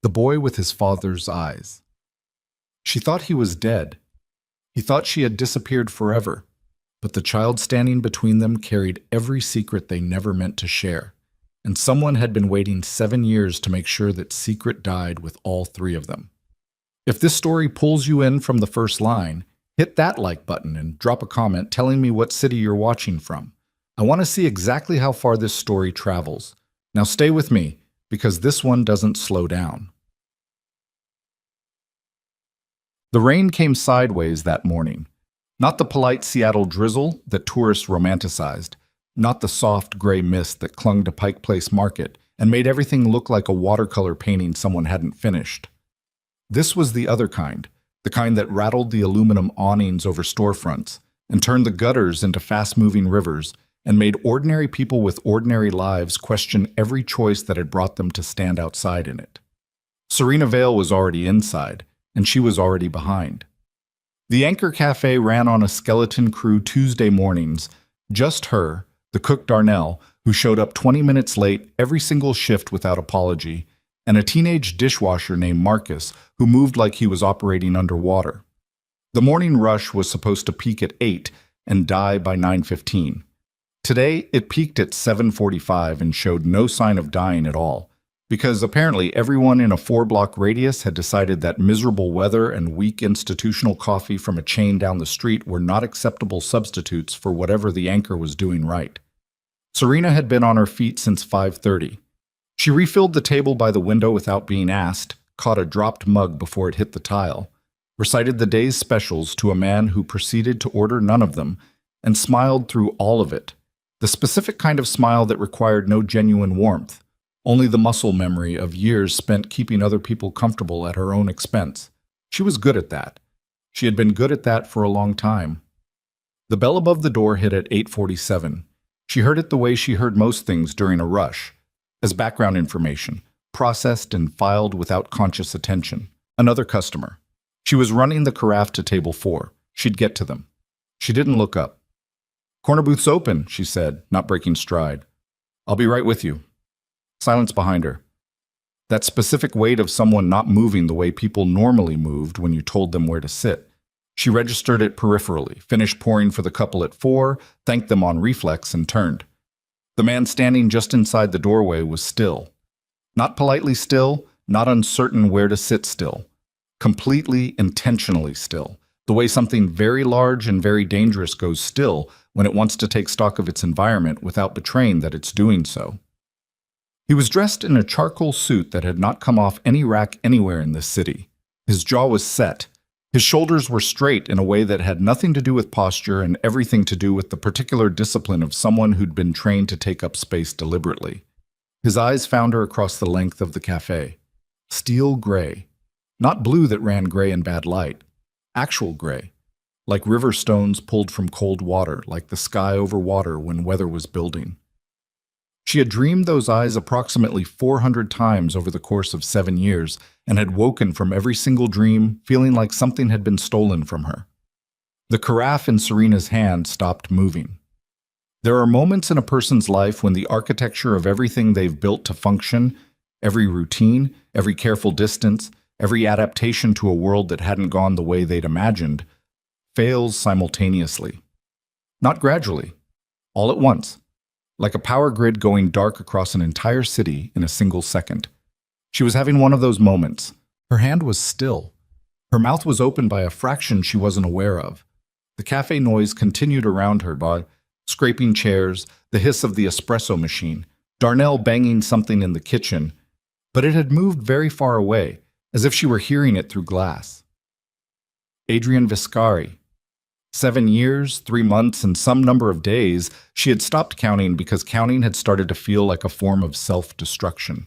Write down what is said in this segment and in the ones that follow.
The boy with his father's eyes. She thought he was dead. He thought she had disappeared forever, but the child standing between them carried every secret they never meant to share, and someone had been waiting 7 years to make sure that secret died with all three of them. If this story pulls you in from the first line, hit that like button and drop a comment telling me what city you're watching from. I want to see exactly how far this story travels. Now stay with me, because this one doesn't slow down. The rain came sideways that morning. Not the polite Seattle drizzle that tourists romanticized, not the soft gray mist that clung to Pike Place Market and made everything look like a watercolor painting someone hadn't finished. This was the other kind, the kind that rattled the aluminum awnings over storefronts and turned the gutters into fast-moving rivers and made ordinary people with ordinary lives question every choice that had brought them to stand outside in it. Serena Vale was already inside, and she was already behind. The Anchor Cafe ran on a skeleton crew Tuesday mornings, just her, the cook Darnell, who showed up 20 minutes late every single shift without apology, and a teenage dishwasher named Marcus, who moved like he was operating underwater. The morning rush was supposed to peak at 8 and die by 9:15. Today, it peaked at 7:45 and showed no sign of dying at all, because apparently everyone in a 4-block radius had decided that miserable weather and weak institutional coffee from a chain down the street were not acceptable substitutes for whatever the Anchor was doing right. Serena had been on her feet since 5:30. She refilled the table by the window without being asked, caught a dropped mug before it hit the tile, recited the day's specials to a man who proceeded to order none of them, and smiled through all of it, the specific kind of smile that required no genuine warmth, only the muscle memory of years spent keeping other people comfortable at her own expense. She was good at that. She had been good at that for a long time. The bell above the door hit at 8:47. She heard it the way she heard most things during a rush, as background information, processed and filed without conscious attention. Another customer. She was running the carafe to table 4. She'd get to them. She didn't look up. "Corner booth's open," she said, not breaking stride. "I'll be right with you." Silence behind her. That specific weight of someone not moving the way people normally moved when you told them where to sit. She registered it peripherally, finished pouring for the couple at 4, thanked them on reflex, and turned. The man standing just inside the doorway was still. Not politely still, not uncertain where to sit still. Completely, intentionally still, the way something very large and very dangerous goes still when it wants to take stock of its environment without betraying that it's doing so. He was dressed in a charcoal suit that had not come off any rack anywhere in this city. His jaw was set. His shoulders were straight in a way that had nothing to do with posture and everything to do with the particular discipline of someone who'd been trained to take up space deliberately. His eyes found her across the length of the cafe. Steel gray. Not blue that ran gray in bad light. Actual gray. Like river stones pulled from cold water, like the sky over water when weather was building. She had dreamed those eyes approximately 400 times over the course of 7 years and had woken from every single dream feeling like something had been stolen from her. The carafe in Serena's hand stopped moving. There are moments in a person's life when the architecture of everything they've built to function, every routine, every careful distance, every adaptation to a world that hadn't gone the way they'd imagined, fails simultaneously. Not gradually, all at once. Like a power grid going dark across an entire city in a single second. She was having one of those moments. Her hand was still. Her mouth was open by a fraction she wasn't aware of. The cafe noise continued around her, scraping chairs, the hiss of the espresso machine, Darnell banging something in the kitchen, but it had moved very far away, as if she were hearing it through glass. Adrian Viscari. 7 years, 3 months, and some number of days, she had stopped counting because counting had started to feel like a form of self-destruction.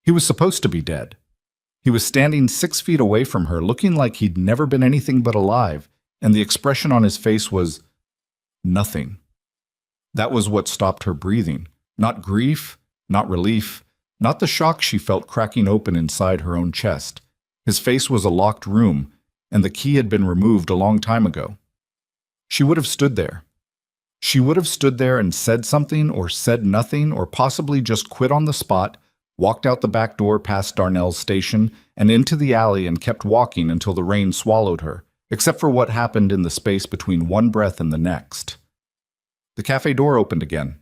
He was supposed to be dead. He was standing 6 feet away from her, looking like he'd never been anything but alive, and the expression on his face was nothing. That was what stopped her breathing. Not grief, not relief, not the shock she felt cracking open inside her own chest. His face was a locked room, and the key had been removed a long time ago. She would have stood there. She would have stood there and said something or said nothing or possibly just quit on the spot, walked out the back door past Darnell's station and into the alley and kept walking until the rain swallowed her, except for what happened in the space between one breath and the next. The cafe door opened again.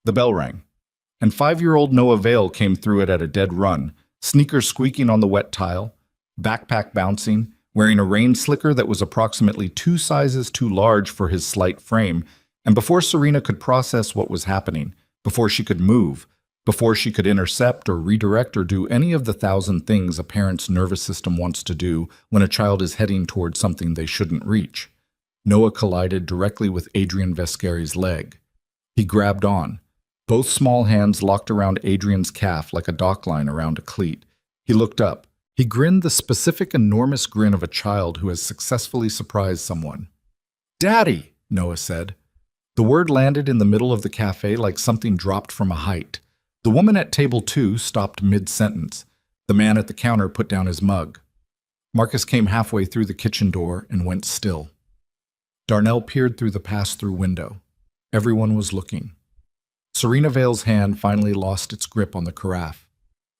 The bell rang, and 5-year-old Noah Vale came through it at a dead run, sneakers squeaking on the wet tile, backpack bouncing, wearing a rain slicker that was approximately 2 sizes too large for his slight frame, and before Serena could process what was happening, before she could move, before she could intercept or redirect or do any of the 1,000 things a parent's nervous system wants to do when a child is heading towards something they shouldn't reach, Noah collided directly with Adrian Vescari's leg. He grabbed on. Both small hands locked around Adrian's calf like a dock line around a cleat. He looked up. He grinned the specific enormous grin of a child who has successfully surprised someone. "Daddy!" Noah said. The word landed in the middle of the cafe like something dropped from a height. The woman at table 2 stopped mid-sentence. The man at the counter put down his mug. Marcus came halfway through the kitchen door and went still. Darnell peered through the pass-through window. Everyone was looking. Serena Vale's hand finally lost its grip on the carafe.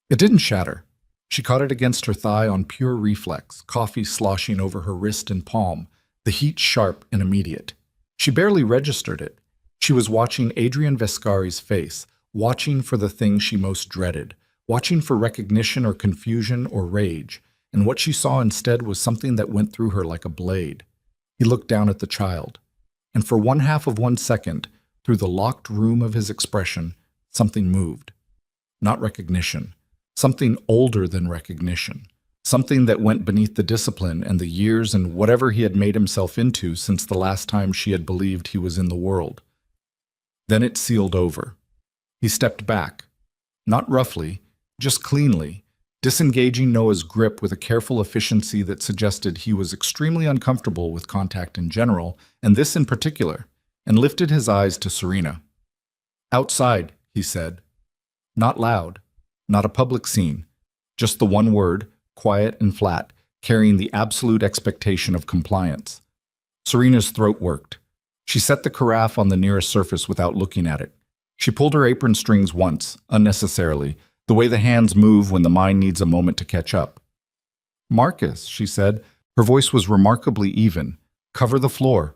It didn't shatter. She caught it against her thigh on pure reflex, coffee sloshing over her wrist and palm, the heat sharp and immediate. She barely registered it. She was watching Adrian Vescari's face, watching for the thing she most dreaded, watching for recognition or confusion or rage, and what she saw instead was something that went through her like a blade. He looked down at the child, and for 1/2 of 1 second, through the locked room of his expression, something moved. Not recognition. Something older than recognition. Something that went beneath the discipline and the years and whatever he had made himself into since the last time she had believed he was in the world. Then it sealed over. He stepped back. Not roughly, just cleanly, disengaging Noah's grip with a careful efficiency that suggested he was extremely uncomfortable with contact in general, and this in particular, and lifted his eyes to Serena. "Outside," he said. Not loud, not a public scene, just the one word, quiet and flat, carrying the absolute expectation of compliance. Serena's throat worked. She set the carafe on the nearest surface without looking at it. She pulled her apron strings once, unnecessarily, the way the hands move when the mind needs a moment to catch up. "Marcus," she said. Her voice was remarkably even. "Cover the floor."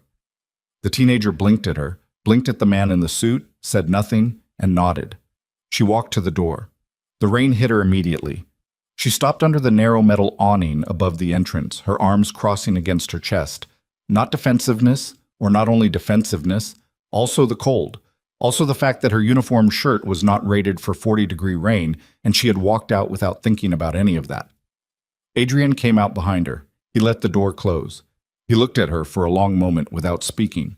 The teenager blinked at her, blinked at the man in the suit, said nothing, and nodded. She walked to the door. The rain hit her immediately. She stopped under the narrow metal awning above the entrance, her arms crossing against her chest. Not defensiveness, or not only defensiveness, also the cold. Also the fact that her uniform shirt was not rated for 40-degree rain, and she had walked out without thinking about any of that. Adrian came out behind her. He let the door close. He looked at her for a long moment without speaking.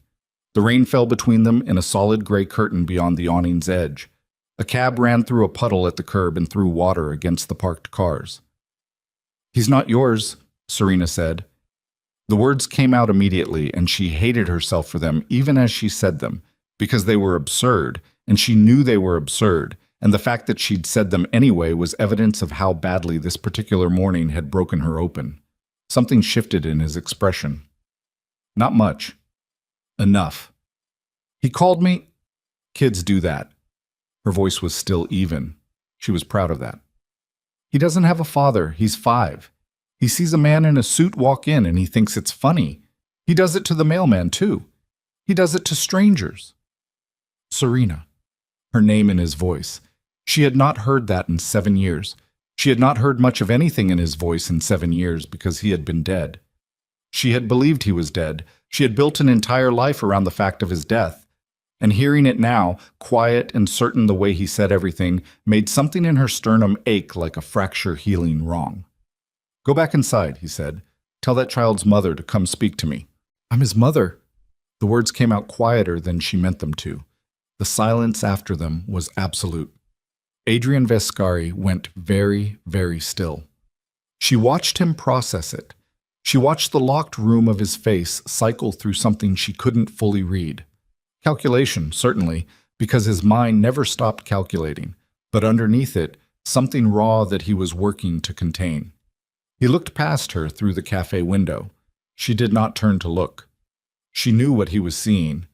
The rain fell between them in a solid gray curtain beyond the awning's edge. A cab ran through a puddle at the curb and threw water against the parked cars. "He's not yours," Serena said. The words came out immediately, and she hated herself for them even as she said them, because they were absurd, and she knew they were absurd, and the fact that she'd said them anyway was evidence of how badly this particular morning had broken her open. Something shifted in his expression. "Not much. Enough. He called me—" "Kids do that." Her voice was still even. She was proud of that. "He doesn't have a father. He's 5. He sees a man in a suit walk in and he thinks it's funny. He does it to the mailman, too. He does it to strangers." Serena. Her name in his voice. She had not heard that in 7 years. She had not heard much of anything in his voice in 7 years because he had been dead. She had believed he was dead. She had built an entire life around the fact of his death. And hearing it now, quiet and certain the way he said everything, made something in her sternum ache like a fracture healing wrong. "Go back inside," he said. "Tell that child's mother to come speak to me." "I'm his mother." The words came out quieter than she meant them to. The silence after them was absolute. Adrian Vescari went very, very still. She watched him process it. She watched the locked room of his face cycle through something she couldn't fully read. Calculation, certainly, because his mind never stopped calculating, but underneath it, something raw that he was working to contain. He looked past her through the cafe window. She did not turn to look. She knew what he was seeing.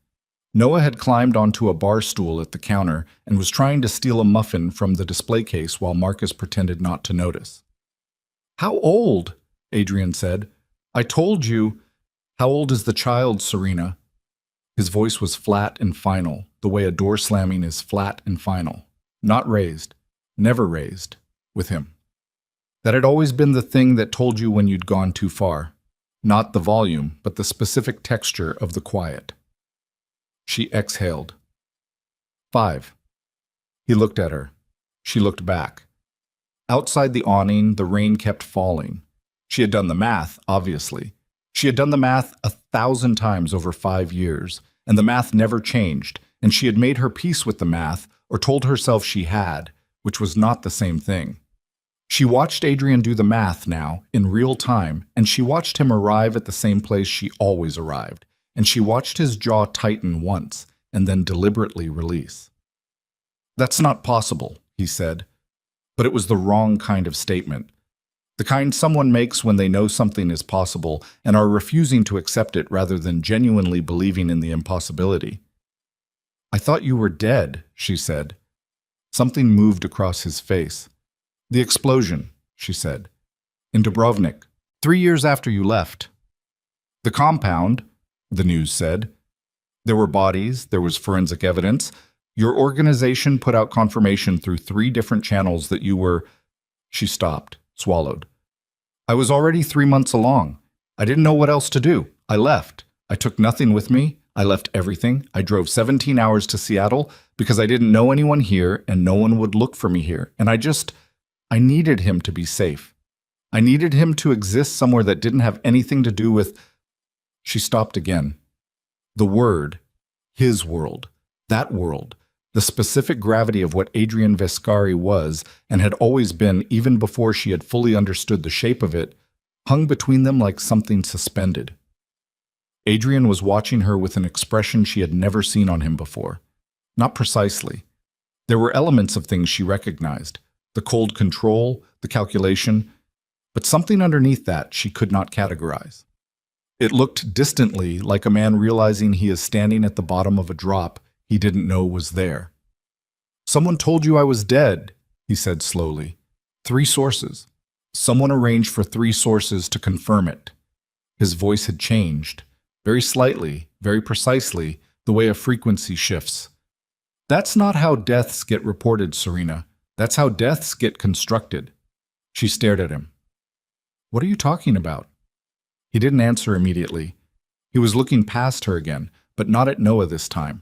Noah had climbed onto a bar stool at the counter and was trying to steal a muffin from the display case while Marcus pretended not to notice. "How old?" Adrian said. "I told you." "How old is the child, Serena?" His voice was flat and final, the way a door slamming is flat and final. Not raised, never raised, with him. That had always been the thing that told you when you'd gone too far. Not the volume, but the specific texture of the quiet. She exhaled. 5. He looked at her. She looked back. Outside the awning, the rain kept falling. She had done the math, obviously. She had done the math 1,000 times over 5 years, and the math never changed, and she had made her peace with the math, or told herself she had, which was not the same thing. She watched Adrian do the math now, in real time, and she watched him arrive at the same place she always arrived, and she watched his jaw tighten once, and then deliberately release. "That's not possible," he said. But it was the wrong kind of statement. The kind someone makes when they know something is possible and are refusing to accept it rather than genuinely believing in the impossibility. "I thought you were dead," she said. Something moved across his face. "The explosion," she said. "In Dubrovnik, 3 years after you left." "The compound," the news said. "There were bodies, there was forensic evidence. Your organization put out confirmation through 3 different channels that you were—" She stopped, swallowed. "I was already 3 months along. I didn't know what else to do. I left. I took nothing with me. I left everything. I drove 17 hours to Seattle because I didn't know anyone here and no one would look for me here. And I needed him to be safe. I needed him to exist somewhere that didn't have anything to do with—" She stopped again. The word, his world, that world, the specific gravity of what Adrian Vescari was and had always been even before she had fully understood the shape of it, hung between them like something suspended. Adrian was watching her with an expression she had never seen on him before. Not precisely. There were elements of things she recognized, the cold control, the calculation, but something underneath that she could not categorize. It looked distantly like a man realizing he is standing at the bottom of a drop he didn't know was there. "Someone told you I was dead," he said slowly. 3 sources. Someone arranged for 3 sources to confirm it. His voice had changed, very slightly, very precisely, the way a frequency shifts. "That's not how deaths get reported, Serena. That's how deaths get constructed." She stared at him. "What are you talking about?" He didn't answer immediately. He was looking past her again, but not at Noah this time.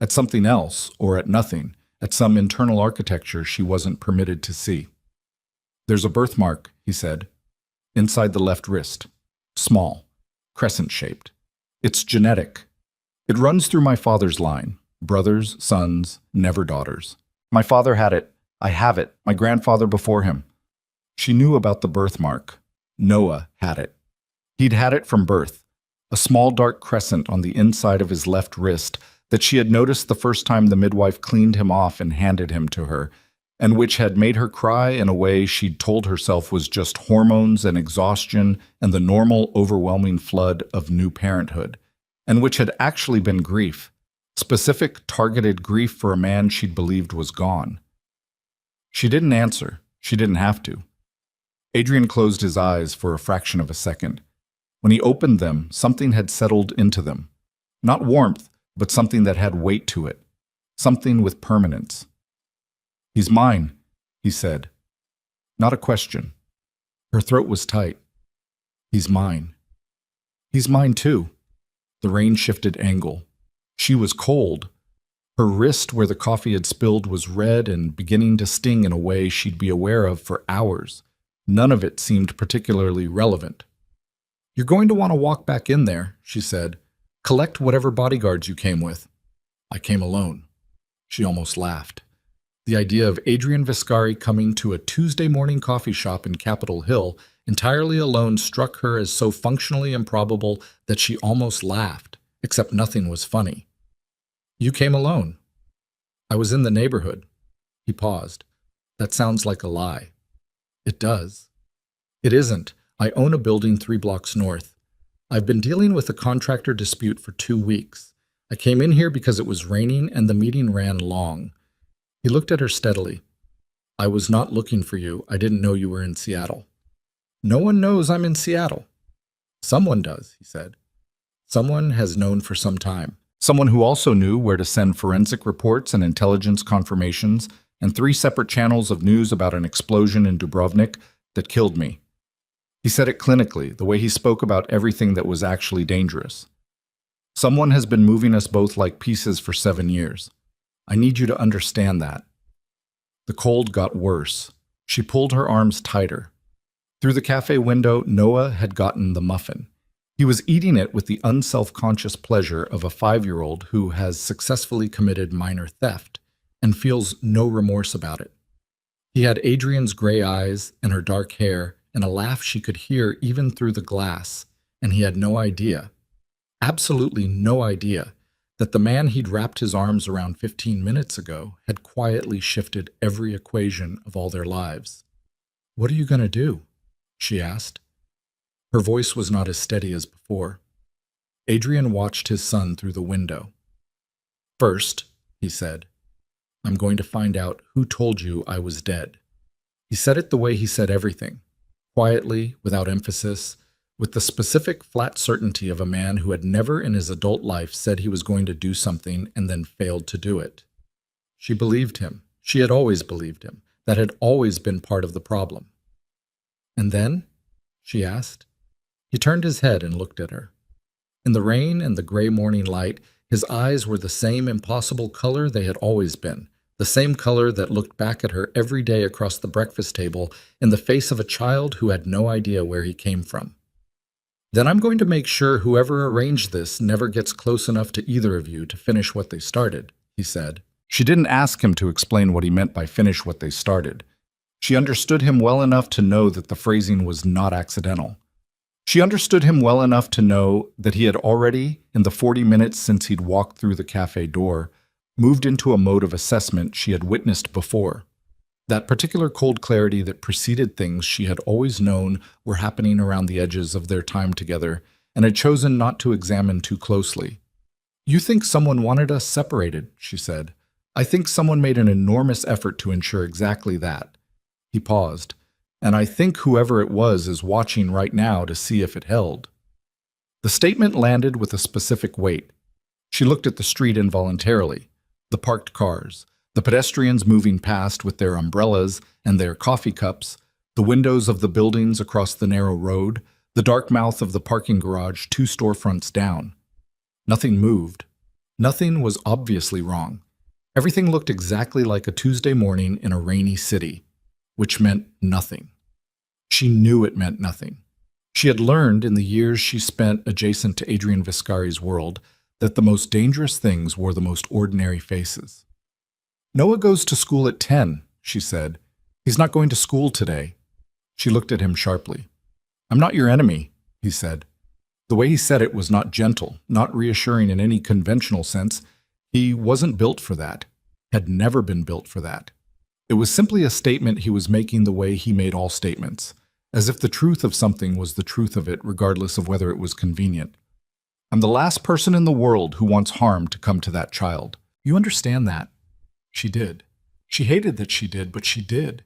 At something else, or at nothing, at some internal architecture she wasn't permitted to see. "There's a birthmark," he said, "inside the left wrist. Small, crescent-shaped. It's genetic. It runs through my father's line. Brothers, sons, never daughters. My father had it. I have it. My grandfather before him." She knew about the birthmark. Noah had it. He'd had it from birth. A small dark crescent on the inside of his left wrist that she had noticed the first time the midwife cleaned him off and handed him to her, and which had made her cry in a way she'd told herself was just hormones and exhaustion and the normal, overwhelming flood of new parenthood, and which had actually been grief, specific, targeted grief for a man she'd believed was gone. She didn't answer. She didn't have to. Adrian closed his eyes for a fraction of a second. When he opened them, something had settled into them. Not warmth, but something that had weight to it. Something with permanence. "He's mine," he said. Not a question. Her throat was tight. "He's mine." "He's mine too." The rain shifted angle. She was cold. Her wrist where the coffee had spilled was red and beginning to sting in a way she'd be aware of for hours. None of it seemed particularly relevant. "You're going to want to walk back in there," she said. "Collect whatever bodyguards you came with." "I came alone." She almost laughed. The idea of Adrian Vescari coming to a Tuesday morning coffee shop in Capitol Hill entirely alone struck her as so functionally improbable that she almost laughed, except nothing was funny. "You came alone." "I was in the neighborhood." He paused. "That sounds like a lie." "It does." "It isn't. I own a building 3 blocks north. I've been dealing with a contractor dispute for 2 weeks. I came in here because it was raining and the meeting ran long. He looked at her steadily. I was not looking for you. I didn't know you were in Seattle. No one knows I'm in Seattle. Someone does, he said. Someone has known for some time. Someone who also knew where to send forensic reports and intelligence confirmations and 3 separate channels of news about an explosion in Dubrovnik that killed me. He said it clinically, the way he spoke about everything that was actually dangerous. Someone has been moving us both like pieces for 7 years. I need you to understand that. The cold got worse. She pulled her arms tighter. Through the cafe window, Noah had gotten the muffin. He was eating it with the unself-conscious pleasure of a 5-year-old who has successfully committed minor theft and feels no remorse about it. He had Adrian's gray eyes and her dark hair and a laugh she could hear even through the glass, and he had no idea, absolutely no idea, that the man he'd wrapped his arms around 15 minutes ago had quietly shifted every equation of all their lives. What are you going to do? She asked. Her voice was not as steady as before. Adrian watched his son through the window. First, he said, I'm going to find out who told you I was dead. He said it the way he said everything, quietly, without emphasis, with the specific, flat certainty of a man who had never in his adult life said he was going to do something and then failed to do it. She believed him. She had always believed him. That had always been part of the problem. And then? She asked. He turned his head and looked at her. In the rain and the gray morning light, his eyes were the same impossible color they had always been, the same color that looked back at her every day across the breakfast table in the face of a child who had no idea where he came from. Then I'm going to make sure whoever arranged this never gets close enough to either of you to finish what they started, he said. She didn't ask him to explain what he meant by finish what they started. She understood him well enough to know that the phrasing was not accidental. She understood him well enough to know that he had already, in the 40 minutes since he'd walked through the cafe door, moved into a mode of assessment she had witnessed before. That particular cold clarity that preceded things she had always known were happening around the edges of their time together and had chosen not to examine too closely. You think someone wanted us separated, she said. I think someone made an enormous effort to ensure exactly that. He paused. And I think whoever it was is watching right now to see if it held. The statement landed with a specific weight. She looked at the street involuntarily, the parked cars, the pedestrians moving past with their umbrellas and their coffee cups, the windows of the buildings across the narrow road, the dark mouth of the parking garage 2 storefronts down. Nothing moved. Nothing was obviously wrong. Everything looked exactly like a Tuesday morning in a rainy city, which meant nothing. She knew it meant nothing. She had learned in the years she spent adjacent to Adrian Viscari's world that the most dangerous things wore the most ordinary faces. Noah goes to school at 10, she said. He's not going to school today. She looked at him sharply. I'm not your enemy, he said. The way he said it was not gentle, not reassuring in any conventional sense. He wasn't built for that, had never been built for that. It was simply a statement he was making the way he made all statements, as if the truth of something was the truth of it regardless of whether it was convenient. I'm the last person in the world who wants harm to come to that child. You understand that? She did. She hated that she did, but she did.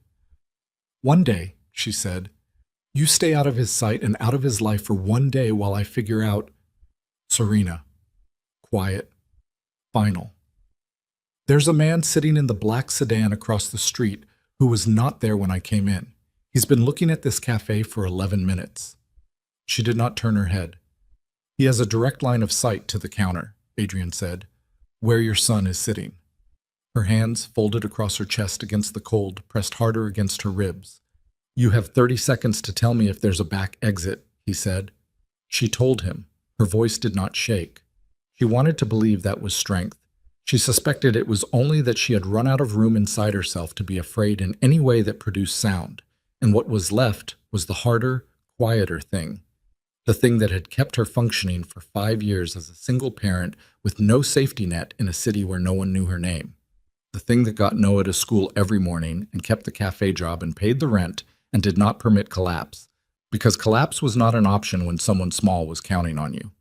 One day, she said, you stay out of his sight and out of his life for one day while I figure out. Serena. Quiet. Final. There's a man sitting in the black sedan across the street who was not there when I came in. He's been looking at this cafe for 11 minutes. She did not turn her head. He has a direct line of sight to the counter, Adrian said, where your son is sitting. Her hands, folded across her chest against the cold, pressed harder against her ribs. You have 30 seconds to tell me if there's a back exit, he said. She told him. Her voice did not shake. She wanted to believe that was strength. She suspected it was only that she had run out of room inside herself to be afraid in any way that produced sound, and what was left was the harder, quieter thing. The thing that had kept her functioning for 5 years as a single parent with no safety net in a city where no one knew her name. The thing that got Noah to school every morning and kept the cafe job and paid the rent and did not permit collapse, because collapse was not an option when someone small was counting on you.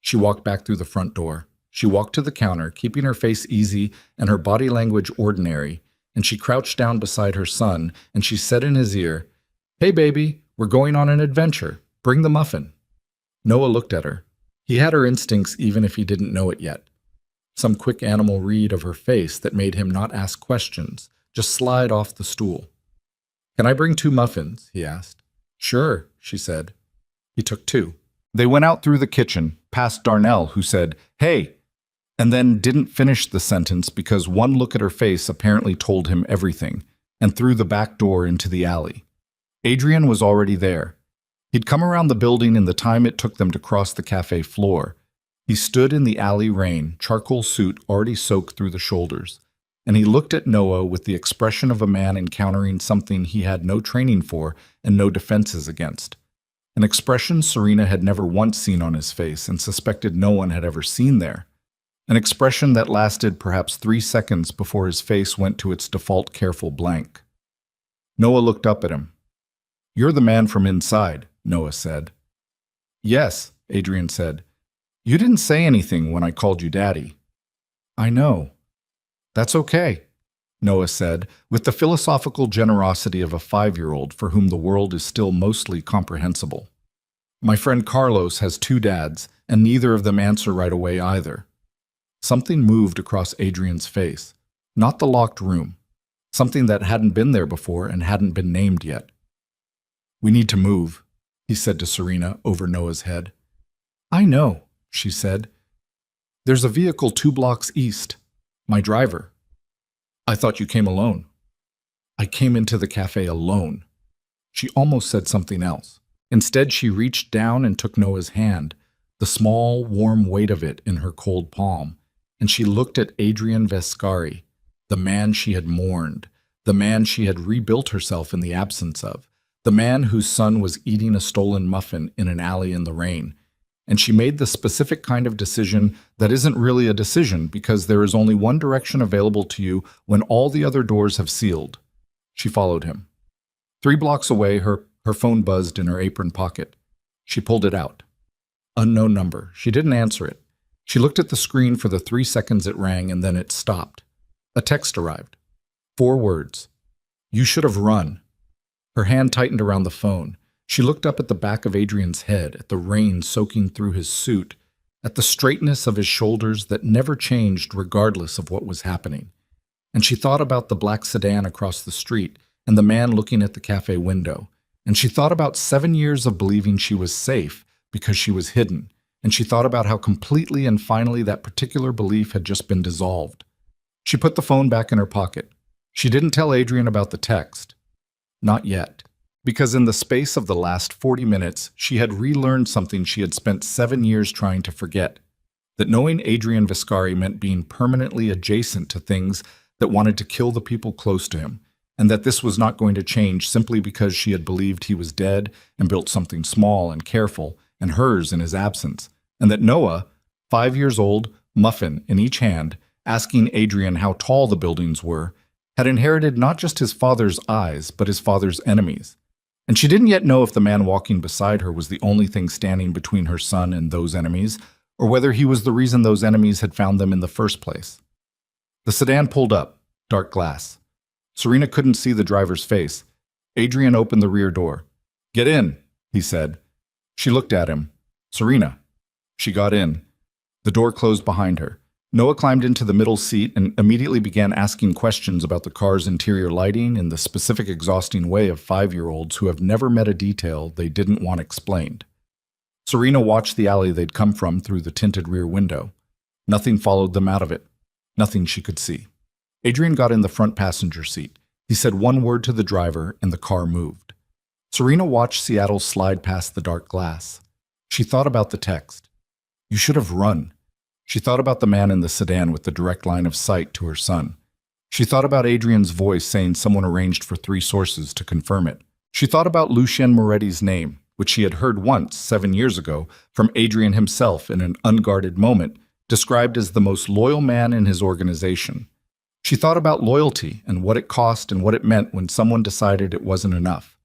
She walked back through the front door. She walked to the counter, keeping her face easy and her body language ordinary, and she crouched down beside her son, and she said in his ear, "Hey, baby, we're going on an adventure. Bring the muffin." Noah looked at her. He had her instincts even if he didn't know it yet. Some quick animal read of her face that made him not ask questions, just slide off the stool. "Can I bring 2 muffins?" he asked. "Sure," she said. He took 2. They went out through the kitchen, past Darnell, who said, "Hey," and then didn't finish the sentence because one look at her face apparently told him everything, and through the back door into the alley. Adrian was already there. He'd come around the building in the time it took them to cross the cafe floor. He stood in the alley rain, charcoal suit already soaked through the shoulders, and he looked at Noah with the expression of a man encountering something he had no training for and no defenses against. An expression Serena had never once seen on his face and suspected no one had ever seen there. An expression that lasted perhaps 3 seconds before his face went to its default careful blank. Noah looked up at him. "You're the man from inside," Noah said. "Yes," Adrian said. "You didn't say anything when I called you Daddy." "I know." "That's okay," Noah said, with the philosophical generosity of a 5-year-old for whom the world is still mostly comprehensible. "My friend Carlos has 2 dads, and neither of them answer right away either." Something moved across Adrian's face, not the locked room, something that hadn't been there before and hadn't been named yet. "We need to move," he said to Serena over Noah's head. "I know," she said. "There's a vehicle 2 blocks east. My driver." "I thought you came alone." "I came into the cafe alone." She almost said something else. Instead, she reached down and took Noah's hand, the small, warm weight of it in her cold palm, and she looked at Adrian Vescari, the man she had mourned, the man she had rebuilt herself in the absence of, the man whose son was eating a stolen muffin in an alley in the rain. And she made the specific kind of decision that isn't really a decision because there is only one direction available to you when all the other doors have sealed. She followed him. 3 blocks away, her phone buzzed in her apron pocket. She pulled it out. Unknown number. She didn't answer it. She looked at the screen for the 3 seconds it rang and then it stopped. A text arrived. 4 words. "You should have run." Her hand tightened around the phone. She looked up at the back of Adrian's head, at the rain soaking through his suit, at the straightness of his shoulders that never changed regardless of what was happening. And she thought about the black sedan across the street and the man looking at the cafe window. And she thought about 7 years of believing she was safe because she was hidden. And she thought about how completely and finally that particular belief had just been dissolved. She put the phone back in her pocket. She didn't tell Adrian about the text. Not yet. Because in the space of the last 40 minutes, she had relearned something she had spent 7 years trying to forget. That knowing Adrian Viscari meant being permanently adjacent to things that wanted to kill the people close to him, and that this was not going to change simply because she had believed he was dead and built something small and careful and hers in his absence, and that Noah, 5 years old, muffin in each hand, asking Adrian how tall the buildings were, had inherited not just his father's eyes, but his father's enemies. And she didn't yet know if the man walking beside her was the only thing standing between her son and those enemies, or whether he was the reason those enemies had found them in the first place. The sedan pulled up, dark glass. Serena couldn't see the driver's face. Adrian opened the rear door. "Get in," he said. She looked at him. "Serena." She got in. The door closed behind her. Noah climbed into the middle seat and immediately began asking questions about the car's interior lighting in the specific exhausting way of 5-year-olds who have never met a detail they didn't want explained. Serena watched the alley they'd come from through the tinted rear window. Nothing followed them out of it. Nothing she could see. Adrian got in the front passenger seat. He said one word to the driver and the car moved. Serena watched Seattle slide past the dark glass. She thought about the text. "You should have run." She thought about the man in the sedan with the direct line of sight to her son. She thought about Adrian's voice saying someone arranged for 3 sources to confirm it. She thought about Lucien Moretti's name, which she had heard once, 7 years ago, from Adrian himself in an unguarded moment, described as the most loyal man in his organization. She thought about loyalty and what it cost and what it meant when someone decided it wasn't enough.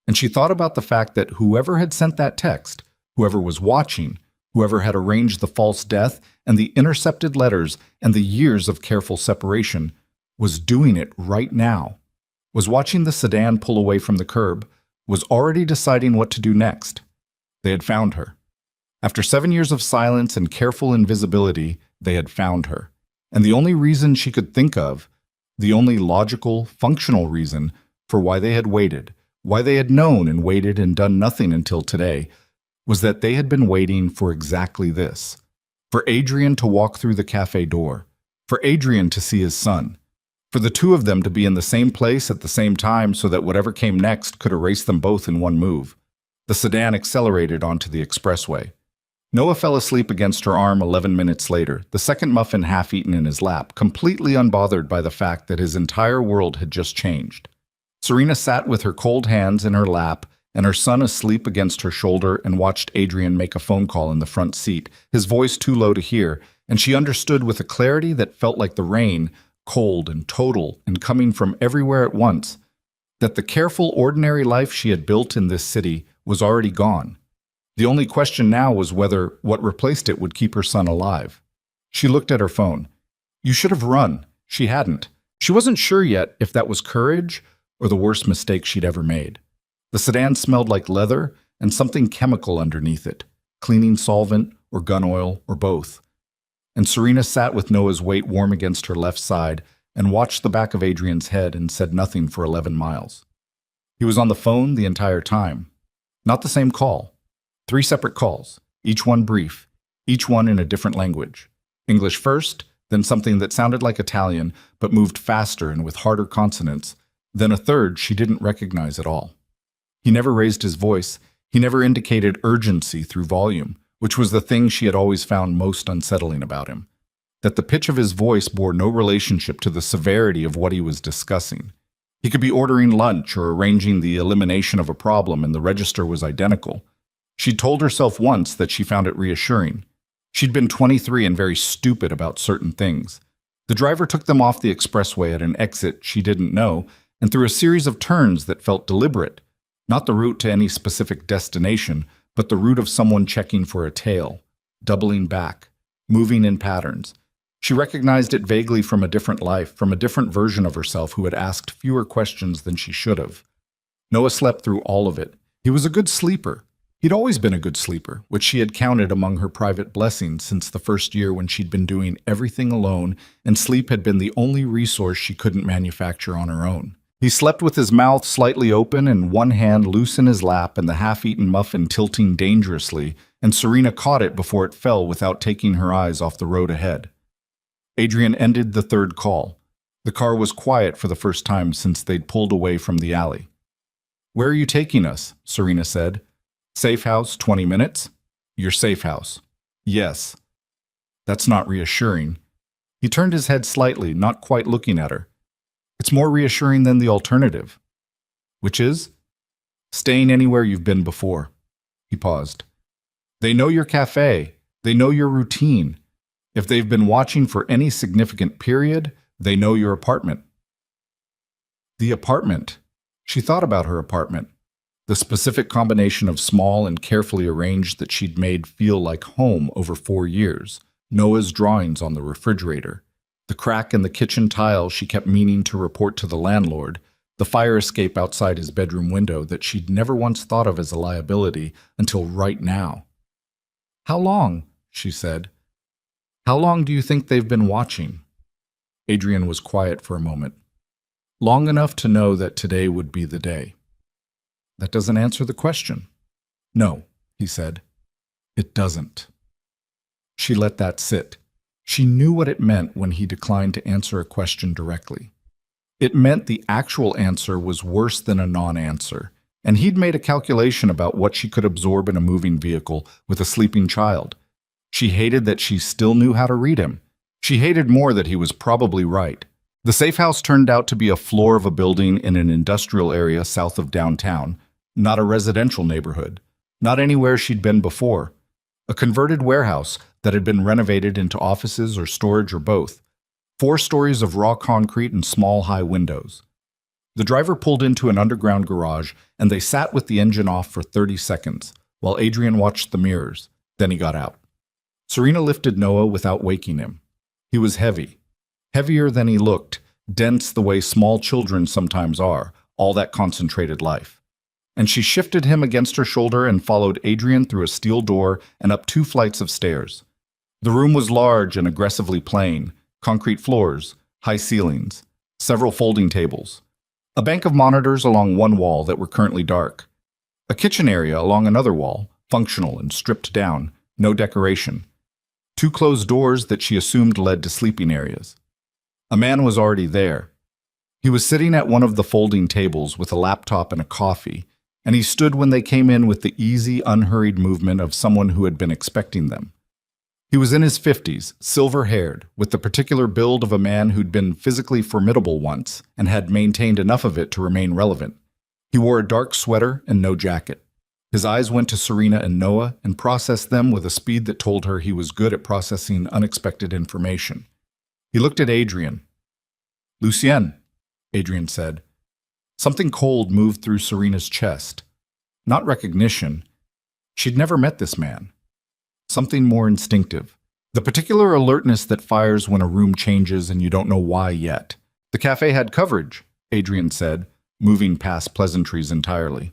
And she thought about the fact that whoever had sent that text, whoever was watching, Whoever had arranged the false death and the intercepted letters and the years of careful separation was doing it right now, was watching the sedan pull away from the curb, was already deciding what to do next. They had found her. After 7 years of silence and careful invisibility, they had found her. And the only reason she could think of, the only logical, functional reason for why they had waited, why they had known and waited and done nothing until today, was that they had been waiting for exactly this. For Adrian to walk through the cafe door. For Adrian to see his son. For the two of them to be in the same place at the same time so that whatever came next could erase them both in one move. The sedan accelerated onto the expressway. Noah fell asleep against her arm 11 minutes later, the second muffin half-eaten in his lap, completely unbothered by the fact that his entire world had just changed. Serena sat with her cold hands in her lap and her son asleep against her shoulder and watched Adrian make a phone call in the front seat, his voice too low to hear, and she understood with a clarity that felt like the rain, cold and total and coming from everywhere at once, that the careful, ordinary life she had built in this city was already gone. The only question now was whether what replaced it would keep her son alive. She looked at her phone. You should have run. She hadn't. She wasn't sure yet if that was courage or the worst mistake she'd ever made. The sedan smelled like leather and something chemical underneath it, cleaning solvent or gun oil or both. And Serena sat with Noah's weight warm against her left side and watched the back of Adrian's head and said nothing for 11 miles. He was on the phone the entire time. Not the same call. 3 separate calls, each one brief, each one in a different language. English first, then something that sounded like Italian but moved faster and with harder consonants, then a third she didn't recognize at all. He never raised his voice. He never indicated urgency through volume, which was the thing she had always found most unsettling about him. That the pitch of his voice bore no relationship to the severity of what he was discussing. He could be ordering lunch or arranging the elimination of a problem and the register was identical. She'd told herself once that she found it reassuring. She'd been 23 and very stupid about certain things. The driver took them off the expressway at an exit she didn't know and through a series of turns that felt deliberate. Not the route to any specific destination, but the route of someone checking for a tail, doubling back, moving in patterns. She recognized it vaguely from a different life, from a different version of herself who had asked fewer questions than she should have. Noah slept through all of it. He was a good sleeper. He'd always been a good sleeper, which she had counted among her private blessings since the first year when she'd been doing everything alone and sleep had been the only resource she couldn't manufacture on her own. He slept with his mouth slightly open and one hand loose in his lap and the half-eaten muffin tilting dangerously, and Serena caught it before it fell without taking her eyes off the road ahead. Adrian ended the third call. The car was quiet for the first time since they'd pulled away from the alley. "Where are you taking us?" Serena said. "Safe house, 20 minutes?" "Your safe house." "Yes." That's not reassuring. He turned his head slightly, not quite looking at her. It's more reassuring than the alternative. Which is? Staying anywhere you've been before. He paused. They know your cafe. They know your routine. If they've been watching for any significant period, they know your apartment. The apartment. She thought about her apartment. The specific combination of small and carefully arranged that she'd made feel like home over 4 years. Noah's drawings on the refrigerator. The crack in the kitchen tile she kept meaning to report to the landlord, the fire escape outside his bedroom window that she'd never once thought of as a liability until right now. "How long?" she said. "How long do you think they've been watching?" Adrian was quiet for a moment. "Long enough to know that today would be the day." "That doesn't answer the question." "No," he said. "It doesn't." She let that sit. She knew what it meant when he declined to answer a question directly. It meant the actual answer was worse than a non-answer, and he'd made a calculation about what she could absorb in a moving vehicle with a sleeping child. She hated that she still knew how to read him. She hated more that he was probably right. The safe house turned out to be a floor of a building in an industrial area south of downtown, not a residential neighborhood, not anywhere she'd been before. A converted warehouse that had been renovated into offices or storage or both. 4 stories of raw concrete and small high windows. The driver pulled into an underground garage and they sat with the engine off for 30 seconds while Adrian watched the mirrors. Then he got out. Serena lifted Noah without waking him. He was heavy, heavier than he looked, dense the way small children sometimes are, all that concentrated life. And she shifted him against her shoulder and followed Adrian through a steel door and up 2 flights of stairs. The room was large and aggressively plain, concrete floors, high ceilings, several folding tables, a bank of monitors along one wall that were currently dark, a kitchen area along another wall, functional and stripped down, no decoration, 2 closed doors that she assumed led to sleeping areas. A man was already there. He was sitting at one of the folding tables with a laptop and a coffee, and he stood when they came in with the easy, unhurried movement of someone who had been expecting them. He was in his 50s, silver-haired, with the particular build of a man who'd been physically formidable once and had maintained enough of it to remain relevant. He wore a dark sweater and no jacket. His eyes went to Serena and Noah and processed them with a speed that told her he was good at processing unexpected information. He looked at Adrian. "Lucien," Adrian said. Something cold moved through Serena's chest. Not recognition. She'd never met this man. Something more instinctive. The particular alertness that fires when a room changes and you don't know why yet. "The cafe had coverage," Adrian said, moving past pleasantries entirely.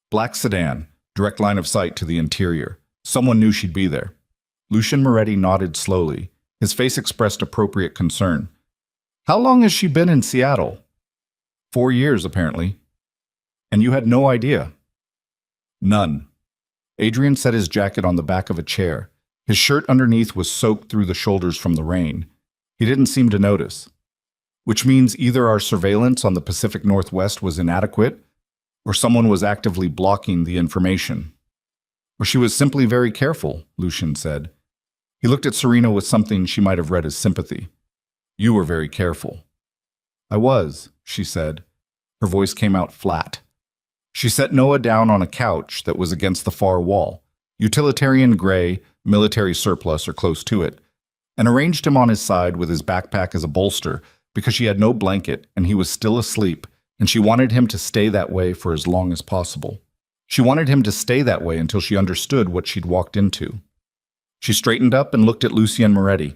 "Black sedan, direct line of sight to the interior. Someone knew she'd be there." Lucien Moretti nodded slowly. His face expressed appropriate concern. "How long has she been in Seattle?" 4 years, apparently. "And you had no idea?" "None." Adrian set his jacket on the back of a chair. His shirt underneath was soaked through the shoulders from the rain. He didn't seem to notice. "Which means either our surveillance on the Pacific Northwest was inadequate, or someone was actively blocking the information. Or she was simply very careful," Lucien said. He looked at Serena with something she might have read as sympathy. "You were very careful." "I was," she said. Her voice came out flat. She set Noah down on a couch that was against the far wall, utilitarian gray, military surplus or close to it, and arranged him on his side with his backpack as a bolster because she had no blanket and he was still asleep, and she wanted him to stay that way for as long as possible. She wanted him to stay that way until she understood what she'd walked into. She straightened up and looked at Lucien Moretti.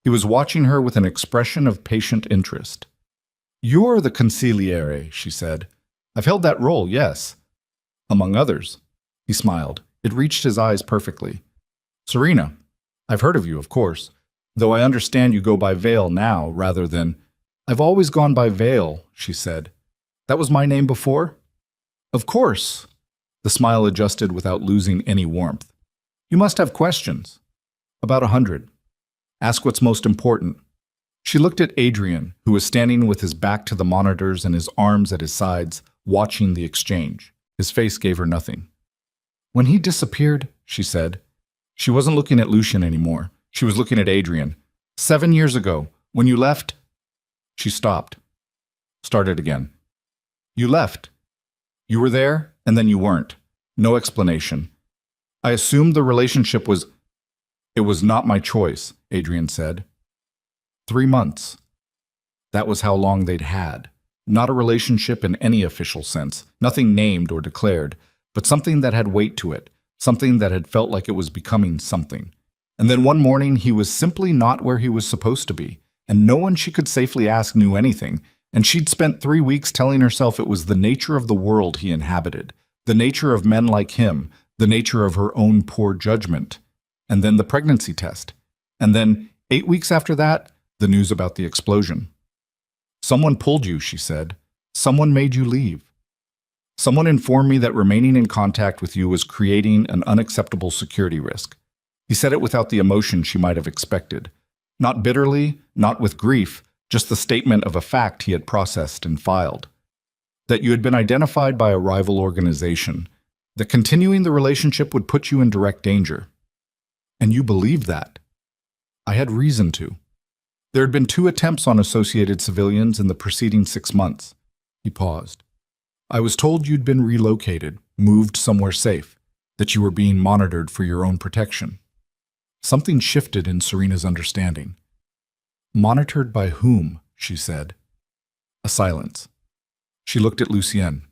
He was watching her with an expression of patient interest. "You're the consigliere," she said. "I've held that role, yes." "Among others." He smiled. It reached his eyes perfectly. "Serena, I've heard of you, of course, though I understand you go by Vale now rather than—" "I've always gone by Vale," she said. "That was my name before?" "Of course." The smile adjusted without losing any warmth. "You must have questions." "About 100. Ask what's most important." She looked at Adrian, who was standing with his back to the monitors and his arms at his sides, watching the exchange. His face gave her nothing. "When he disappeared," she said. She wasn't looking at Lucien anymore. She was looking at Adrian. "7 years ago, when you left—" She stopped. Started again. "You left. You were there, and then you weren't. No explanation. I assumed the relationship was—" "It was not my choice," Adrian said. 3 months. That was how long they'd had. Not a relationship in any official sense, nothing named or declared, but something that had weight to it, something that had felt like it was becoming something. And then one morning he was simply not where he was supposed to be, and no one she could safely ask knew anything, and she'd spent 3 weeks telling herself it was the nature of the world he inhabited, the nature of men like him, the nature of her own poor judgment. And then the pregnancy test. And then, 8 weeks after that, the news about the explosion. "Someone pulled you," she said. "Someone made you leave. Someone informed me that remaining in contact with you was creating an unacceptable security risk." He said it without the emotion she might have expected. Not bitterly, not with grief, just the statement of a fact he had processed and filed. That you had been identified by a rival organization. That continuing the relationship would put you in direct danger. And you believed that. I had reason to. There had been 2 attempts on associated civilians in the preceding 6 months. He paused. I was told you'd been relocated, moved somewhere safe, that you were being monitored for your own protection. Something shifted in Serena's understanding. "Monitored by whom?" she said. A silence. She looked at Lucien.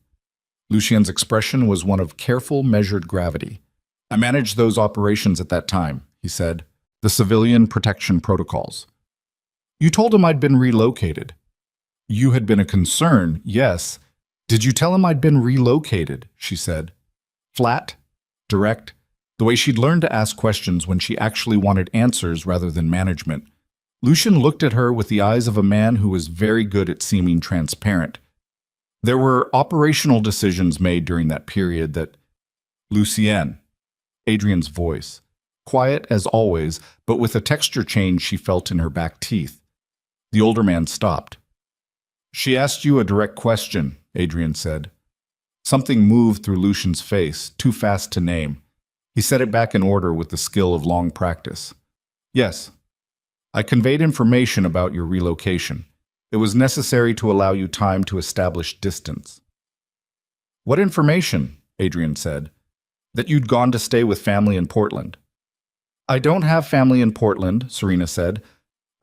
Lucien's expression was one of careful, measured gravity. "I managed those operations at that time," he said. The civilian protection protocols. You told him I'd been relocated. You had been a concern, yes. Did you tell him I'd been relocated? She said. Flat, direct, the way she'd learned to ask questions when she actually wanted answers rather than management. Lucien looked at her with the eyes of a man who was very good at seeming transparent. There were operational decisions made during that period that… Lucien, Adrian's voice, quiet as always, but with a texture change she felt in her back teeth. The older man stopped. She asked you a direct question, Adrian said. Something moved through Lucien's face, too fast to name. He set it back in order with the skill of long practice. Yes. I conveyed information about your relocation. It was necessary to allow you time to establish distance. What information? Adrian said. That you'd gone to stay with family in Portland. I don't have family in Portland, Serena said.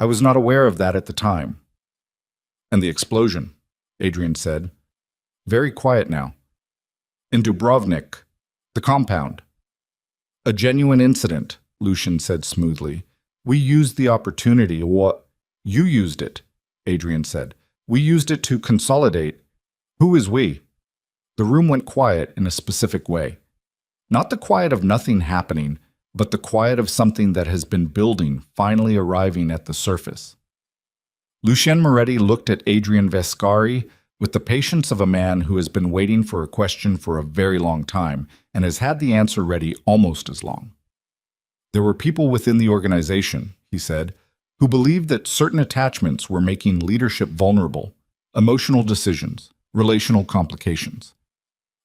I was not aware of that at the time. And the explosion, Adrian said. Very quiet now. In Dubrovnik, the compound. A genuine incident, Lucien said smoothly. We used the opportunity. What? You used it, Adrian said. We used it to consolidate. Who is we? The room went quiet in a specific way. Not the quiet of nothing happening, but the quiet of something that has been building, finally arriving at the surface. Lucien Moretti looked at Adrian Vescari with the patience of a man who has been waiting for a question for a very long time and has had the answer ready almost as long. There were people within the organization, he said, who believed that certain attachments were making leadership vulnerable, emotional decisions, relational complications.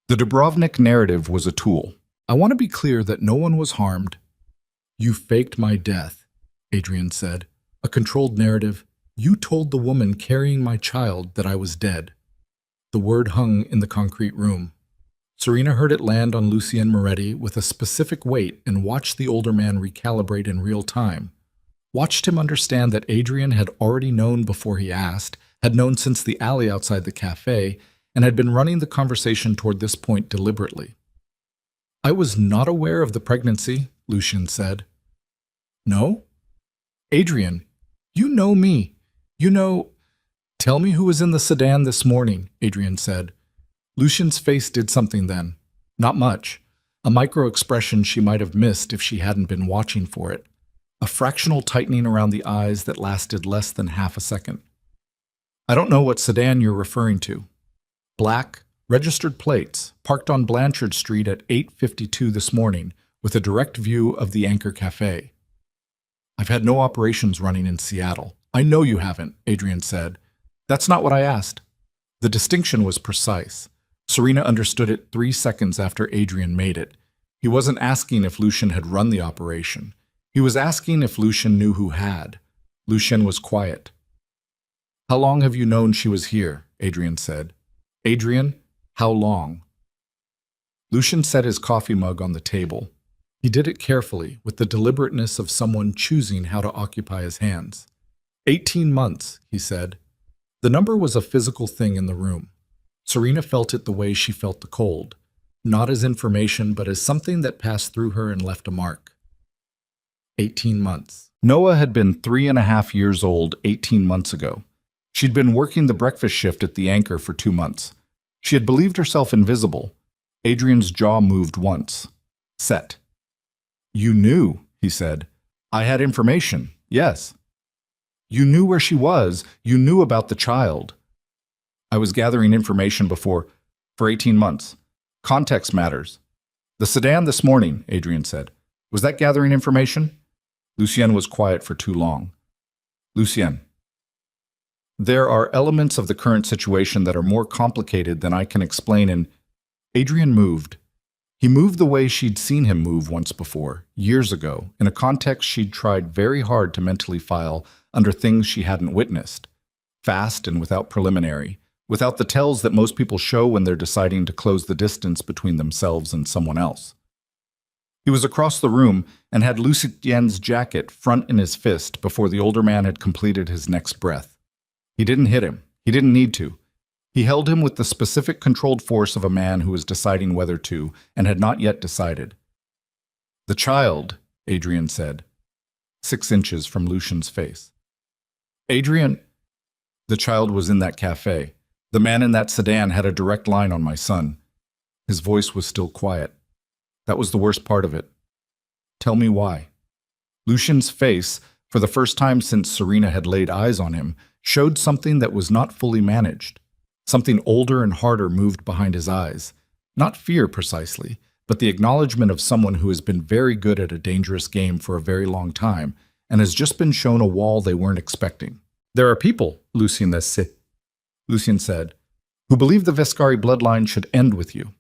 The Dubrovnik narrative was a tool. I want to be clear that no one was harmed. You faked my death, Adrian said. A controlled narrative. You told the woman carrying my child that I was dead. The word hung in the concrete room. Serena heard it land on Lucien Moretti with a specific weight and watched the older man recalibrate in real time. Watched him understand that Adrian had already known before he asked, had known since the alley outside the cafe, and had been running the conversation toward this point deliberately. I was not aware of the pregnancy, Lucien said. No? Adrian, you know me. You know… Tell me who was in the sedan this morning, Adrian said. Lucien's face did something then. Not much. A micro-expression she might have missed if she hadn't been watching for it. A fractional tightening around the eyes that lasted less than half a second. I don't know what sedan you're referring to. Black, registered plates, parked on Blanchard Street at 8:52 this morning, with a direct view of the Anchor Cafe. I've had no operations running in Seattle. I know you haven't, Adrian said. That's not what I asked. The distinction was precise. Serena understood it 3 seconds after Adrian made it. He wasn't asking if Lucien had run the operation. He was asking if Lucien knew who had. Lucien was quiet. How long have you known she was here? Adrian said. Adrian, how long? Lucien set his coffee mug on the table. He did it carefully, with the deliberateness of someone choosing how to occupy his hands. 18 months, he said. The number was a physical thing in the room. Serena felt it the way she felt the cold, not as information, but as something that passed through her and left a mark. 18 months. Noah had been 3.5 years old 18 months ago. She'd been working the breakfast shift at the Anchor for 2 months. She had believed herself invisible. Adrian's jaw moved once. Set. You knew, he said. I had information, yes. You knew where she was. You knew about the child. I was gathering information for 18 months. Context matters. The sedan this morning, Adrian said. Was that gathering information? Lucien was quiet for too long. Lucien. There are elements of the current situation that are more complicated than I can explain, and Adrian moved. He moved the way she'd seen him move once before, years ago, in a context she'd tried very hard to mentally file under things she hadn't witnessed. Fast and without preliminary, without the tells that most people show when they're deciding to close the distance between themselves and someone else. He was across the room and had Lucien's jacket front in his fist before the older man had completed his next breath. He didn't hit him. He didn't need to. He held him with the specific controlled force of a man who was deciding whether to, and had not yet decided. The child, Adrian said. 6 inches from Lucian's face. Adrian, the child was in that cafe. The man in that sedan had a direct line on my son. His voice was still quiet. That was the worst part of it. Tell me why. Lucian's face, for the first time since Serena had laid eyes on him, showed something that was not fully managed. Something older and harder moved behind his eyes. Not fear precisely, but the acknowledgement of someone who has been very good at a dangerous game for a very long time and has just been shown a wall they weren't expecting. There are people, Lucian said, who believe the Vescari bloodline should end with you.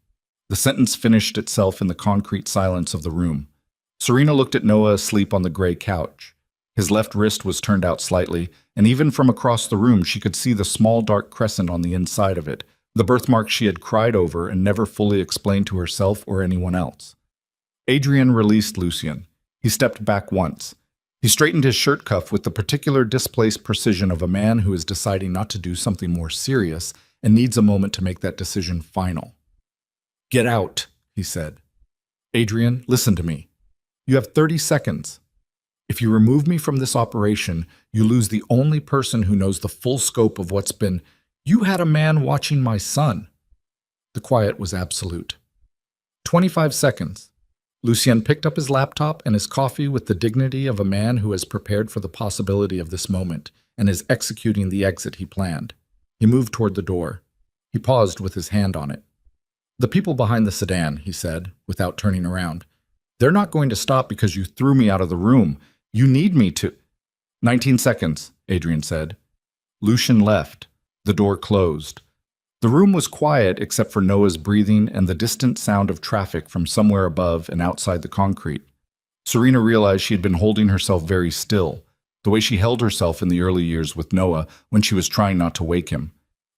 The sentence finished itself in the concrete silence of the room. Serena looked at Noah asleep on the gray couch. His left wrist was turned out slightly, and even from across the room she could see the small dark crescent on the inside of it, the birthmark she had cried over and never fully explained to herself or anyone else. Adrian released Lucian. He stepped back once. He straightened his shirt cuff with the particular displaced precision of a man who is deciding not to do something more serious and needs a moment to make that decision final. Get out, he said. Adrian, listen to me. You have 30 seconds. If you remove me from this operation, you lose the only person who knows the full scope of what's been. You had a man watching my son. The quiet was absolute. 25 seconds. Lucien picked up his laptop and his coffee with the dignity of a man who has prepared for the possibility of this moment and is executing the exit he planned. He moved toward the door. He paused with his hand on it. The people behind the sedan, he said, without turning around. They're not going to stop because you threw me out of the room. You need me to. 19 seconds, Adrian said. Lucian left. The door closed. The room was quiet except for Noah's breathing and the distant sound of traffic from somewhere above and outside the concrete. Serena realized she had been holding herself very still, the way she held herself in the early years with Noah when she was trying not to wake him.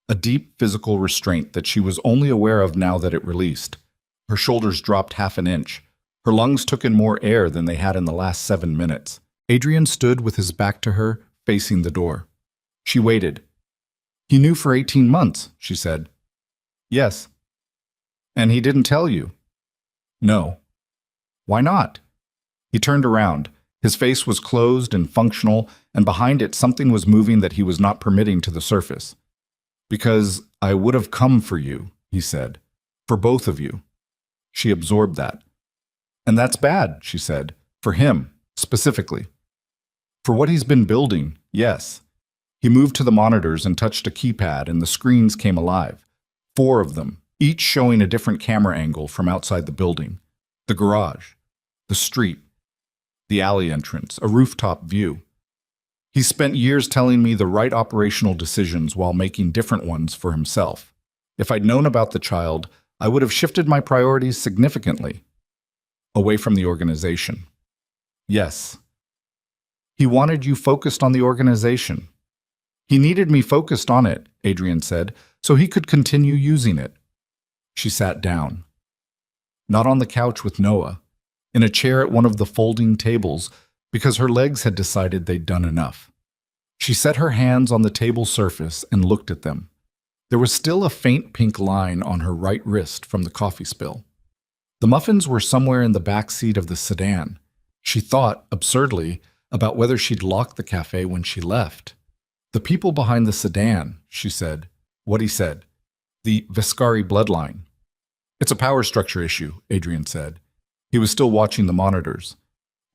A deep physical restraint that she was only aware of now that it released. Her shoulders dropped half an inch. Her lungs took in more air than they had in the last 7 minutes. Adrian stood with his back to her, facing the door. She waited. He knew for 18 months, she said. Yes. And he didn't tell you? No. Why not? He turned around. His face was closed and functional, and behind it something was moving that he was not permitting to the surface. Because I would have come for you, he said. For both of you. She absorbed that. And that's bad, she said. For him, specifically. For what he's been building, yes. He moved to the monitors and touched a keypad, and the screens came alive. 4 of them, each showing a different camera angle from outside the building. The garage, the street, the alley entrance, a rooftop view. He spent years telling me the right operational decisions while making different ones for himself. If I'd known about the child, I would have shifted my priorities significantly. Away from the organization. Yes. He wanted you focused on the organization. He needed me focused on it, Adrian said, so he could continue using it. She sat down. Not on the couch with Noah, in a chair at one of the folding tables, because her legs had decided they'd done enough. She set her hands on the table surface and looked at them. There was still a faint pink line on her right wrist from the coffee spill. The muffins were somewhere in the back seat of the sedan. She thought, absurdly, about whether she'd locked the cafe when she left. The people behind the sedan, she said. What he said. The Vescari bloodline. It's a power structure issue, Adrian said. He was still watching the monitors.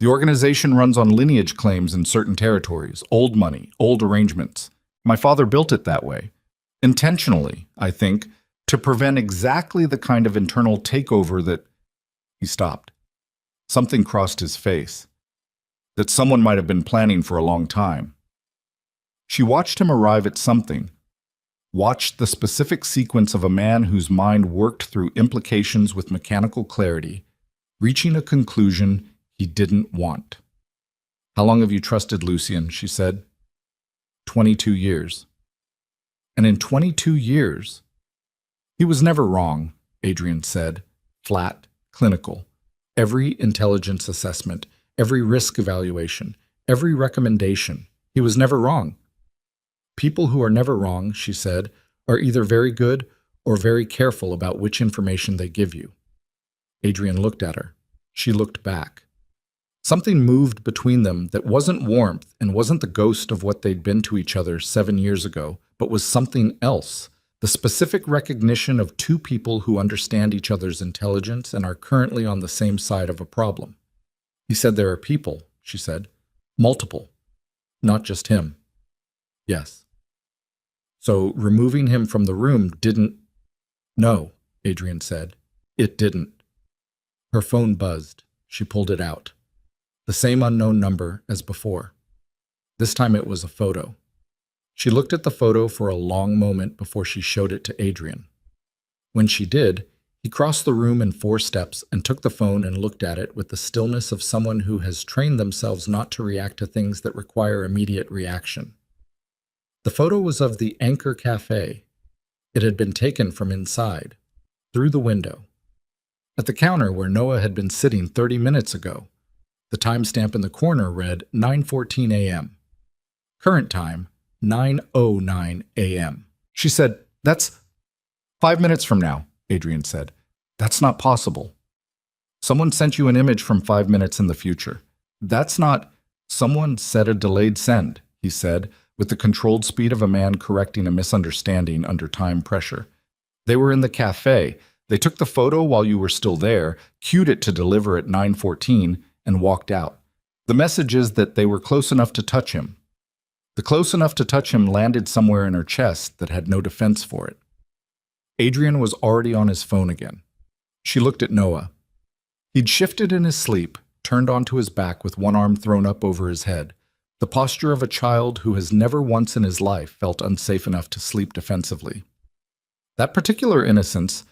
The organization runs on lineage claims in certain territories, old money, old arrangements. My father built it that way. Intentionally, I think, to prevent exactly the kind of internal takeover that... He stopped. Something crossed his face. That someone might have been planning for a long time. She watched him arrive at something. Watched the specific sequence of a man whose mind worked through implications with mechanical clarity, reaching a conclusion he didn't want. How long have you trusted Lucian? She said. 22 years. And in 22 years... He was never wrong, Adrian said, flat, clinical. Every intelligence assessment, every risk evaluation, every recommendation. He was never wrong. People who are never wrong, she said, are either very good or very careful about which information they give you. Adrian looked at her. She looked back. Something moved between them that wasn't warmth and wasn't the ghost of what they'd been to each other 7 years ago, but was something else. The specific recognition of two people who understand each other's intelligence and are currently on the same side of a problem. He said there are people, she said. Multiple. Not just him. Yes. So removing him from the room didn't... No, Adrian said. It didn't. Her phone buzzed. She pulled it out. The same unknown number as before. This time it was a photo. She looked at the photo for a long moment before she showed it to Adrian. When she did, he crossed the room in 4 steps and took the phone and looked at it with the stillness of someone who has trained themselves not to react to things that require immediate reaction. The photo was of the Anchor Cafe. It had been taken from inside, through the window, at the counter where Noah had been sitting 30 minutes ago. The timestamp in the corner read 9:14 a.m. Current time, 9:09 a.m. She said, "That's 5 minutes from now," Adrian said. "That's not possible. Someone sent you an image from 5 minutes in the future. That's not..." "Someone said a delayed send," he said, with the controlled speed of a man correcting a misunderstanding under time pressure. "They were in the cafe. They took the photo while you were still there, cued it to deliver at 9:14, and walked out. The message is that they were close enough to touch him. The close enough to touch him landed somewhere in her chest that had no defense for it." Adrian was already on his phone again. She looked at Noah. He'd shifted in his sleep, turned onto his back with one arm thrown up over his head, the posture of a child who has never once in his life felt unsafe enough to sleep defensively. That particular innocence,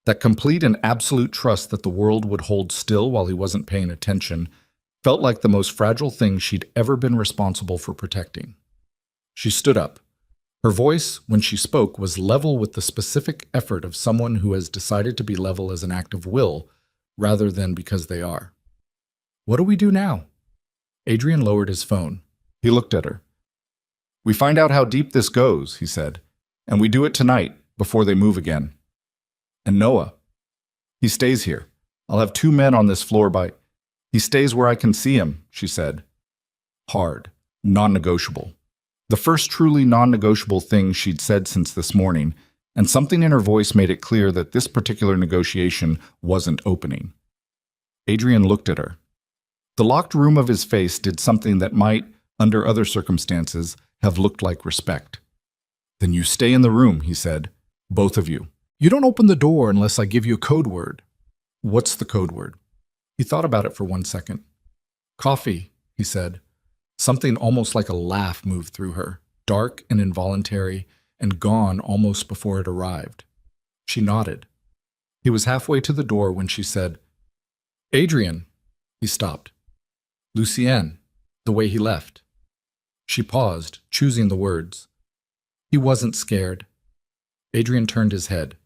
that complete and absolute trust that the world would hold still while he wasn't paying attention, felt like the most fragile thing she'd ever been responsible for protecting. She stood up. Her voice, when she spoke, was level with the specific effort of someone who has decided to be level as an act of will, rather than because they are. "What do we do now?" Adrian lowered his phone. He looked at her. "We find out how deep this goes," he said, "and we do it tonight, before they move again. And Noah, he stays here. I'll have 2 men on this floor by..." "He stays where I can see him," she said. Hard, non-negotiable. The first truly non-negotiable thing she'd said since this morning, and something in her voice made it clear that this particular negotiation wasn't opening. Adrian looked at her. The locked room of his face did something that might, under other circumstances, have looked like respect. "Then you stay in the room," he said. "Both of you. You don't open the door unless I give you a code word." "What's the code word?" He thought about it for 1 second. "Coffee," he said. Something almost like a laugh moved through her, dark and involuntary, and gone almost before it arrived. She nodded. He was halfway to the door when she said, "Adrian." He stopped. "Lucienne," the way he left. She paused, choosing the words. He wasn't scared. Adrian turned his head.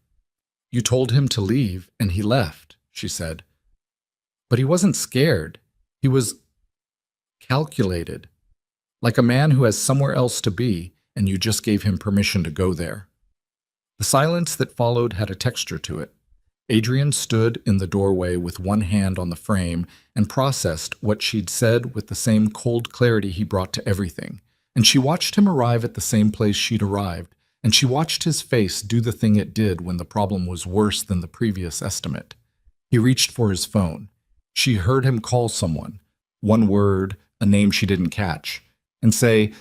"You told him to leave, and he left," she said. "But he wasn't scared. He was calculated. Like a man who has somewhere else to be, and you just gave him permission to go there." The silence that followed had a texture to it. Adrian stood in the doorway with one hand on the frame and processed what she'd said with the same cold clarity he brought to everything. And she watched him arrive at the same place she'd arrived, and she watched his face do the thing it did when the problem was worse than the previous estimate. He reached for his phone. She heard him call someone, one word, a name she didn't catch, and say,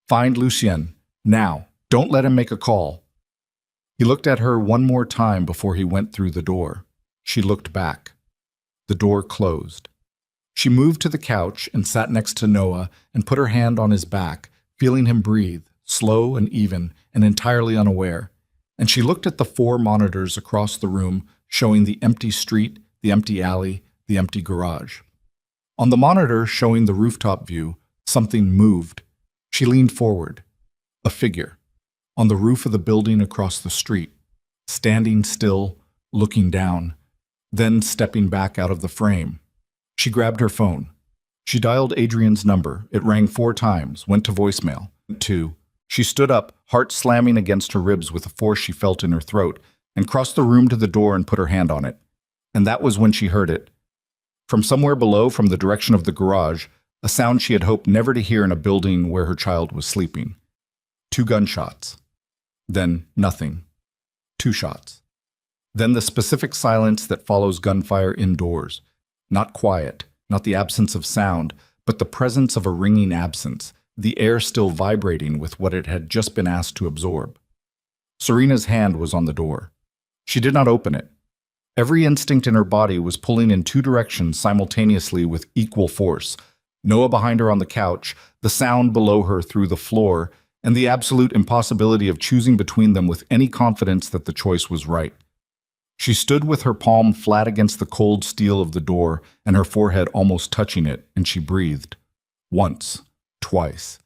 "Find Lucien, now. Don't let him make a call." He looked at her one more time before he went through the door. She looked back. The door closed. She moved to the couch and sat next to Noah and put her hand on his back, feeling him breathe, slow and even, and entirely unaware. And she looked at the 4 monitors across the room, showing the empty street, the empty alley, the empty garage. On the monitor showing the rooftop view, something moved. She leaned forward. A figure. On the roof of the building across the street. Standing still, looking down. Then stepping back out of the frame. She grabbed her phone. She dialed Adrian's number. It rang 4 times, went to voicemail. 2. She stood up, heart slamming against her ribs with a force she felt in her throat, and crossed the room to the door and put her hand on it. And that was when she heard it. From somewhere below, from the direction of the garage, a sound she had hoped never to hear in a building where her child was sleeping. 2 gunshots. Then nothing. 2 shots. Then the specific silence that follows gunfire indoors. Not quiet, not the absence of sound, but the presence of a ringing absence, the air still vibrating with what it had just been asked to absorb. Serena's hand was on the door. She did not open it. Every instinct in her body was pulling in 2 directions simultaneously with equal force. Noah behind her on the couch, the sound below her through the floor, and the absolute impossibility of choosing between them with any confidence that the choice was right. She stood with her palm flat against the cold steel of the door and her forehead almost touching it, and she breathed. Once. Twice.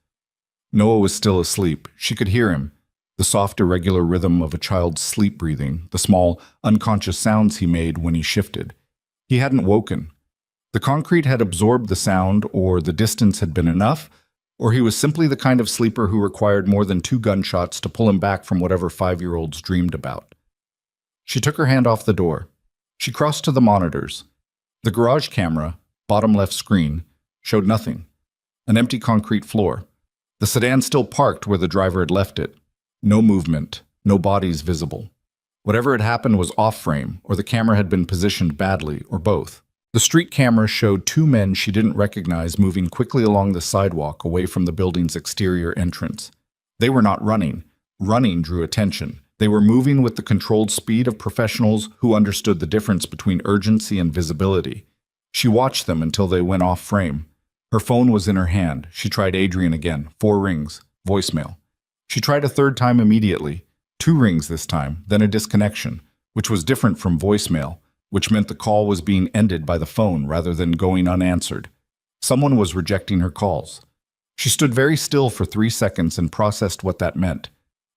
Noah was still asleep. She could hear him. The soft, irregular rhythm of a child's sleep breathing, the small, unconscious sounds he made when he shifted. He hadn't woken. The concrete had absorbed the sound, or the distance had been enough, or he was simply the kind of sleeper who required more than 2 gunshots to pull him back from whatever 5-year-olds dreamed about. She took her hand off the door. She crossed to the monitors. The garage camera, bottom left screen, showed nothing. An empty concrete floor. The sedan still parked where the driver had left it. No movement, no bodies visible. Whatever had happened was off-frame, or the camera had been positioned badly, or both. The street camera showed 2 men she didn't recognize moving quickly along the sidewalk away from the building's exterior entrance. They were not running. Running drew attention. They were moving with the controlled speed of professionals who understood the difference between urgency and visibility. She watched them until they went off frame. Her phone was in her hand. She tried Adrian again. 4 rings. Voicemail. She tried a 3rd time immediately. 2 rings this time, then a disconnection, which was different from voicemail, which meant the call was being ended by the phone rather than going unanswered. Someone was rejecting her calls. She stood very still for 3 seconds and processed what that meant.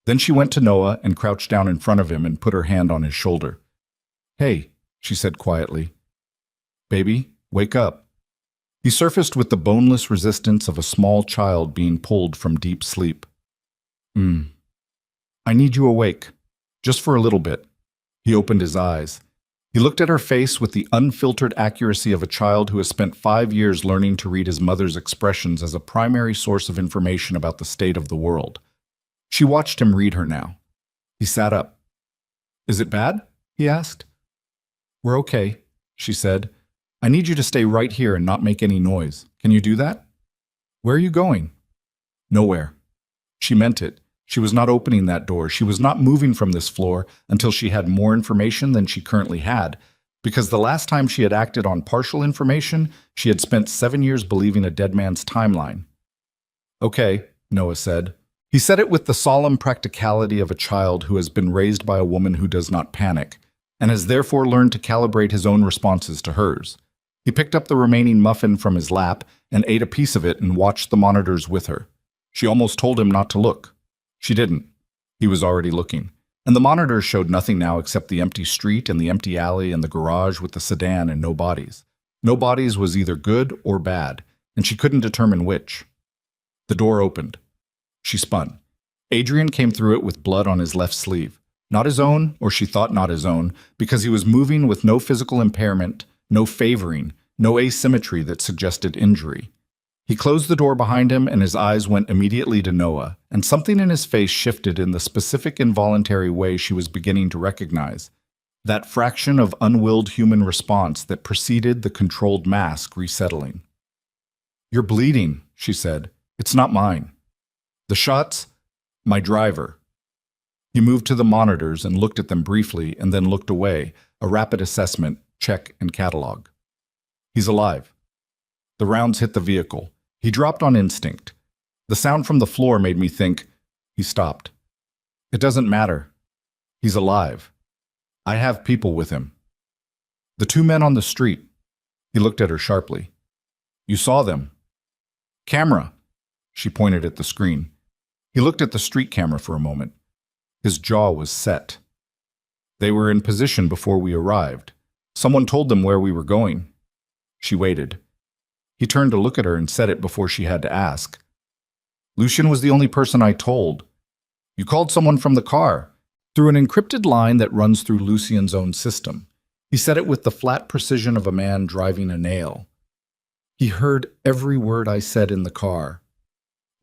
Then she went to Noah and crouched down in front of him and put her hand on his shoulder. "Hey," she said quietly. "Baby, wake up." He surfaced with the boneless resistance of a small child being pulled from deep sleep. "I need you awake, just for a little bit." He opened his eyes. He looked at her face with the unfiltered accuracy of a child who has spent 5 years learning to read his mother's expressions as a primary source of information about the state of the world. She watched him read her now. He sat up. "Is it bad?" he asked. "We're okay," she said. "I need you to stay right here and not make any noise. Can you do that?" "Where are you going?" "Nowhere." She meant it. She was not opening that door. She was not moving from this floor until she had more information than she currently had, because the last time she had acted on partial information, she had spent 7 years believing a dead man's timeline. "Okay," Noah said. He said it with the solemn practicality of a child who has been raised by a woman who does not panic, and has therefore learned to calibrate his own responses to hers. He picked up the remaining muffin from his lap and ate a piece of it and watched the monitors with her. She almost told him not to look. She didn't. He was already looking. And the monitors showed nothing now except the empty street and the empty alley and the garage with the sedan and no bodies. No bodies was either good or bad, and she couldn't determine which. The door opened. She spun. Adrian came through it with blood on his left sleeve. Not his own, or she thought not his own, because he was moving with no physical impairment, no favoring, no asymmetry that suggested injury. He closed the door behind him and his eyes went immediately to Noah, and something in his face shifted in the specific involuntary way she was beginning to recognize. That fraction of unwilled human response that preceded the controlled mask resettling. "You're bleeding," she said. "It's not mine." "The shots? My driver." He moved to the monitors and looked at them briefly and then looked away, a rapid assessment, check, and catalog. "He's alive." The rounds hit the vehicle. He dropped on instinct. The sound from the floor made me think. He stopped. "It doesn't matter. He's alive. I have people with him." "The 2 men on the street." He looked at her sharply. "You saw them." "Camera." She pointed at the screen. He looked at the street camera for a moment. His jaw was set. "They were in position before we arrived. Someone told them where we were going." She waited. He turned to look at her and said it before she had to ask. "Lucien was the only person I told." "You called someone from the car." "Through an encrypted line that runs through Lucien's own system. He said it with the flat precision of a man driving a nail. He heard every word I said in the car.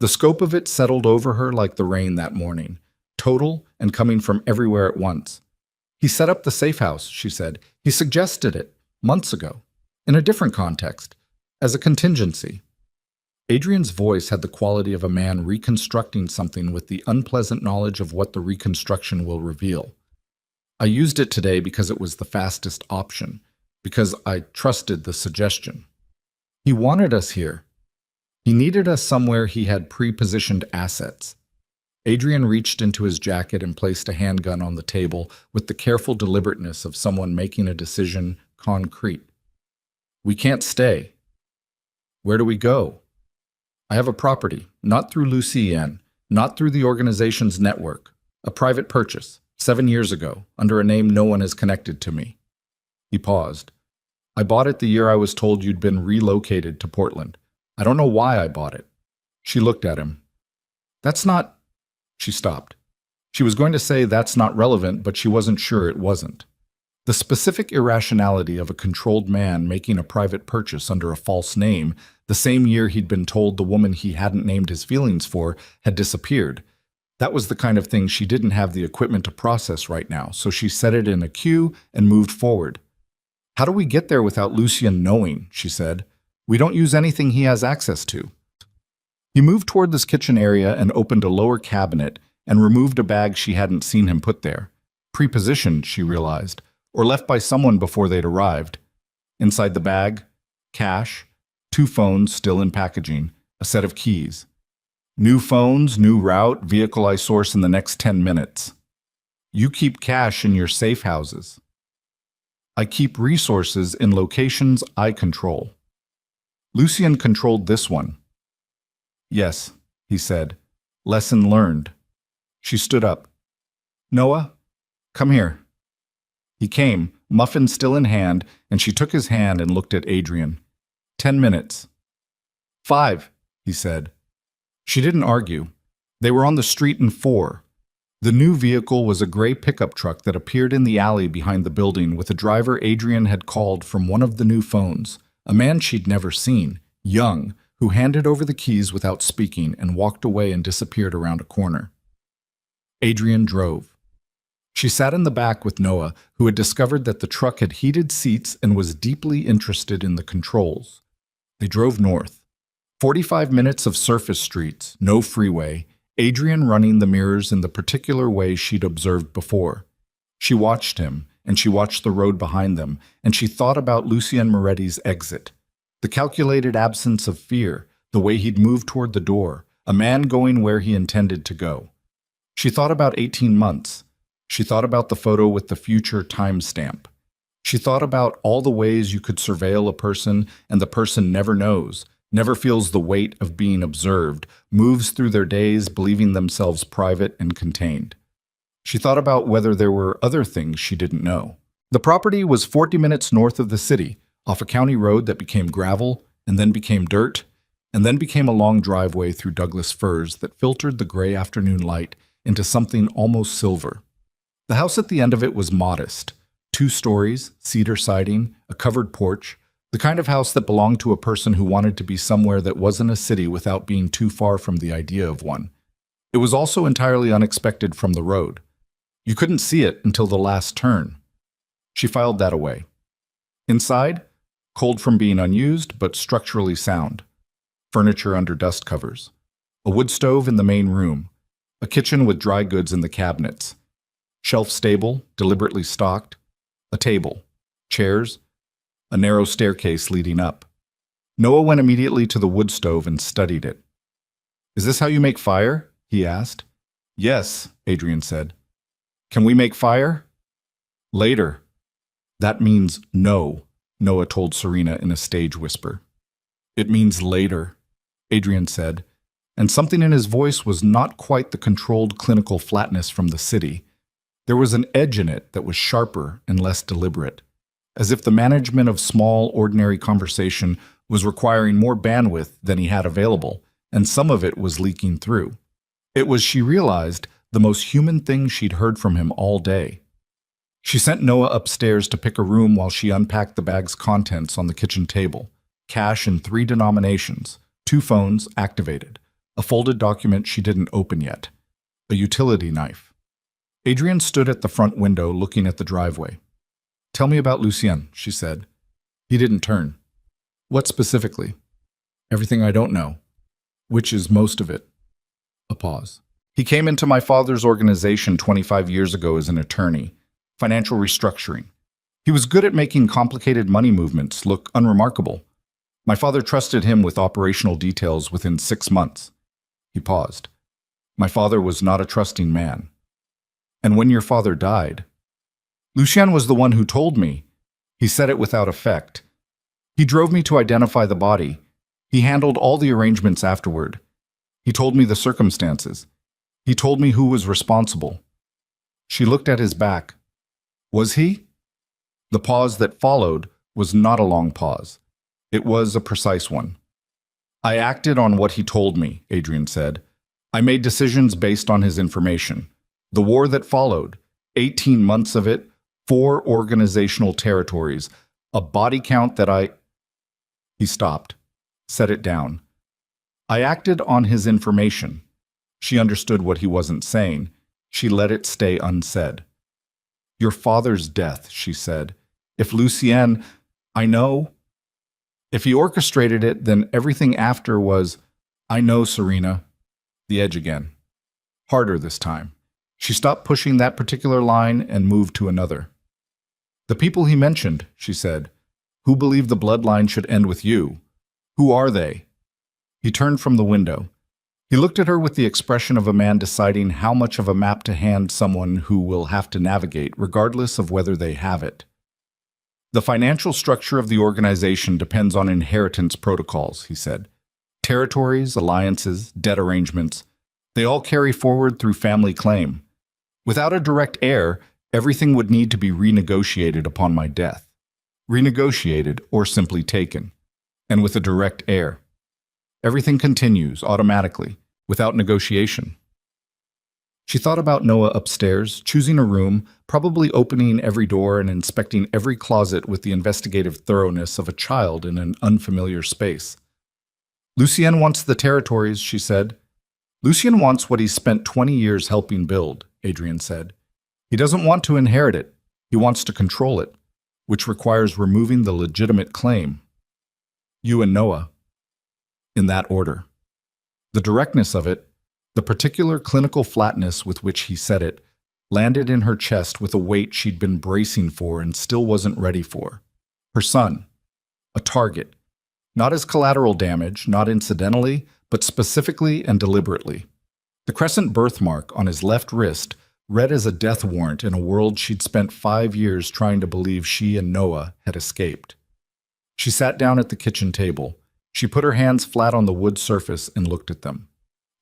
The scope of it settled over her like the rain that morning, total and coming from everywhere at once. He set up the safe house, she said. He suggested it, months ago, in a different context, as a contingency. Adrian's voice had the quality of a man reconstructing something with the unpleasant knowledge of what the reconstruction will reveal. I used it today because it was the fastest option, because I trusted the suggestion. He wanted us here. He needed us somewhere he had pre-positioned assets. Adrian reached into his jacket and placed a handgun on the table with the careful deliberateness of someone making a decision concrete. We can't stay. Where do we go? I have a property, not through Lucien, not through the organization's network, a private purchase, 7 years ago, under a name no one has connected to me. He paused. I bought it the year I was told you'd been relocated to Portland. I don't know why I bought it. She looked at him. That's not... She stopped. She was going to say that's not relevant, but she wasn't sure it wasn't. The specific irrationality of a controlled man making a private purchase under a false name, the same year he'd been told the woman he hadn't named his feelings for had disappeared. That was the kind of thing she didn't have the equipment to process right now, so she set it in a queue and moved forward. How do we get there without Lucien knowing? She said. We don't use anything he has access to. He moved toward this kitchen area and opened a lower cabinet and removed a bag she hadn't seen him put there. Prepositioned, she realized, or left by someone before they'd arrived. Inside the bag, cash, 2 phones still in packaging, a set of keys. New phones, new route, vehicle I source in the next 10 minutes. You keep cash in your safe houses. I keep resources in locations I control. Lucien controlled this one. Yes, he said. Lesson learned. She stood up. Noah, come here. He came, muffin still in hand, and she took his hand and looked at Adrian. 10 minutes. 5, he said. She didn't argue. They were on the street in 4. The new vehicle was a gray pickup truck that appeared in the alley behind the building with a driver Adrian had called from one of the new phones, a man she'd never seen, young, who handed over the keys without speaking and walked away and disappeared around a corner. Adrian drove. She sat in the back with Noah, who had discovered that the truck had heated seats and was deeply interested in the controls. They drove north. 45 minutes of surface streets, no freeway, Adrian running the mirrors in the particular way she'd observed before. She watched him, and she watched the road behind them, and she thought about Lucien Moretti's exit. The calculated absence of fear, the way he'd moved toward the door, a man going where he intended to go. She thought about 18 months. She thought about the photo with the future timestamp. She thought about all the ways you could surveil a person and the person never knows, never feels the weight of being observed, moves through their days believing themselves private and contained. She thought about whether there were other things she didn't know. The property was 40 minutes north of the city, off a county road that became gravel, and then became dirt, and then became a long driveway through Douglas firs that filtered the gray afternoon light into something almost silver. The house at the end of it was modest. 2 stories, cedar siding, a covered porch, the kind of house that belonged to a person who wanted to be somewhere that wasn't a city without being too far from the idea of one. It was also entirely unexpected from the road. You couldn't see it until the last turn. She filed that away. Inside, cold from being unused, but structurally sound. Furniture under dust covers. A wood stove in the main room. A kitchen with dry goods in the cabinets. Shelf stable, deliberately stocked. A table. Chairs. A narrow staircase leading up. Noah went immediately to the wood stove and studied it. Is this how you make fire? He asked. Yes, Adrian said. Can we make fire? Later. That means no, Noah told Serena in a stage whisper. It means later, Adrian said, and something in his voice was not quite the controlled clinical flatness from the city. There was an edge in it that was sharper and less deliberate, as if the management of small, ordinary conversation was requiring more bandwidth than he had available, and some of it was leaking through. It was, she realized, the most human thing she'd heard from him all day. She sent Noah upstairs to pick a room while she unpacked the bag's contents on the kitchen table. Cash in 3 denominations, 2 phones activated, a folded document she didn't open yet, a utility knife. Adrienne stood at the front window looking at the driveway. "Tell me about Lucien," she said. He didn't turn. "What specifically?" "Everything I don't know." "Which is most of it." A pause. "He came into my father's organization 25 years ago as an attorney, financial restructuring. He was good at making complicated money movements look unremarkable. My father trusted him with operational details within 6 months." He paused. "My father was not a trusting man." "And when your father died?" "Lucien was the one who told me." He said it without effect. "He drove me to identify the body. He handled all the arrangements afterward. He told me the circumstances. He told me who was responsible." She looked at his back. "Was he?" The pause that followed was not a long pause. It was a precise one. "I acted on what he told me," Adrienne said. "I made decisions based on his information. The war that followed, 18 months of it, 4 organizational territories, a body count that I—" He stopped, set it down. "I acted on his information." She understood what he wasn't saying. She let it stay unsaid. "Your father's death," she said. "If Lucien, I know. If he orchestrated it, then everything after was, I know, Serena." The edge again. Harder this time. She stopped pushing that particular line and moved to another. "The people he mentioned," she said, "who believe the bloodline should end with you. Who are they?" He turned from the window. He looked at her with the expression of a man deciding how much of a map to hand someone who will have to navigate, regardless of whether they have it. "The financial structure of the organization depends on inheritance protocols," he said. "Territories, alliances, debt arrangements, they all carry forward through family claim. Without a direct heir, everything would need to be renegotiated upon my death. Renegotiated or simply taken. And with a direct heir, everything continues automatically, without negotiation." She thought about Noah upstairs, choosing a room, probably opening every door and inspecting every closet with the investigative thoroughness of a child in an unfamiliar space. "Lucien wants the territories," she said. "Lucien wants what he's spent 20 years helping build," Adrienne said. "He doesn't want to inherit it. He wants to control it, which requires removing the legitimate claim. You and Noah. In that order." The directness of it, the particular clinical flatness with which he said it, landed in her chest with a weight she'd been bracing for and still wasn't ready for. Her son. A target. Not as collateral damage, not incidentally, but specifically and deliberately. The crescent birthmark on his left wrist read as a death warrant in a world she'd spent 5 years trying to believe she and Noah had escaped. She sat down at the kitchen table. She put her hands flat on the wood surface and looked at them.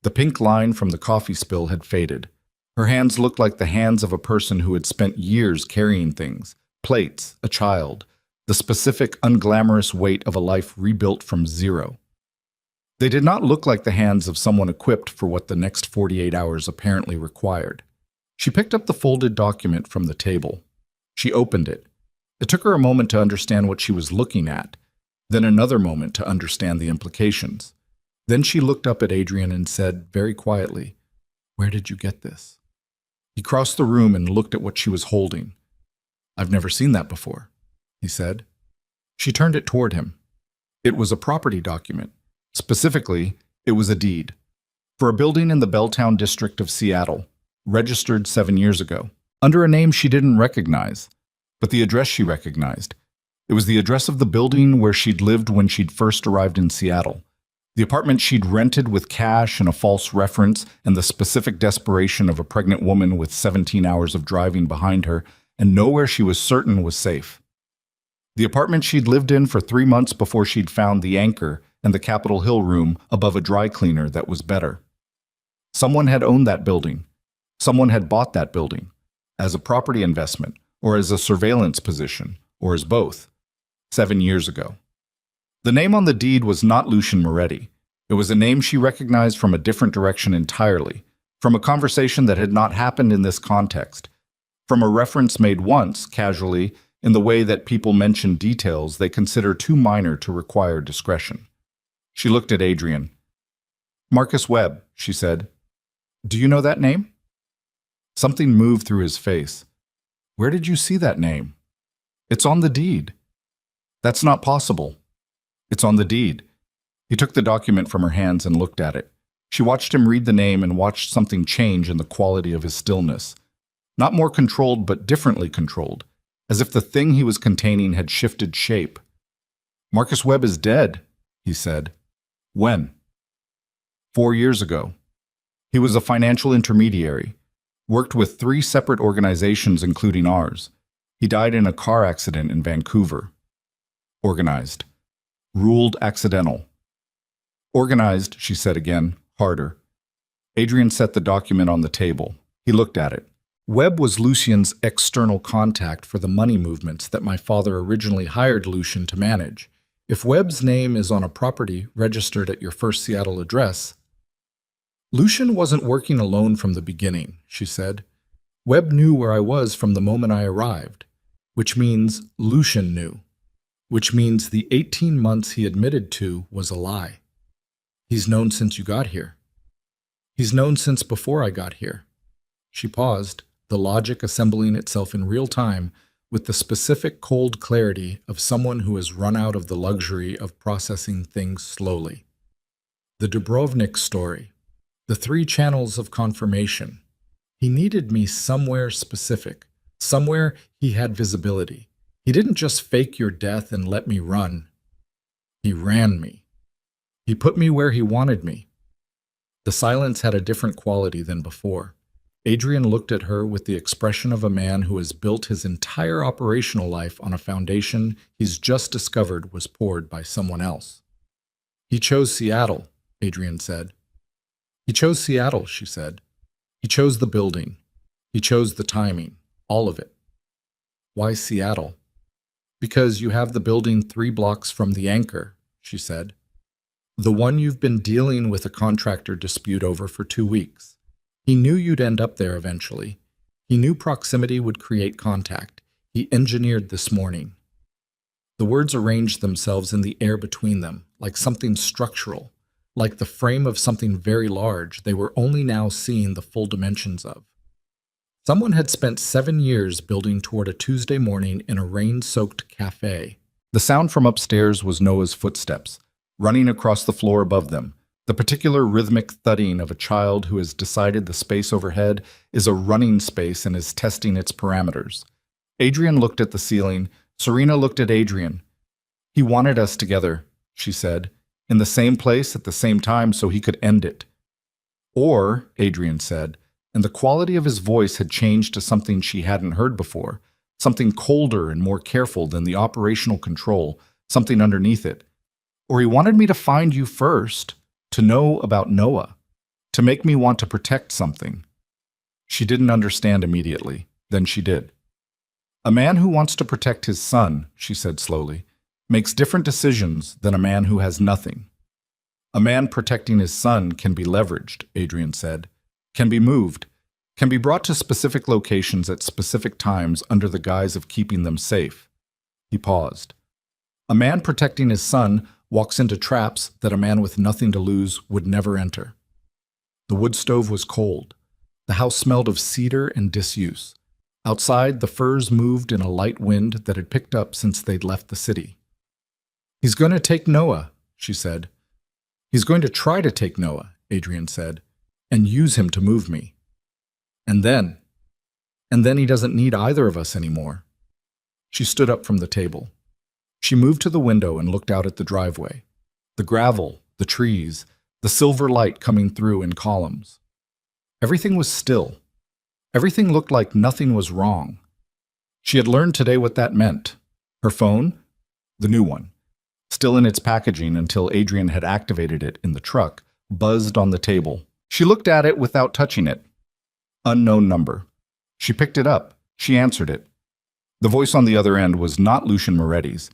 The pink line from the coffee spill had faded. Her hands looked like the hands of a person who had spent years carrying things, plates, a child, the specific, unglamorous weight of a life rebuilt from zero. They did not look like the hands of someone equipped for what the next 48 hours apparently required. She picked up the folded document from the table. She opened it. It took her a moment to understand what she was looking at, then another moment to understand the implications. Then she looked up at Adrienne and said, very quietly, "Where did you get this?" He crossed the room and looked at what she was holding. "I've never seen that before," he said. She turned it toward him. It was a property document. Specifically, it was a deed for a building in the Belltown district of Seattle, registered 7 years ago, under a name she didn't recognize, but the address she recognized. It was the address of the building where she'd lived when she'd first arrived in Seattle, the apartment she'd rented with cash and a false reference and the specific desperation of a pregnant woman with 17 hours of driving behind her and nowhere she was certain was safe. The apartment she'd lived in for 3 months before she'd found the Anchor and the Capitol Hill room above a dry cleaner that was better. Someone had owned that building. Someone had bought that building, as a property investment, or as a surveillance position, or as both, 7 years ago. The name on the deed was not Lucien Moretti. It was a name she recognized from a different direction entirely, from a conversation that had not happened in this context, from a reference made once, casually, in the way that people mention details they consider too minor to require discretion. She looked at Adrian. "Marcus Webb," she said. "Do you know that name?" Something moved through his face. "Where did you see that name?" "It's on the deed." "That's not possible." "It's on the deed." He took the document from her hands and looked at it. She watched him read the name and watched something change in the quality of his stillness. Not more controlled, but differently controlled, as if the thing he was containing had shifted shape. "Marcus Webb is dead," he said. "When?" 4 years ago. He was a financial intermediary, worked with 3 separate organizations including ours. He died in a car accident in Vancouver. Organized. Ruled accidental. "Organized," she said again, harder. Adrian set the document on the table. He looked at it. "Webb was Lucien's external contact for the money movements that my father originally hired Lucien to manage. If Webb's name is on a property registered at your first Seattle address..." "Lucien wasn't working alone from the beginning," she said. "Webb knew where I was from the moment I arrived, which means Lucien knew, which means the 18 months he admitted to was a lie. He's known since you got here. He's known since before I got here." She paused, the logic assembling itself in real time with the specific cold clarity of someone who has run out of the luxury of processing things slowly. The Dubrovnik story. The 3 channels of confirmation. He needed me somewhere specific, somewhere he had visibility. He didn't just fake your death and let me run. He ran me. He put me where he wanted me. The silence had a different quality than before. Adrian looked at her with the expression of a man who has built his entire operational life on a foundation he's just discovered was poured by someone else. "He chose Seattle," Adrian said. "He chose Seattle," she said. "He chose the building. He chose the timing. All of it." "Why Seattle?" "Because you have the building 3 blocks from the anchor," she said. "The one you've been dealing with a contractor dispute over for 2 weeks. He knew you'd end up there eventually. He knew proximity would create contact. He engineered this morning." The words arranged themselves in the air between them, like something structural, like the frame of something very large they were only now seeing the full dimensions of. Someone had spent 7 years building toward a Tuesday morning in a rain-soaked cafe. The sound from upstairs was Noah's footsteps, running across the floor above them, the particular rhythmic thudding of a child who has decided the space overhead is a running space and is testing its parameters. Adrian looked at the ceiling. Serena looked at Adrian. "He wanted us together," she said, "in the same place at the same time so he could end it." "Or," Adrian said, and the quality of his voice had changed to something she hadn't heard before, something colder and more careful than the operational control, something underneath it. "Or he wanted me to find you first, to know about Noah, to make me want to protect something." She didn't understand immediately. Then she did. "A man who wants to protect his son," she said slowly, "makes different decisions than a man who has nothing." "A man protecting his son can be leveraged," Adrian said, "can be moved, can be brought to specific locations at specific times under the guise of keeping them safe." He paused. "A man protecting his son walks into traps that a man with nothing to lose would never enter." The wood stove was cold. The house smelled of cedar and disuse. Outside, the firs moved in a light wind that had picked up since they'd left the city. "He's going to take Noah," she said. "He's going to try to take Noah," Adrian said, "and use him to move me. And then he doesn't need either of us anymore." She stood up from the table. She moved to the window and looked out at the driveway. The gravel, the trees, the silver light coming through in columns. Everything was still. Everything looked like nothing was wrong. She had learned today what that meant. Her phone, the new one, still in its packaging until Adrian had activated it in the truck, buzzed on the table. She looked at it without touching it. Unknown number. She picked it up. She answered it. The voice on the other end was not Lucien Moretti's.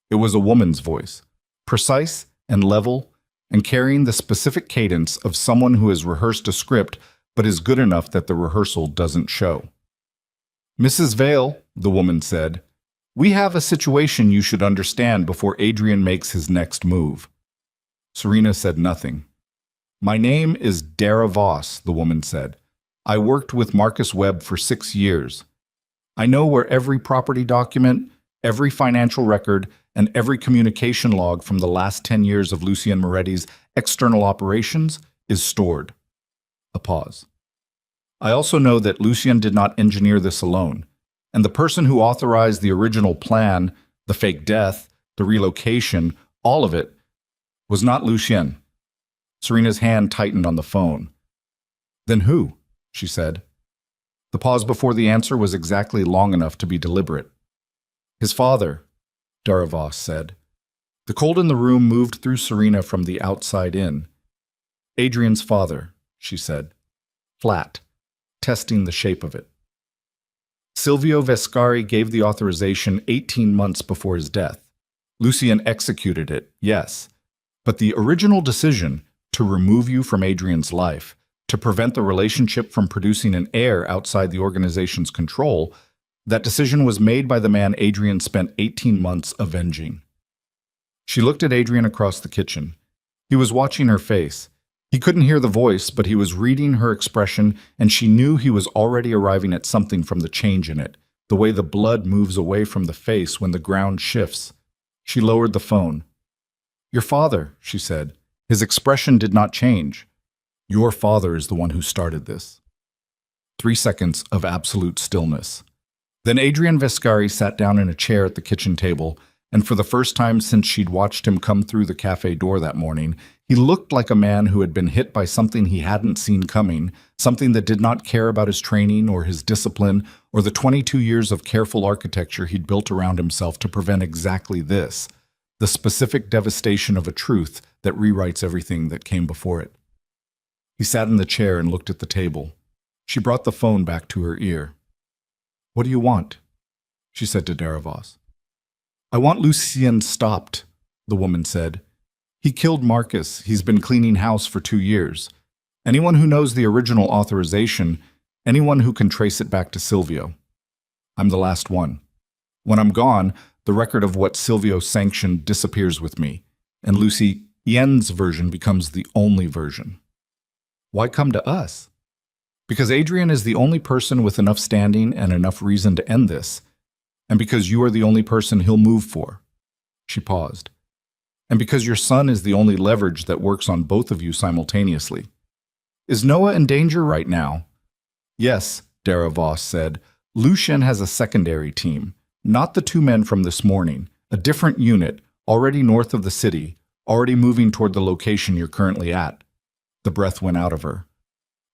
It was a woman's voice, precise and level, and carrying the specific cadence of someone who has rehearsed a script but is good enough that the rehearsal doesn't show. Mrs. Vale, the woman said, we have a situation you should understand before Adrian makes his next move. Serena said nothing. My name is Dara Voss, the woman said. I worked with Marcus Webb for 6 years. I know where every property document, every financial record, and every communication log from the last 10 years of Lucien Moretti's external operations is stored. A pause. I also know that Lucien did not engineer this alone, and the person who authorized the original plan, the fake death, the relocation, all of it, was not Lucien. Serena's hand tightened on the phone. Then who? She said. The pause before the answer was exactly long enough to be deliberate. His father, Dara Voss said. The cold in the room moved through Serena from the outside in. Adrian's father, she said. Flat, testing the shape of it. Silvio Vescari gave the authorization 18 months before his death. Lucien executed it, yes. But the original decision to remove you from Adrian's life, to prevent the relationship from producing an heir outside the organization's control, that decision was made by the man Adrian spent 18 months avenging. She looked at Adrian across the kitchen. He was watching her face. He couldn't hear the voice, but he was reading her expression, and she knew he was already arriving at something from the change in it, the way the blood moves away from the face when the ground shifts. She lowered the phone. Your father, she said. His expression did not change. Your father is the one who started this. 3 seconds of absolute stillness. Then Adrian Vescari sat down in a chair at the kitchen table, and for the first time since she'd watched him come through the cafe door that morning, he looked like a man who had been hit by something he hadn't seen coming, something that did not care about his training or his discipline or the 22 years of careful architecture he'd built around himself to prevent exactly this, the specific devastation of a truth that rewrites everything that came before it. He sat in the chair and looked at the table. She brought the phone back to her ear. What do you want? She said to Dara Voss. I want Lucien stopped, the woman said. He killed Marcus. He's been cleaning house for 2 years. Anyone who knows the original authorization, anyone who can trace it back to Silvio. I'm the last one. When I'm gone, the record of what Silvio sanctioned disappears with me, and Lucien's version becomes the only version. Why come to us? Because Adrian is the only person with enough standing and enough reason to end this, and because you are the only person he'll move for. She paused. And because your son is the only leverage that works on both of you simultaneously. Is Noah in danger right now? Yes, Dara Voss said. Lucien has a secondary team, not the 2 men from this morning, a different unit, already north of the city, already moving toward the location you're currently at. The breath went out of her.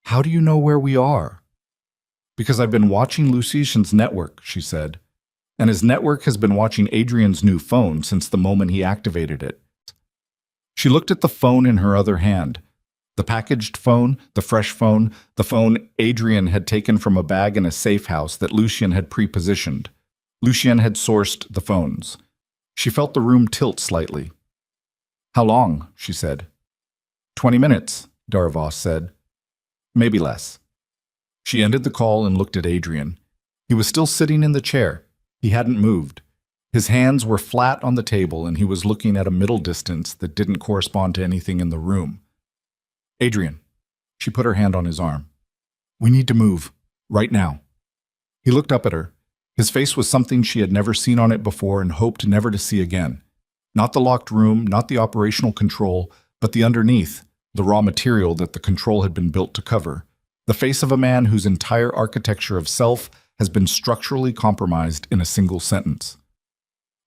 How do you know where we are? Because I've been watching Lucien's network, she said. And his network has been watching Adrian's new phone since the moment he activated it. She looked at the phone in her other hand. The packaged phone, the fresh phone, the phone Adrian had taken from a bag in a safe house that Lucien had pre-positioned. Lucien had sourced the phones. She felt the room tilt slightly. How long? She said. 20 minutes, Dara Voss said. Maybe less. She ended the call and looked at Adrian. He was still sitting in the chair. He hadn't moved. His hands were flat on the table, and he was looking at a middle distance that didn't correspond to anything in the room. Adrian. She put her hand on his arm. We need to move. Right now. He looked up at her. His face was something she had never seen on it before and hoped never to see again. Not the locked room, not the operational control, but the underneath, the raw material that the control had been built to cover. The face of a man whose entire architecture of self has been structurally compromised in a single sentence.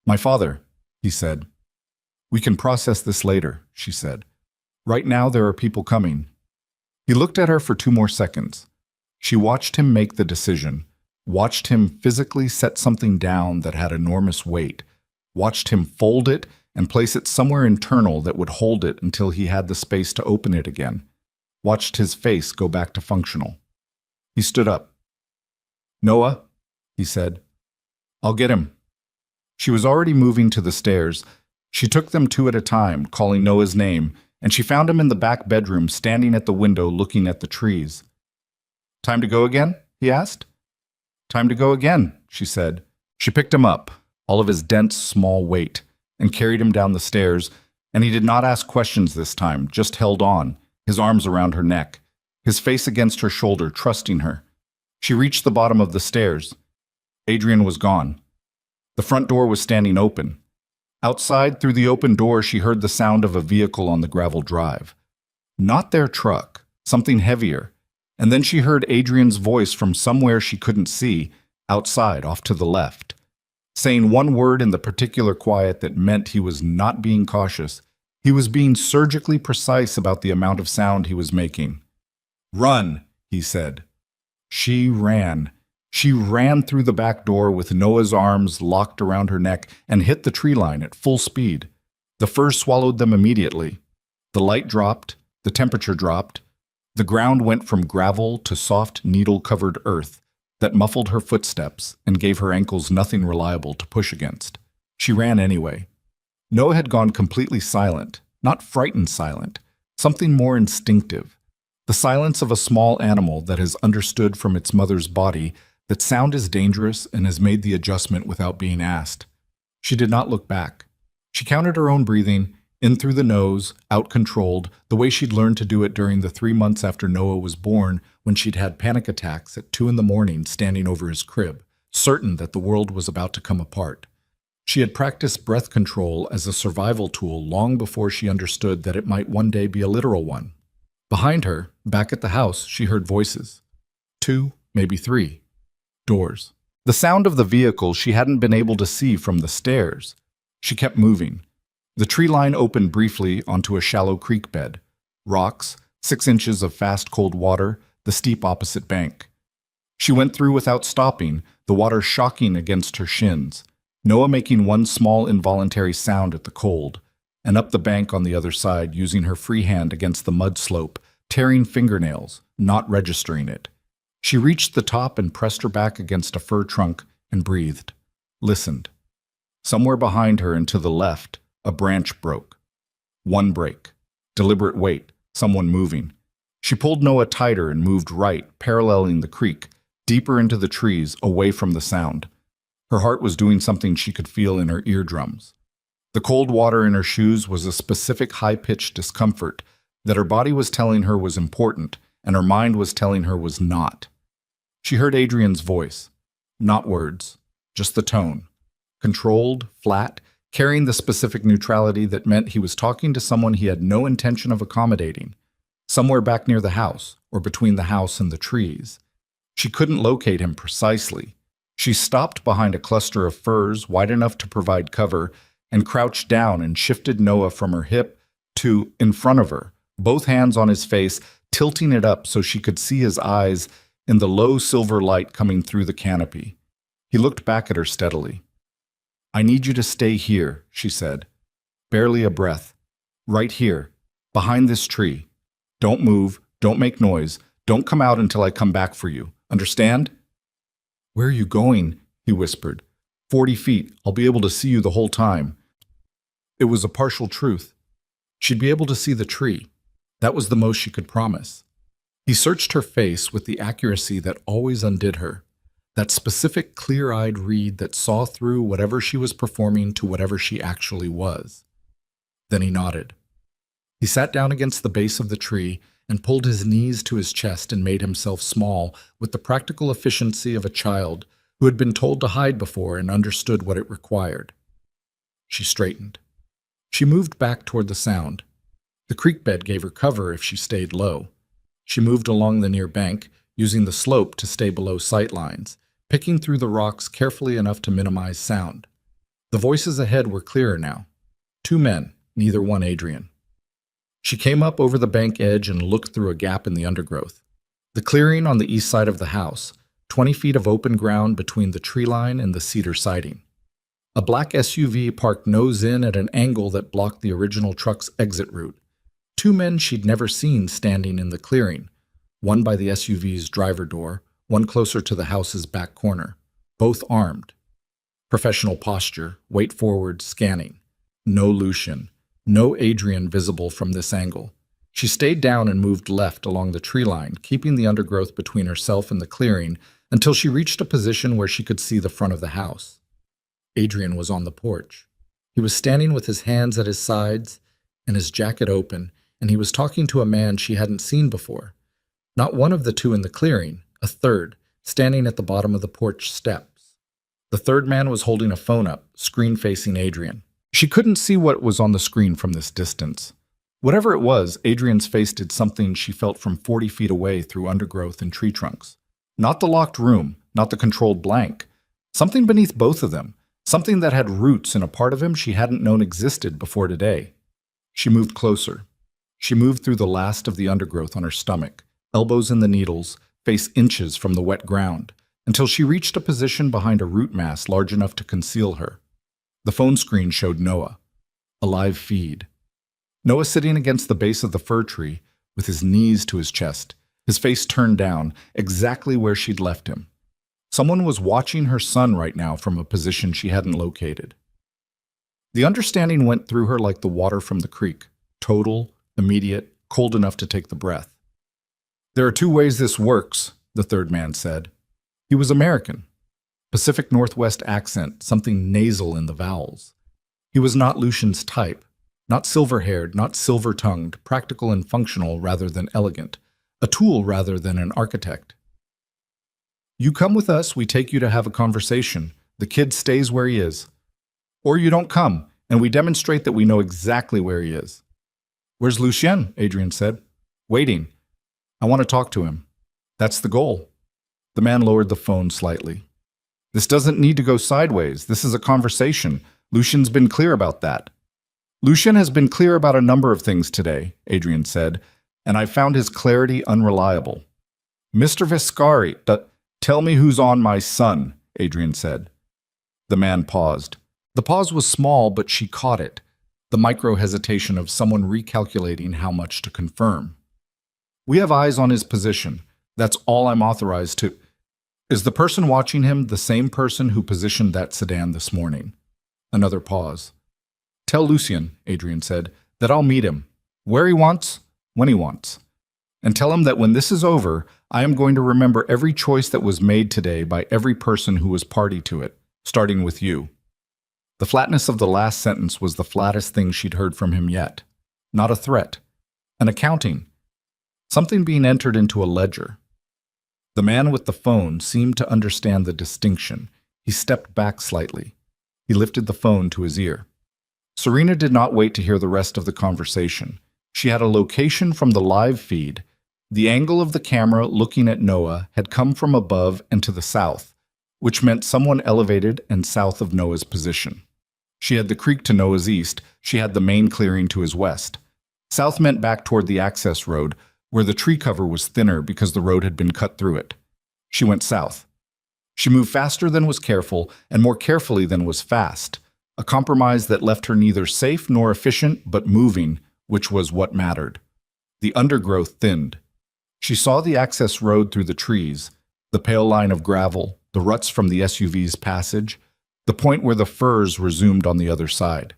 My father, he said. We can process this later, she said. Right now there are people coming. He looked at her for 2 more seconds. She watched him make the decision, watched him physically set something down that had enormous weight, watched him fold it and place it somewhere internal that would hold it until he had the space to open it again, watched his face go back to functional. He stood up. Noah, he said. I'll get him. She was already moving to the stairs. She took them 2 at a time, calling Noah's name, and she found him in the back bedroom, standing at the window looking at the trees. Time to go again? He asked. Time to go again, she said. She picked him up, all of his dense, small weight, and carried him down the stairs, and he did not ask questions this time, just held on, his arms around her neck, his face against her shoulder, trusting her. She reached the bottom of the stairs. Adrian was gone. The front door was standing open. Outside, through the open door, she heard the sound of a vehicle on the gravel drive. Not their truck, something heavier. And then she heard Adrian's voice from somewhere she couldn't see, outside, off to the left, saying one word in the particular quiet that meant he was not being cautious. He was being surgically precise about the amount of sound he was making. "Run," he said. She ran. She ran through the back door with Noah's arms locked around her neck and hit the tree line at full speed. The furs swallowed them immediately. The light dropped, the temperature dropped. The ground went from gravel to soft, needle-covered earth that muffled her footsteps and gave her ankles nothing reliable to push against. She ran anyway. Noah had gone completely silent, not frightened silent, something more instinctive. The silence of a small animal that has understood from its mother's body that sound is dangerous and has made the adjustment without being asked. She did not look back. She counted her own breathing, in through the nose, out-controlled, the way she'd learned to do it during the 3 months after Noah was born, when she'd had panic attacks at 2 a.m. standing over his crib, certain that the world was about to come apart. She had practiced breath control as a survival tool long before she understood that it might one day be a literal one. Behind her, back at the house, she heard voices. 2, maybe 3. Doors. The sound of the vehicle she hadn't been able to see from the stairs. She kept moving. The tree line opened briefly onto a shallow creek bed. Rocks, 6 inches of fast cold water, the steep opposite bank. She went through without stopping, the water shocking against her shins, Noah making one small involuntary sound at the cold, and up the bank on the other side using her free hand against the mud slope, tearing fingernails, not registering it. She reached the top and pressed her back against a fir trunk and breathed, listened. Somewhere behind her and to the left, a branch broke. One break. Deliberate wait, someone moving. She pulled Noah tighter and moved right, paralleling the creek, deeper into the trees, away from the sound. Her heart was doing something she could feel in her eardrums. The cold water in her shoes was a specific high-pitched discomfort that her body was telling her was important and her mind was telling her was not. She heard Adrian's voice. Not words, just the tone. Controlled, flat, carrying the specific neutrality that meant he was talking to someone he had no intention of accommodating, somewhere back near the house or between the house and the trees. She couldn't locate him precisely. She stopped behind a cluster of firs wide enough to provide cover and crouched down and shifted Noah from her hip to in front of her, both hands on his face, tilting it up so she could see his eyes in the low silver light coming through the canopy. He looked back at her steadily. "I need you to stay here," she said. Barely a breath. "Right here, behind this tree. Don't move, don't make noise, don't come out until I come back for you. Understand?" "Where are you going?" he whispered. 40 feet, I'll be able to see you the whole time." It was a partial truth. She'd be able to see the tree. That was the most she could promise. He searched her face with the accuracy that always undid her, that specific clear-eyed read that saw through whatever she was performing to whatever she actually was. Then he nodded. He sat down against the base of the tree and pulled his knees to his chest and made himself small with the practical efficiency of a child who had been told to hide before and understood what it required. She straightened. She moved back toward the sound. The creek bed gave her cover if she stayed low. She moved along the near bank, using the slope to stay below sight lines, picking through the rocks carefully enough to minimize sound. The voices ahead were clearer now. 2 men, neither one Adrian. She came up over the bank edge and looked through a gap in the undergrowth. The clearing on the east side of the house, 20 feet of open ground between the tree line and the cedar siding. A black SUV parked nose in at an angle that blocked the original truck's exit route. 2 men she'd never seen standing in the clearing, one by the SUV's driver door, one closer to the house's back corner, both armed. Professional posture, weight forward, scanning. No Lucian, no Adrian visible from this angle. She stayed down and moved left along the tree line, keeping the undergrowth between herself and the clearing, until she reached a position where she could see the front of the house. Adrian was on the porch. He was standing with his hands at his sides and his jacket open, and he was talking to a man she hadn't seen before. Not one of the two in the clearing, a third, standing at the bottom of the porch steps. The third man was holding a phone up, screen facing Adrian. She couldn't see what was on the screen from this distance. Whatever it was, Adrian's face did something she felt from 40 feet away through undergrowth and tree trunks. Not the locked room, not the controlled blank. Something beneath both of them, something that had roots in a part of him she hadn't known existed before today. She moved closer. She moved through the last of the undergrowth on her stomach, elbows in the needles, face inches from the wet ground, until she reached a position behind a root mass large enough to conceal her. The phone screen showed Noah. A live feed. Noah sitting against the base of the fir tree, with his knees to his chest, his face turned down, exactly where she'd left him. Someone was watching her son right now from a position she hadn't located. The understanding went through her like the water from the creek, total, immediate, cold enough to take the breath. "There are two ways this works," the third man said. He was American. Pacific Northwest accent, something nasal in the vowels. He was not Lucian's type. Not silver-haired, not silver-tongued, practical and functional rather than elegant, a tool rather than an architect. "You come with us, we take you to have a conversation. The kid stays where he is. Or you don't come, and we demonstrate that we know exactly where he is." "Where's Lucien?" Adrian said. "Waiting. I want to talk to him." "That's the goal." The man lowered the phone slightly. "This doesn't need to go sideways. This is a conversation. Lucien's been clear about that." "Lucien has been clear about a number of things today," Adrian said, "and I found his clarity unreliable." "Mr. Viscari, tell me who's on my son," Adrian said. The man paused. The pause was small, but she caught it, the micro-hesitation of someone recalculating how much to confirm. "We have eyes on his position. That's all I'm authorized to." "Is the person watching him the same person who positioned that sedan this morning?" Another pause. "Tell Lucien," Adrian said, "that I'll meet him, where he wants, when he wants. And tell him that when this is over, I am going to remember every choice that was made today by every person who was party to it, starting with you." The flatness of the last sentence was the flattest thing she'd heard from him yet. Not a threat. An accounting. Something being entered into a ledger. The man with the phone seemed to understand the distinction. He stepped back slightly. He lifted the phone to his ear. Serena did not wait to hear the rest of the conversation. She had a location from the live feed. The angle of the camera looking at Noah had come from above and to the south, which meant someone elevated and south of Noah's position. She had the creek to Noah's east. She had the main clearing to his west. South meant back toward the access road, where the tree cover was thinner because the road had been cut through it. She went south. She moved faster than was careful, and more carefully than was fast. A compromise that left her neither safe nor efficient, but moving, which was what mattered. The undergrowth thinned. She saw the access road through the trees, the pale line of gravel, the ruts from the SUV's passage, the point where the firs resumed on the other side.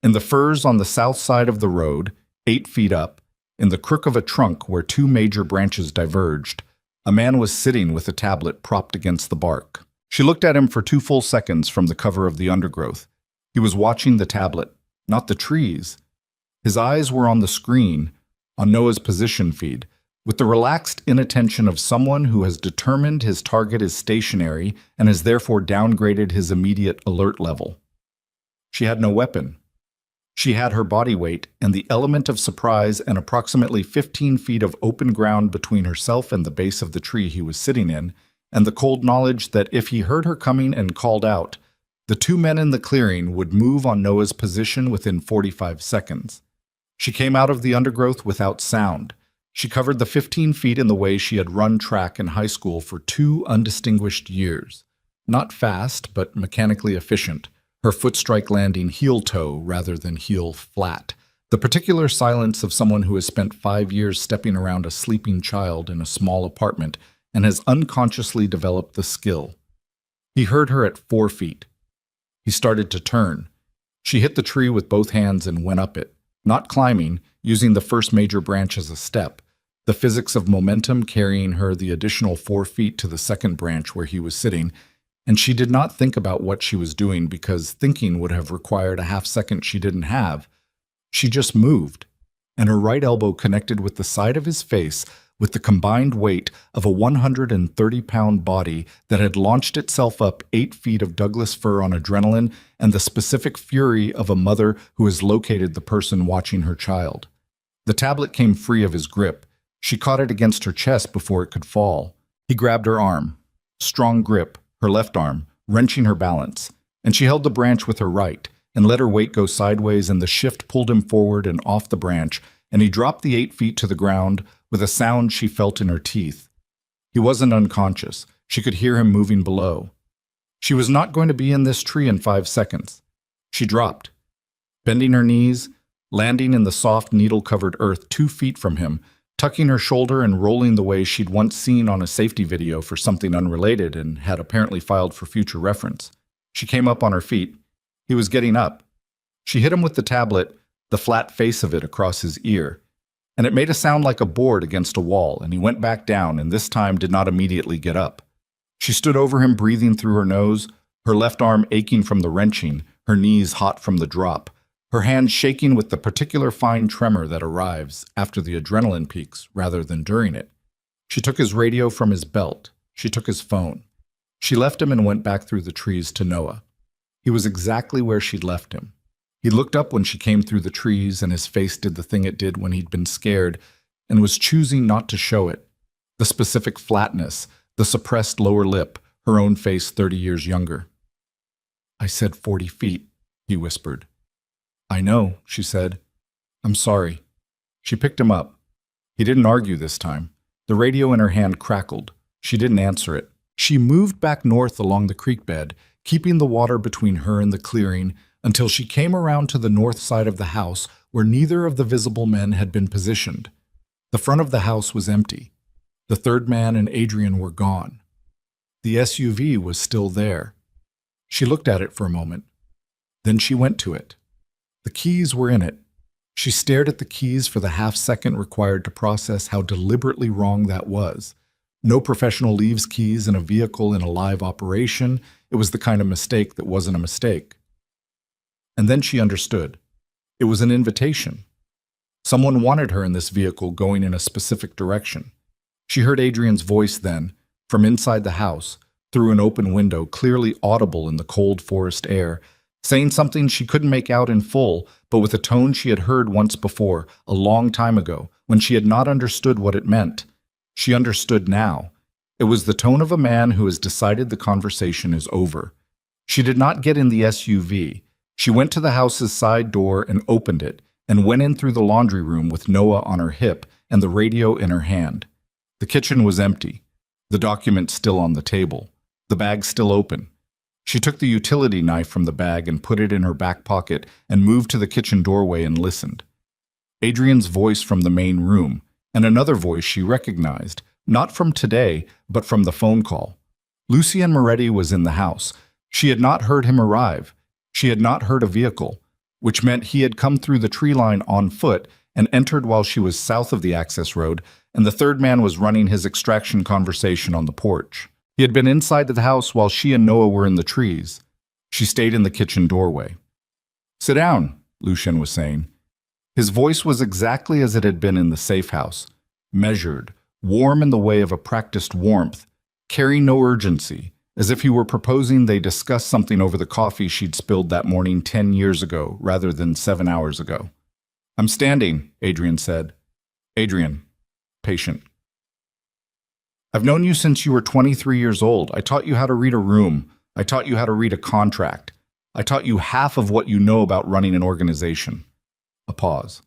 In the firs on the south side of the road, 8 feet up, in the crook of a trunk where 2 major branches diverged, a man was sitting with a tablet propped against the bark. She looked at him for 2 full seconds from the cover of the undergrowth. He was watching the tablet, not the trees. His eyes were on the screen, on Noah's position feed, with the relaxed inattention of someone who has determined his target is stationary and has therefore downgraded his immediate alert level. She had no weapon. She had her body weight and the element of surprise and approximately 15 feet of open ground between herself and the base of the tree he was sitting in, and the cold knowledge that if he heard her coming and called out, the 2 men in the clearing would move on Noah's position within 45 seconds. She came out of the undergrowth without sound. She covered the 15 feet in the way she had run track in high school for 2 undistinguished years. Not fast, but mechanically efficient, her foot strike landing heel-toe rather than heel-flat, the particular silence of someone who has spent 5 years stepping around a sleeping child in a small apartment and has unconsciously developed the skill. He heard her at 4 feet. He started to turn. She hit the tree with both hands and went up it, not climbing, using the first major branch as a step, the physics of momentum carrying her the additional 4 feet to the second branch where he was sitting, and she did not think about what she was doing because thinking would have required a half-second she didn't have. She just moved, and her right elbow connected with the side of his face with the combined weight of a 130-pound body that had launched itself up 8 feet of Douglas fir on adrenaline and the specific fury of a mother who has located the person watching her child. The tablet came free of his grip. She caught it against her chest before it could fall. He grabbed her arm. Strong grip, her left arm, wrenching her balance, and she held the branch with her right and let her weight go sideways, and the shift pulled him forward and off the branch, and he dropped the 8 feet to the ground with a sound she felt in her teeth. He wasn't unconscious. She could hear him moving below. She was not going to be in this tree in 5 seconds. She dropped, bending her knees, landing in the soft needle-covered earth 2 feet from him, tucking her shoulder and rolling the way she'd once seen on a safety video for something unrelated and had apparently filed for future reference. She came up on her feet. He was getting up. She hit him with the tablet, the flat face of it across his ear, and it made a sound like a board against a wall, and he went back down and this time did not immediately get up. She stood over him, breathing through her nose, her left arm aching from the wrenching, her knees hot from the drop, her hands shaking with the particular fine tremor that arrives after the adrenaline peaks rather than during it. She took his radio from his belt. She took his phone. She left him and went back through the trees to Noah. He was exactly where she'd left him. He looked up when she came through the trees, and his face did the thing it did when he'd been scared and was choosing not to show it. The specific flatness, the suppressed lower lip, her own face 30 years younger. "I said 40 feet, he whispered. "I know," she said. "I'm sorry." She picked him up. He didn't argue this time. The radio in her hand crackled. She didn't answer it. She moved back north along the creek bed, keeping the water between her and the clearing, until she came around to the north side of the house where neither of the visible men had been positioned. The front of the house was empty. The third man and Adrian were gone. The SUV was still there. She looked at it for a moment. Then she went to it. The keys were in it. She stared at the keys for the half-second required to process how deliberately wrong that was. No professional leaves keys in a vehicle in a live operation. It was the kind of mistake that wasn't a mistake. And then she understood. It was an invitation. Someone wanted her in this vehicle going in a specific direction. She heard Adrian's voice then, from inside the house, through an open window, clearly audible in the cold forest air, saying something she couldn't make out in full, but with a tone she had heard once before, a long time ago, when she had not understood what it meant. She understood now. It was the tone of a man who has decided the conversation is over. She did not get in the SUV. She went to the house's side door and opened it, and went in through the laundry room with Noah on her hip and the radio in her hand. The kitchen was empty, the document still on the table, the bag still open. She took the utility knife from the bag and put it in her back pocket and moved to the kitchen doorway and listened. Adrian's voice from the main room, and another voice she recognized, not from today, but from the phone call. Lucien Moretti was in the house. She had not heard him arrive. She had not heard a vehicle, which meant he had come through the tree line on foot and entered while she was south of the access road, and the third man was running his extraction conversation on the porch. He had been inside the house while she and Noah were in the trees. She stayed in the kitchen doorway. "Sit down," Lucien was saying. His voice was exactly as it had been in the safe house, measured, warm in the way of a practiced warmth, carrying no urgency, as if he were proposing they discuss something over the coffee she'd spilled that morning 10 years ago rather than 7 hours ago. "I'm standing," Adrian said. Adrian, patient. "I've known you since you were 23 years old. I taught you how to read a room. I taught you how to read a contract. I taught you half of what you know about running an organization." A pause.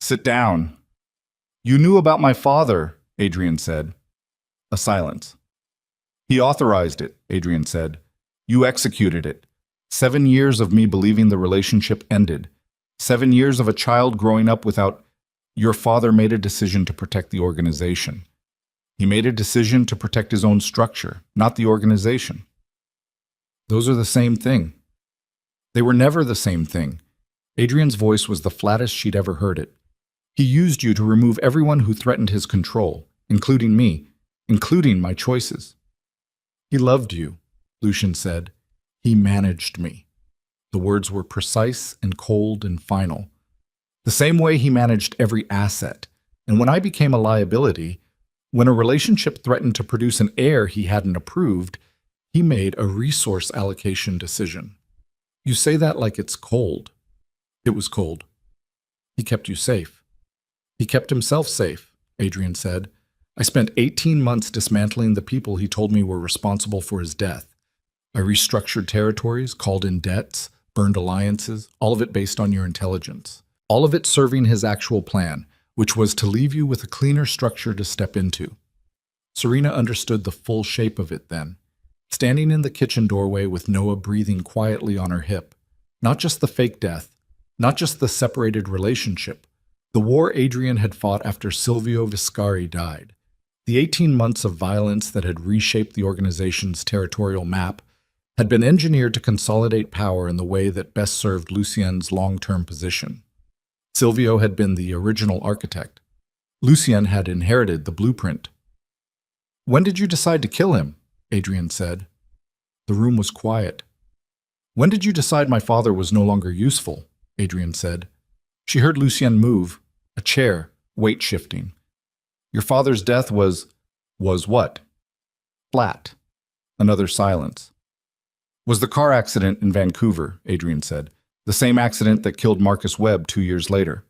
"Sit down." "You knew about my father," Adrian said. A silence. "He authorized it," Adrian said. "You executed it. 7 years of me believing the relationship ended. 7 years of a child growing up without... Your father made a decision to protect the organization. He made a decision to protect his own structure, not the organization. Those are the same thing." They were never the same thing. Adrian's voice was the flattest she'd ever heard it. He used you to remove everyone who threatened his control, including me, including my choices. He loved you, Lucian said. He managed me. The words were precise and cold and final. The same way he managed every asset. And when I became a liability, when a relationship threatened to produce an heir he hadn't approved, he made a resource allocation decision. You say that like it's cold. It was cold. He kept you safe. He kept himself safe, Adrian said. I spent 18 months dismantling the people he told me were responsible for his death. I restructured territories, called in debts, burned alliances, all of it based on your intelligence. All of it serving his actual plan, which was to leave you with a cleaner structure to step into. Serena understood the full shape of it then, standing in the kitchen doorway with Noah breathing quietly on her hip. Not just the fake death, not just the separated relationship. The war Adrian had fought after Silvio Viscari died. The 18 months of violence that had reshaped the organization's territorial map had been engineered to consolidate power in the way that best served Lucien's long-term position. Silvio had been the original architect. Lucien had inherited the blueprint. When did you decide to kill him? Adrian said. The room was quiet. When did you decide my father was no longer useful? Adrian said. She heard Lucien move, a chair, weight shifting. Your father's death was what? Flat. Another silence. Was the car accident in Vancouver, Adrian said. The same accident that killed Marcus Webb 2 years later.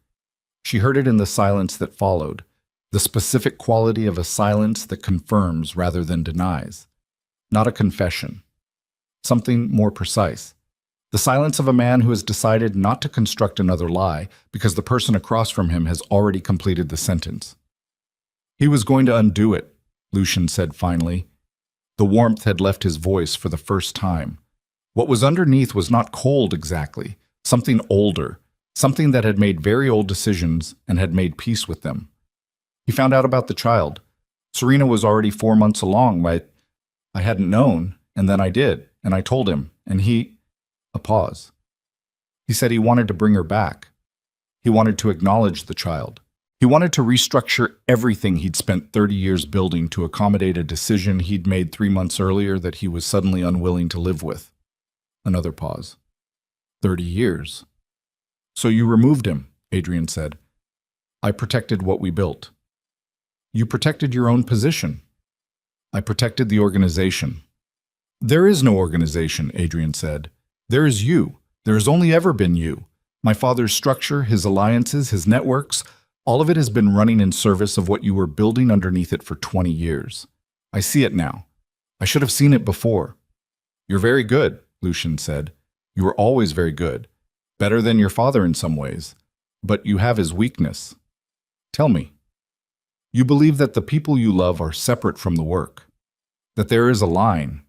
She heard it in the silence that followed, the specific quality of a silence that confirms rather than denies. Not a confession. Something more precise. The silence of a man who has decided not to construct another lie because the person across from him has already completed the sentence. He was going to undo it, Lucian said finally. The warmth had left his voice for the first time. What was underneath was not cold exactly, something older, something that had made very old decisions and had made peace with them. He found out about the child. Serena was already 4 months along, but I hadn't known, and then I did, and I told him, and he... A pause. He said he wanted to bring her back. He wanted to acknowledge the child. He wanted to restructure everything he'd spent 30 years building to accommodate a decision he'd made 3 months earlier that he was suddenly unwilling to live with. Another pause. 30 years. So you removed him, Adrian said. I protected what we built. You protected your own position. I protected the organization. There is no organization, Adrian said. There is you. There has only ever been you. My father's structure, his alliances, his networks, all of it has been running in service of what you were building underneath it for 20 years. I see it now. I should have seen it before. You're very good, Lucian said. You were always very good. Better than your father in some ways. But you have his weakness. Tell me. You believe that the people you love are separate from the work. That there is a line.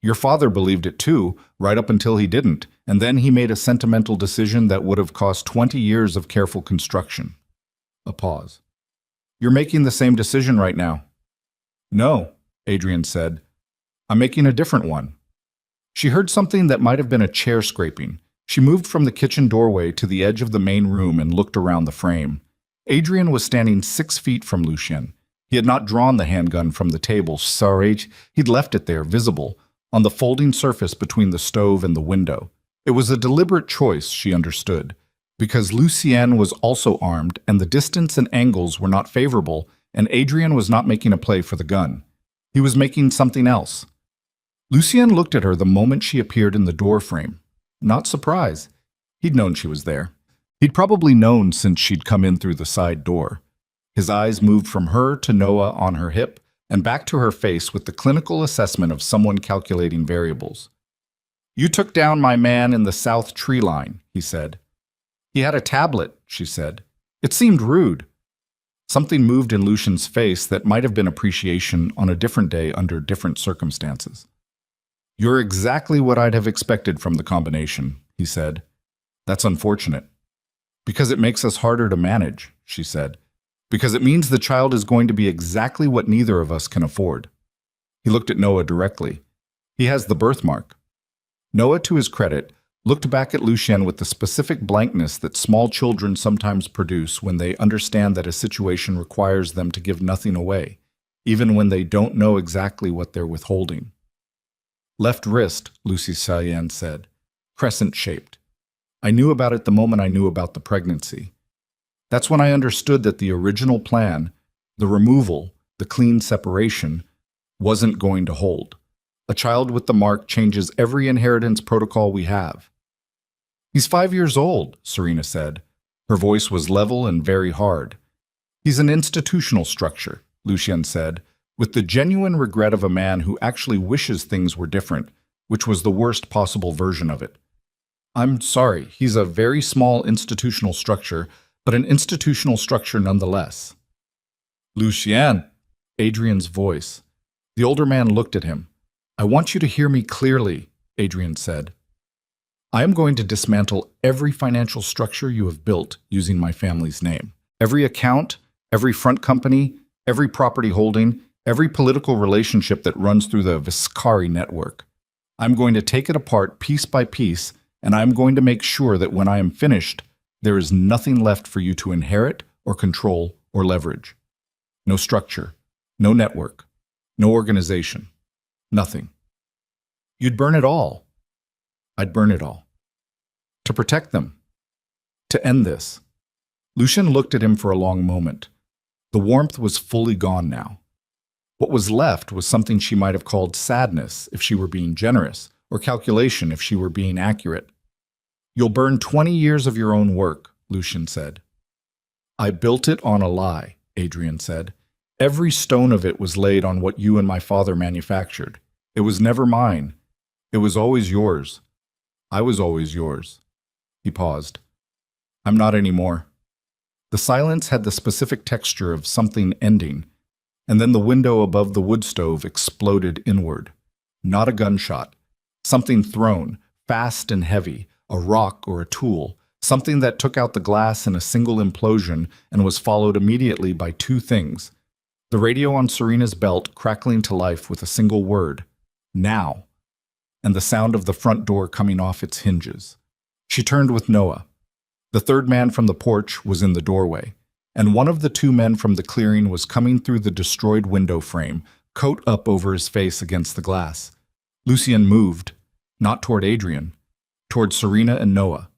Your father believed it too, right up until he didn't, and then he made a sentimental decision that would have cost 20 years of careful construction. A pause. You're making the same decision right now. No, Adrian said. I'm making a different one. She heard something that might have been a chair scraping. She moved from the kitchen doorway to the edge of the main room and looked around the frame. Adrian was standing 6 feet from Lucien. He had not drawn the handgun from the table. Sorry, he'd left it there, visible, on the folding surface between the stove and the window. It was a deliberate choice, she understood, because Lucien was also armed and the distance and angles were not favorable, and Adrian was not making a play for the gun. He was making something else. Lucien looked at her the moment she appeared in the door frame. Not surprised. He'd known she was there. He'd probably known since she'd come in through the side door. His eyes moved from her to Noah on her hip, and back to her face with the clinical assessment of someone calculating variables. You took down my man in the south tree line, he said. He had a tablet, she said. It seemed rude. Something moved in Lucian's face that might have been appreciation on a different day under different circumstances. You're exactly what I'd have expected from the combination, he said. That's unfortunate. Because it makes us harder to manage, she said. Because it means the child is going to be exactly what neither of us can afford. He looked at Noah directly. He has the birthmark. Noah, to his credit, looked back at Lucien with the specific blankness that small children sometimes produce when they understand that a situation requires them to give nothing away, even when they don't know exactly what they're withholding. Left wrist, Lucy Sayan said, crescent-shaped. I knew about it the moment I knew about the pregnancy. That's when I understood that the original plan, the removal, the clean separation, wasn't going to hold. A child with the mark changes every inheritance protocol we have. He's 5 years old, Serena said. Her voice was level and very hard. He's an institutional structure, Lucien said, with the genuine regret of a man who actually wishes things were different, which was the worst possible version of it. I'm sorry, he's a very small institutional structure, but an institutional structure nonetheless. Lucien, Adrian's voice. The older man looked at him. I want you to hear me clearly, Adrian said. I am going to dismantle every financial structure you have built using my family's name. Every account, every front company, every property holding, every political relationship that runs through the Viscari network. I'm going to take it apart piece by piece, and I'm going to make sure that when I am finished, there is nothing left for you to inherit or control or leverage. No structure, no network, no organization, nothing. You'd burn it all. I'd burn it all. To protect them. To end this. Lucien looked at him for a long moment. The warmth was fully gone now. What was left was something she might have called sadness if she were being generous, or calculation if she were being accurate. You'll burn 20 years of your own work, Lucien said. I built it on a lie, Adrian said. Every stone of it was laid on what you and my father manufactured. It was never mine. It was always yours. I was always yours. He paused. I'm not anymore. The silence had the specific texture of something ending, and then the window above the wood stove exploded inward. Not a gunshot. Something thrown, fast and heavy, a rock or a tool, something that took out the glass in a single implosion and was followed immediately by two things. The radio on Serena's belt crackling to life with a single word, now, and the sound of the front door coming off its hinges. She turned with Noah. The third man from the porch was in the doorway, and one of the two men from the clearing was coming through the destroyed window frame, coat up over his face against the glass. Lucien moved, not toward Adrian, toward Serena and Noah.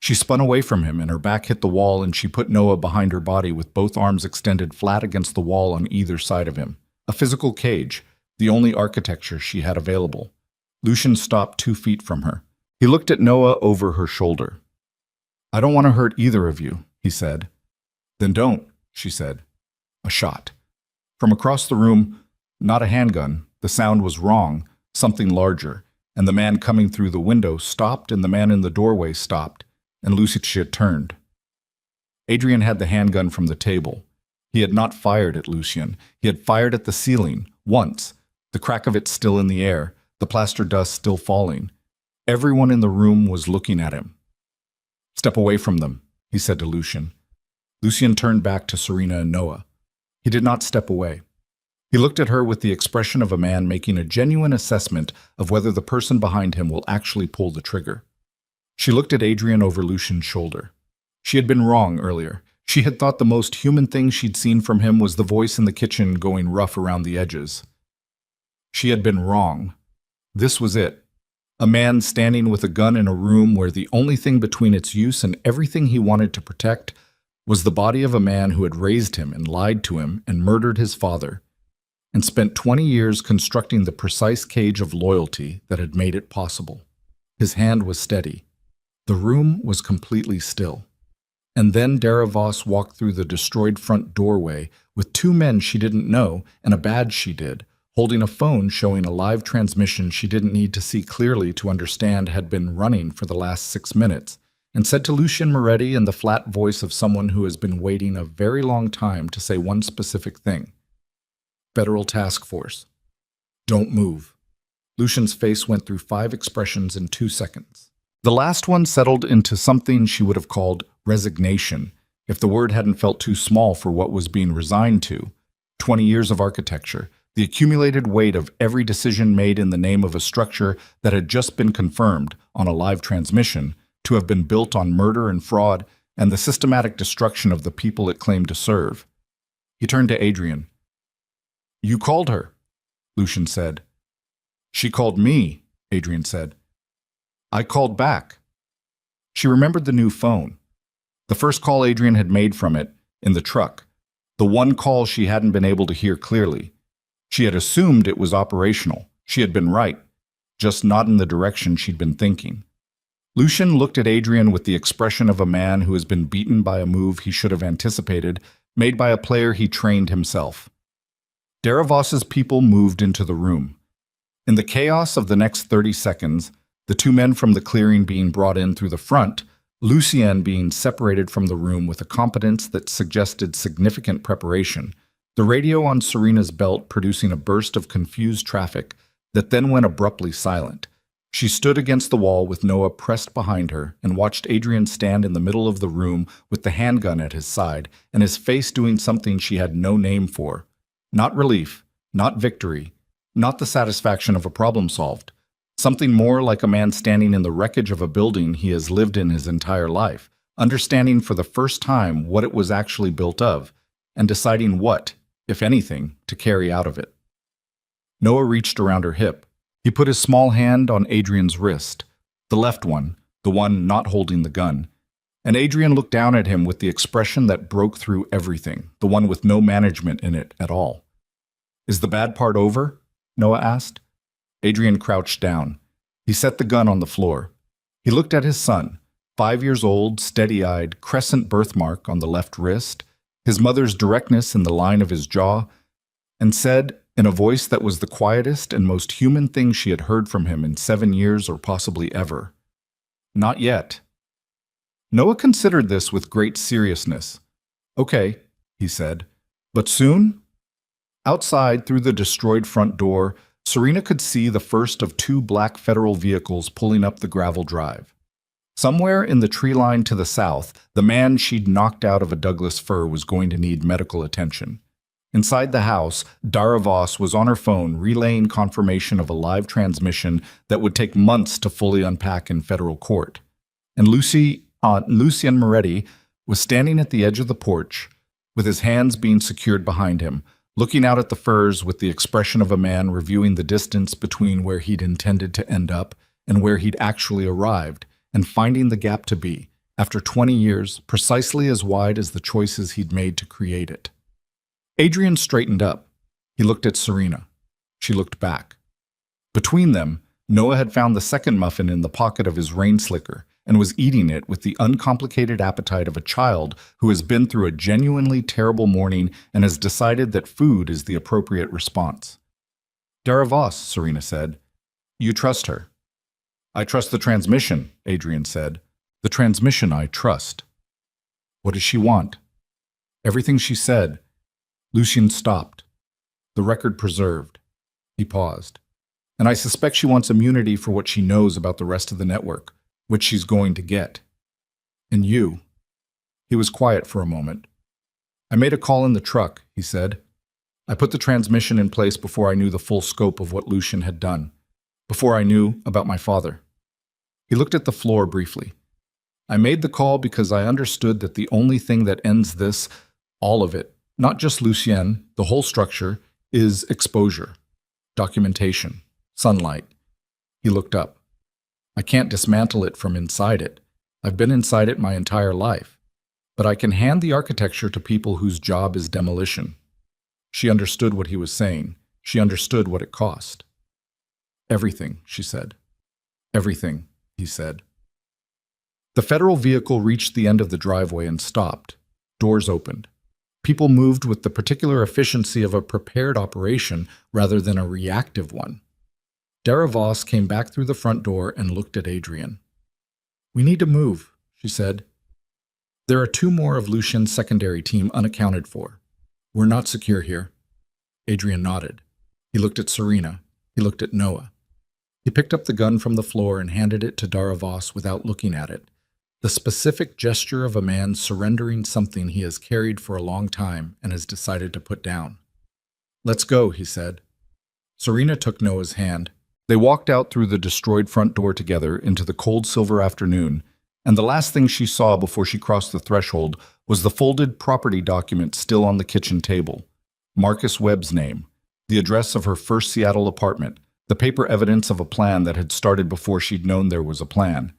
She spun away from him and her back hit the wall, and she put Noah behind her body with both arms extended flat against the wall on either side of him. A physical cage, the only architecture she had available. Lucien stopped 2 feet from her. He looked at Noah over her shoulder. I don't want to hurt either of you, he said. Then don't, she said. A shot. From across the room, not a handgun, the sound was wrong, something larger, and the man coming through the window stopped and the man in the doorway stopped, and Lucia turned. Adrian had the handgun from the table. He had not fired at Lucien. He had fired at the ceiling, once, the crack of it still in the air, the plaster dust still falling. Everyone in the room was looking at him. Step away from them, he said to Lucien. Lucien turned back to Serena and Noah. He did not step away. He looked at her with the expression of a man making a genuine assessment of whether the person behind him will actually pull the trigger. She looked at Adrian over Lucien's shoulder. She had been wrong earlier. She had thought the most human thing she'd seen from him was the voice in the kitchen going rough around the edges. She had been wrong. This was it. A man standing with a gun in a room where the only thing between its use and everything he wanted to protect was the body of a man who had raised him and lied to him and murdered his father, and spent 20 years constructing the precise cage of loyalty that had made it possible. His hand was steady. The room was completely still. And then Darravos walked through the destroyed front doorway with two men she didn't know and a badge she did, holding a phone showing a live transmission she didn't need to see clearly to understand had been running for the last 6 minutes, and said to Lucien Moretti in the flat voice of someone who has been waiting a very long time to say one specific thing. Federal Task Force. Don't move. Lucien's face went through 5 expressions in 2 seconds. The last one settled into something she would have called resignation, if the word hadn't felt too small for what was being resigned to. 20 years of architecture, The accumulated weight of every decision made in the name of a structure that had just been confirmed on a live transmission to have been built on murder and fraud and the systematic destruction of the people it claimed to serve. He turned to Adrian. "You called her," Lucian said. "She called me," Adrian said. "I called back." She remembered the new phone. The first call Adrian had made from it, in the truck. The one call she hadn't been able to hear clearly. She had assumed it was operational. She had been right, just not in the direction she'd been thinking. Lucian looked at Adrian with the expression of a man who has been beaten by a move he should have anticipated, made by a player he trained himself. Darvos's people moved into the room. In the chaos of the next 30 seconds, the two men from the clearing being brought in through the front, Lucien being separated from the room with a competence that suggested significant preparation, the radio on Serena's belt producing a burst of confused traffic that then went abruptly silent. She stood against the wall with Noah pressed behind her and watched Adrian stand in the middle of the room with the handgun at his side and his face doing something she had no name for. Not relief, not victory, not the satisfaction of a problem solved. Something more like a man standing in the wreckage of a building he has lived in his entire life, understanding for the first time what it was actually built of, and deciding what, if anything, to carry out of it. Noah reached around her hip. He put his small hand on Adrian's wrist, the left one, the one not holding the gun, and Adrian looked down at him with the expression that broke through everything, the one with no management in it at all. "Is the bad part over?" Noah asked. Adrian crouched down. He set the gun on the floor. He looked at his son, 5 years old, steady-eyed, crescent birthmark on the left wrist, his mother's directness in the line of his jaw, and said, in a voice that was the quietest and most human thing she had heard from him in 7 years or possibly ever, "Not yet." Noah considered this with great seriousness. "Okay," he said, "but soon?" Outside, through the destroyed front door, Serena could see the first of 2 black federal vehicles pulling up the gravel drive. Somewhere in the tree line to the south, the man she'd knocked out of a Douglas fir was going to need medical attention. Inside the house, Darvos was on her phone relaying confirmation of a live transmission that would take months to fully unpack in federal court. And Lucien Moretti was standing at the edge of the porch, with his hands being secured behind him, looking out at the firs with the expression of a man reviewing the distance between where he'd intended to end up and where he'd actually arrived, and finding the gap to be, after 20 years, precisely as wide as the choices he'd made to create it. Adrian straightened up. He looked at Serena. She looked back. Between them, Noah had found the second muffin in the pocket of his rain slicker and was eating it with the uncomplicated appetite of a child who has been through a genuinely terrible morning and has decided that food is the appropriate response. "Darvos," Serena said. "You trust her." "I trust the transmission," Adrian said. "The transmission I trust." "What does she want?" "Everything she said." Lucien stopped. The record preserved. He paused. "And I suspect she wants immunity for what she knows about the rest of the network, which she's going to get. And you." He was quiet for a moment. "I made a call in the truck," he said. "I put the transmission in place before I knew the full scope of what Lucien had done, before I knew about my father." He looked at the floor briefly. "I made the call because I understood that the only thing that ends this, all of it, not just Lucien, the whole structure, is exposure, documentation, sunlight." He looked up. "I can't dismantle it from inside it. I've been inside it my entire life. But I can hand the architecture to people whose job is demolition." She understood what he was saying. She understood what it cost. "Everything," she said. "Everything," he said. The federal vehicle reached the end of the driveway and stopped. Doors opened. People moved with the particular efficiency of a prepared operation rather than a reactive one. Darvos came back through the front door and looked at Adrian. "We need to move," she said. "There are 2 more of Lucien's secondary team unaccounted for. We're not secure here." Adrian nodded. He looked at Serena. He looked at Noah. He picked up the gun from the floor and handed it to Darvos without looking at it. The specific gesture of a man surrendering something he has carried for a long time and has decided to put down. "Let's go," he said. Serena took Noah's hand. They walked out through the destroyed front door together into the cold silver afternoon, and the last thing she saw before she crossed the threshold was the folded property document still on the kitchen table. Marcus Webb's name, the address of her first Seattle apartment, the paper evidence of a plan that had started before she'd known there was a plan.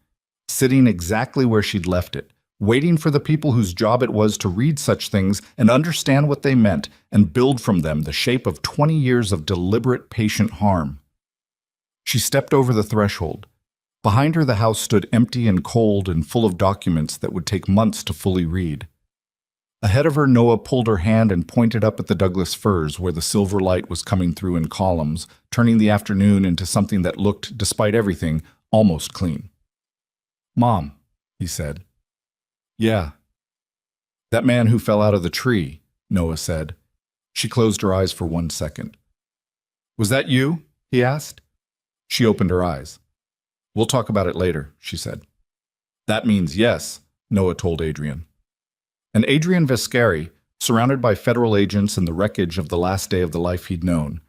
Sitting exactly where she'd left it, waiting for the people whose job it was to read such things and understand what they meant and build from them the shape of 20 years of deliberate, patient harm. She stepped over the threshold. Behind her, the house stood empty and cold and full of documents that would take months to fully read. Ahead of her, Noah pulled her hand and pointed up at the Douglas firs where the silver light was coming through in columns, turning the afternoon into something that looked, despite everything, almost clean. "Mom," he said. "Yeah." "That man who fell out of the tree," Noah said. She closed her eyes for 1 second. "Was that you?" he asked. She opened her eyes. "We'll talk about it later," she said. "That means yes," Noah told Adrian. And Adrian Vescari, surrounded by federal agents and the wreckage of the last day of the life he'd known,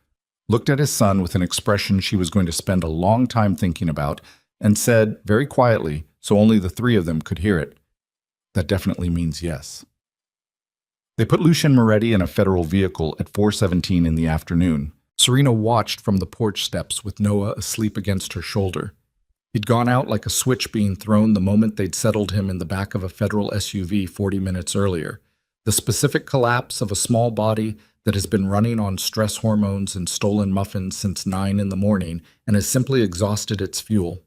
looked at his son with an expression she was going to spend a long time thinking about and said, very quietly, so only the three of them could hear it, "That definitely means yes." They put Lucien Moretti in a federal vehicle at 4:17 in the afternoon. Serena watched from the porch steps with Noah asleep against her shoulder. He'd gone out like a switch being thrown the moment they'd settled him in the back of a federal SUV 40 minutes earlier. The specific collapse of a small body that has been running on stress hormones and stolen muffins since 9 in the morning and has simply exhausted its fuel.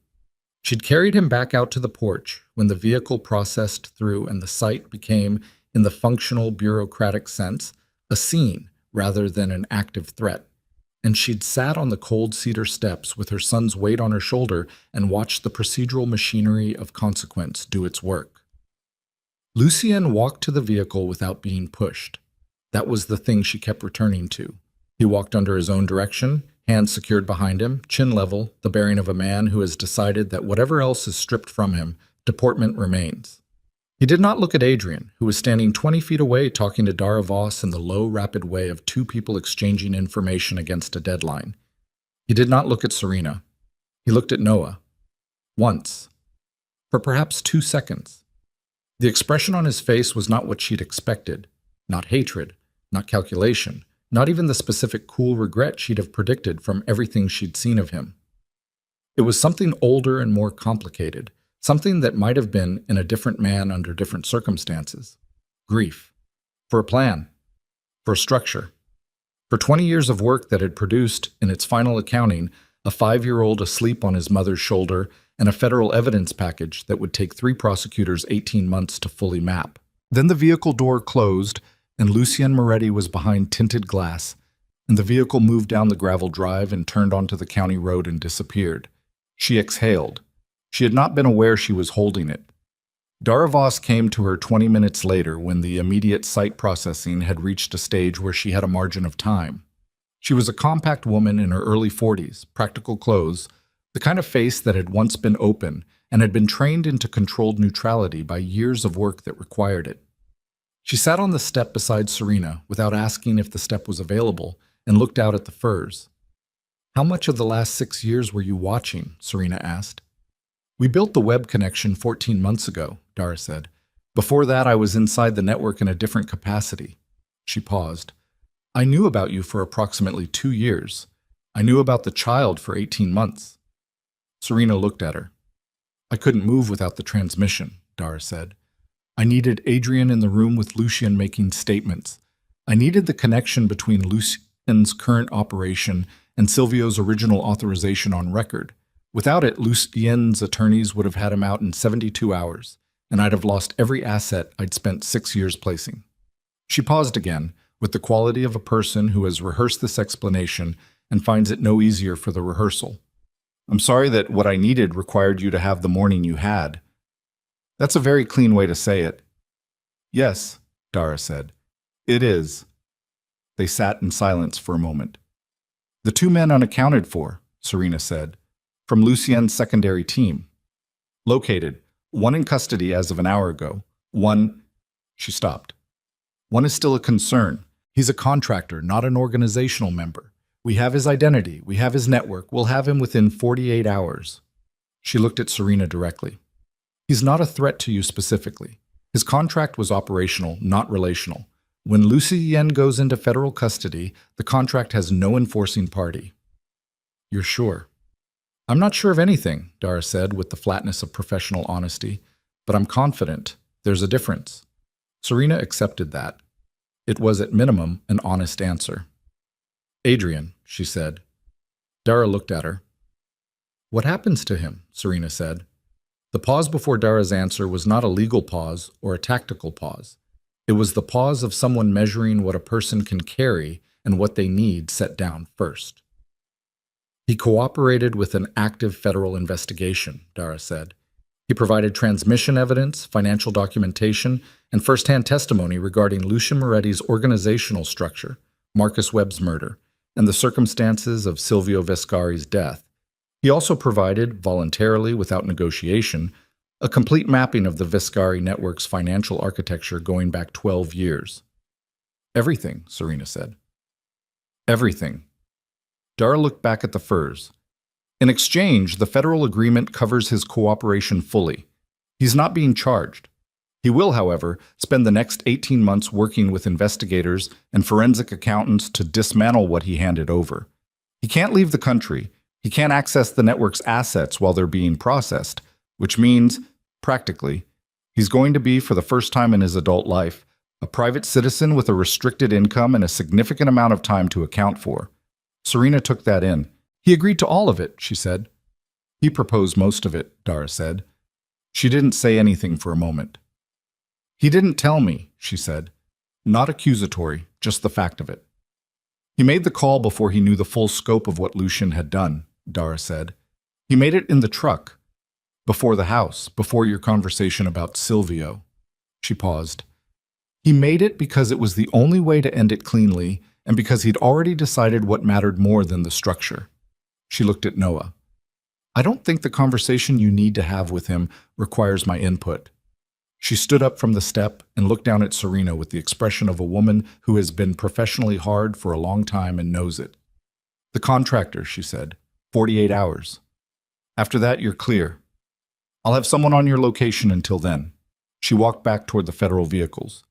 She'd carried him back out to the porch when the vehicle processed through and the site became, in the functional bureaucratic sense, a scene rather than an active threat. And she'd sat on the cold cedar steps with her son's weight on her shoulder and watched the procedural machinery of consequence do its work. Lucien walked to the vehicle without being pushed. That was the thing she kept returning to. He walked under his own direction, hands secured behind him, chin level, the bearing of a man who has decided that whatever else is stripped from him, deportment remains. He did not look at Adrian, who was standing 20 feet away talking to Dara Voss in the low, rapid way of two people exchanging information against a deadline. He did not look at Serena. He looked at Noah. Once. For perhaps 2 seconds. The expression on his face was not what she'd expected. Not hatred, not calculation, not even the specific cool regret she'd have predicted from everything she'd seen of him. It was something older and more complicated. Something that might have been in a different man under different circumstances. Grief. For a plan. For a structure. For 20 years of work that had produced, in its final accounting, a 5-year-old asleep on his mother's shoulder and a federal evidence package that would take 3 prosecutors 18 months to fully map. Then the vehicle door closed, and Lucien Moretti was behind tinted glass, and the vehicle moved down the gravel drive and turned onto the county road and disappeared. She exhaled. She had not been aware she was holding it. Dara Voss came to her 20 minutes later when the immediate sight processing had reached a stage where she had a margin of time. She was a compact woman in her early 40s, practical clothes, the kind of face that had once been open and had been trained into controlled neutrality by years of work that required it. She sat on the step beside Serena without asking if the step was available and looked out at the firs. "How much of the last 6 years were you watching?" Serena asked. "We built the web connection 14 months ago," Dara said. "Before that, I was inside the network in a different capacity." She paused. "I knew about you for approximately 2 years. I knew about the child for 18 months. Serena looked at her. "I couldn't move without the transmission," Dara said. "I needed Adrian in the room with Lucien making statements. I needed the connection between Lucien's current operation and Silvio's original authorization on record. Without it, Lucien's attorneys would have had him out in 72 hours, and I'd have lost every asset I'd spent 6 years placing." She paused again, with the quality of a person who has rehearsed this explanation and finds it no easier for the rehearsal. "I'm sorry that what I needed required you to have the morning you had." "That's a very clean way to say it." "Yes," Dara said. "It is." They sat in silence for a moment. "The 2 men unaccounted for," Serena said. "From Lucien's secondary team. Located. 1 in custody as of an hour ago. 1—" She stopped. "1 is still a concern. He's a contractor, not an organizational member. We have his identity. We have his network. We'll have him within 48 hours. She looked at Serena directly. He's not a threat to you specifically. His contract was operational, not relational. When Lucien goes into federal custody, the contract has no enforcing party. You're sure? I'm not sure of anything, Dara said with the flatness of professional honesty, but I'm confident. There's a difference. Serena accepted that. It was at minimum an honest answer. Adrian, she said. Dara looked at her. What happens to him? Serena said. The pause before Dara's answer was not a legal pause or a tactical pause. It was the pause of someone measuring what a person can carry and what they need set down first. He cooperated with an active federal investigation, Dara said. He provided transmission evidence, financial documentation, and first-hand testimony regarding Lucia Moretti's organizational structure, Marcus Webb's murder, and the circumstances of Silvio Vescari's death. He also provided, voluntarily without negotiation, a complete mapping of the Vescari network's financial architecture going back 12 years. Everything, Serena said. Everything. Dara looked back at the furs. In exchange, the federal agreement covers his cooperation fully. He's not being charged. He will, however, spend the next 18 months working with investigators and forensic accountants to dismantle what he handed over. He can't leave the country. He can't access the network's assets while they're being processed, which means, practically, he's going to be, for the first time in his adult life, a private citizen with a restricted income and a significant amount of time to account for. Serena took that in. He agreed to all of it, she said. He proposed most of it, Dara said. She didn't say anything for a moment. He didn't tell me, she said. Not accusatory, just the fact of it. He made the call before he knew the full scope of what Lucien had done, Dara said. He made it in the truck. Before the house, before your conversation about Silvio. She paused. He made it because it was the only way to end it cleanly, and because he'd already decided what mattered more than the structure. She looked at Noah. I don't think the conversation you need to have with him requires my input. She stood up from the step and looked down at Serena with the expression of a woman who has been professionally hard for a long time and knows it. The contractor, she said. 48 hours. After that, you're clear. I'll have someone on your location until then. She walked back toward the federal vehicles.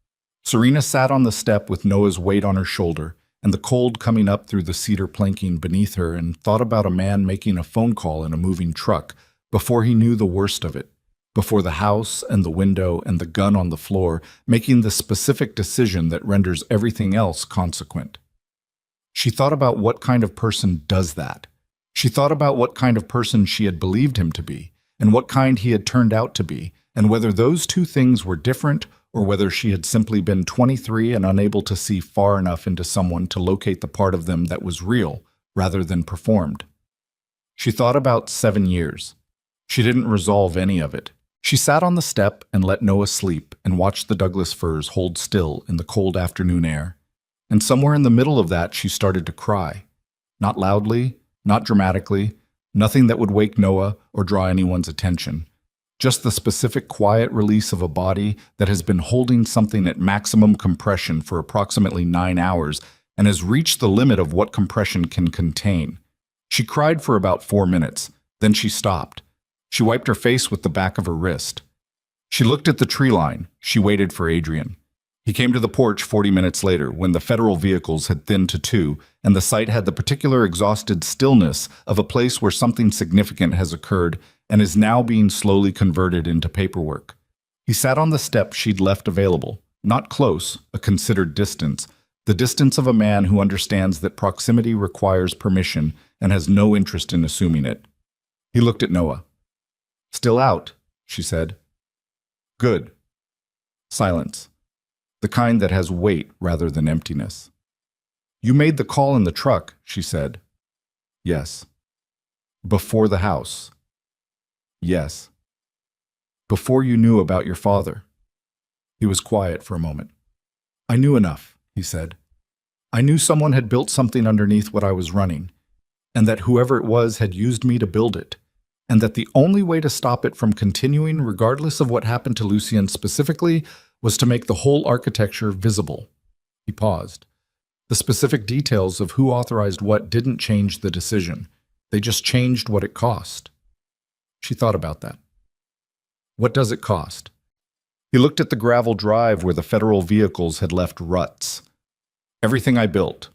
Serena sat on the step with Noah's weight on her shoulder and the cold coming up through the cedar planking beneath her, and thought about a man making a phone call in a moving truck before he knew the worst of it, before the house and the window and the gun on the floor, making the specific decision that renders everything else consequent. She thought about what kind of person does that. She thought about what kind of person she had believed him to be, and what kind he had turned out to be, and whether those two things were different, or whether she had simply been 23 and unable to see far enough into someone to locate the part of them that was real, rather than performed. She thought about 7 years. She didn't resolve any of it. She sat on the step and let Noah sleep and watched the Douglas firs hold still in the cold afternoon air. And somewhere in the middle of that she started to cry. Not loudly, not dramatically, nothing that would wake Noah or draw anyone's attention. Just the specific quiet release of a body that has been holding something at maximum compression for approximately 9 hours and has reached the limit of what compression can contain. She cried for about 4 minutes, then she stopped. She wiped her face with the back of her wrist. She looked at the tree line. She waited for Adrian. He came to the porch 40 minutes later, when the federal vehicles had thinned to 2, and the site had the particular exhausted stillness of a place where something significant has occurred and is now being slowly converted into paperwork. He sat on the step she'd left available, not close, a considered distance, the distance of a man who understands that proximity requires permission and has no interest in assuming it. He looked at Noah. Still out, she said. Good. Silence. The kind that has weight rather than emptiness. You made the call in the truck, she said. Yes. Before the house. Yes. Before you knew about your father. He was quiet for a moment. I knew enough, he said. I knew someone had built something underneath what I was running, and that whoever it was had used me to build it, and that the only way to stop it from continuing, regardless of what happened to Lucien specifically, was to make the whole architecture visible. He paused. The specific details of who authorized what didn't change the decision. They just changed what it cost. She thought about that. What does it cost? He looked at the gravel drive where the federal vehicles had left ruts. Everything I built,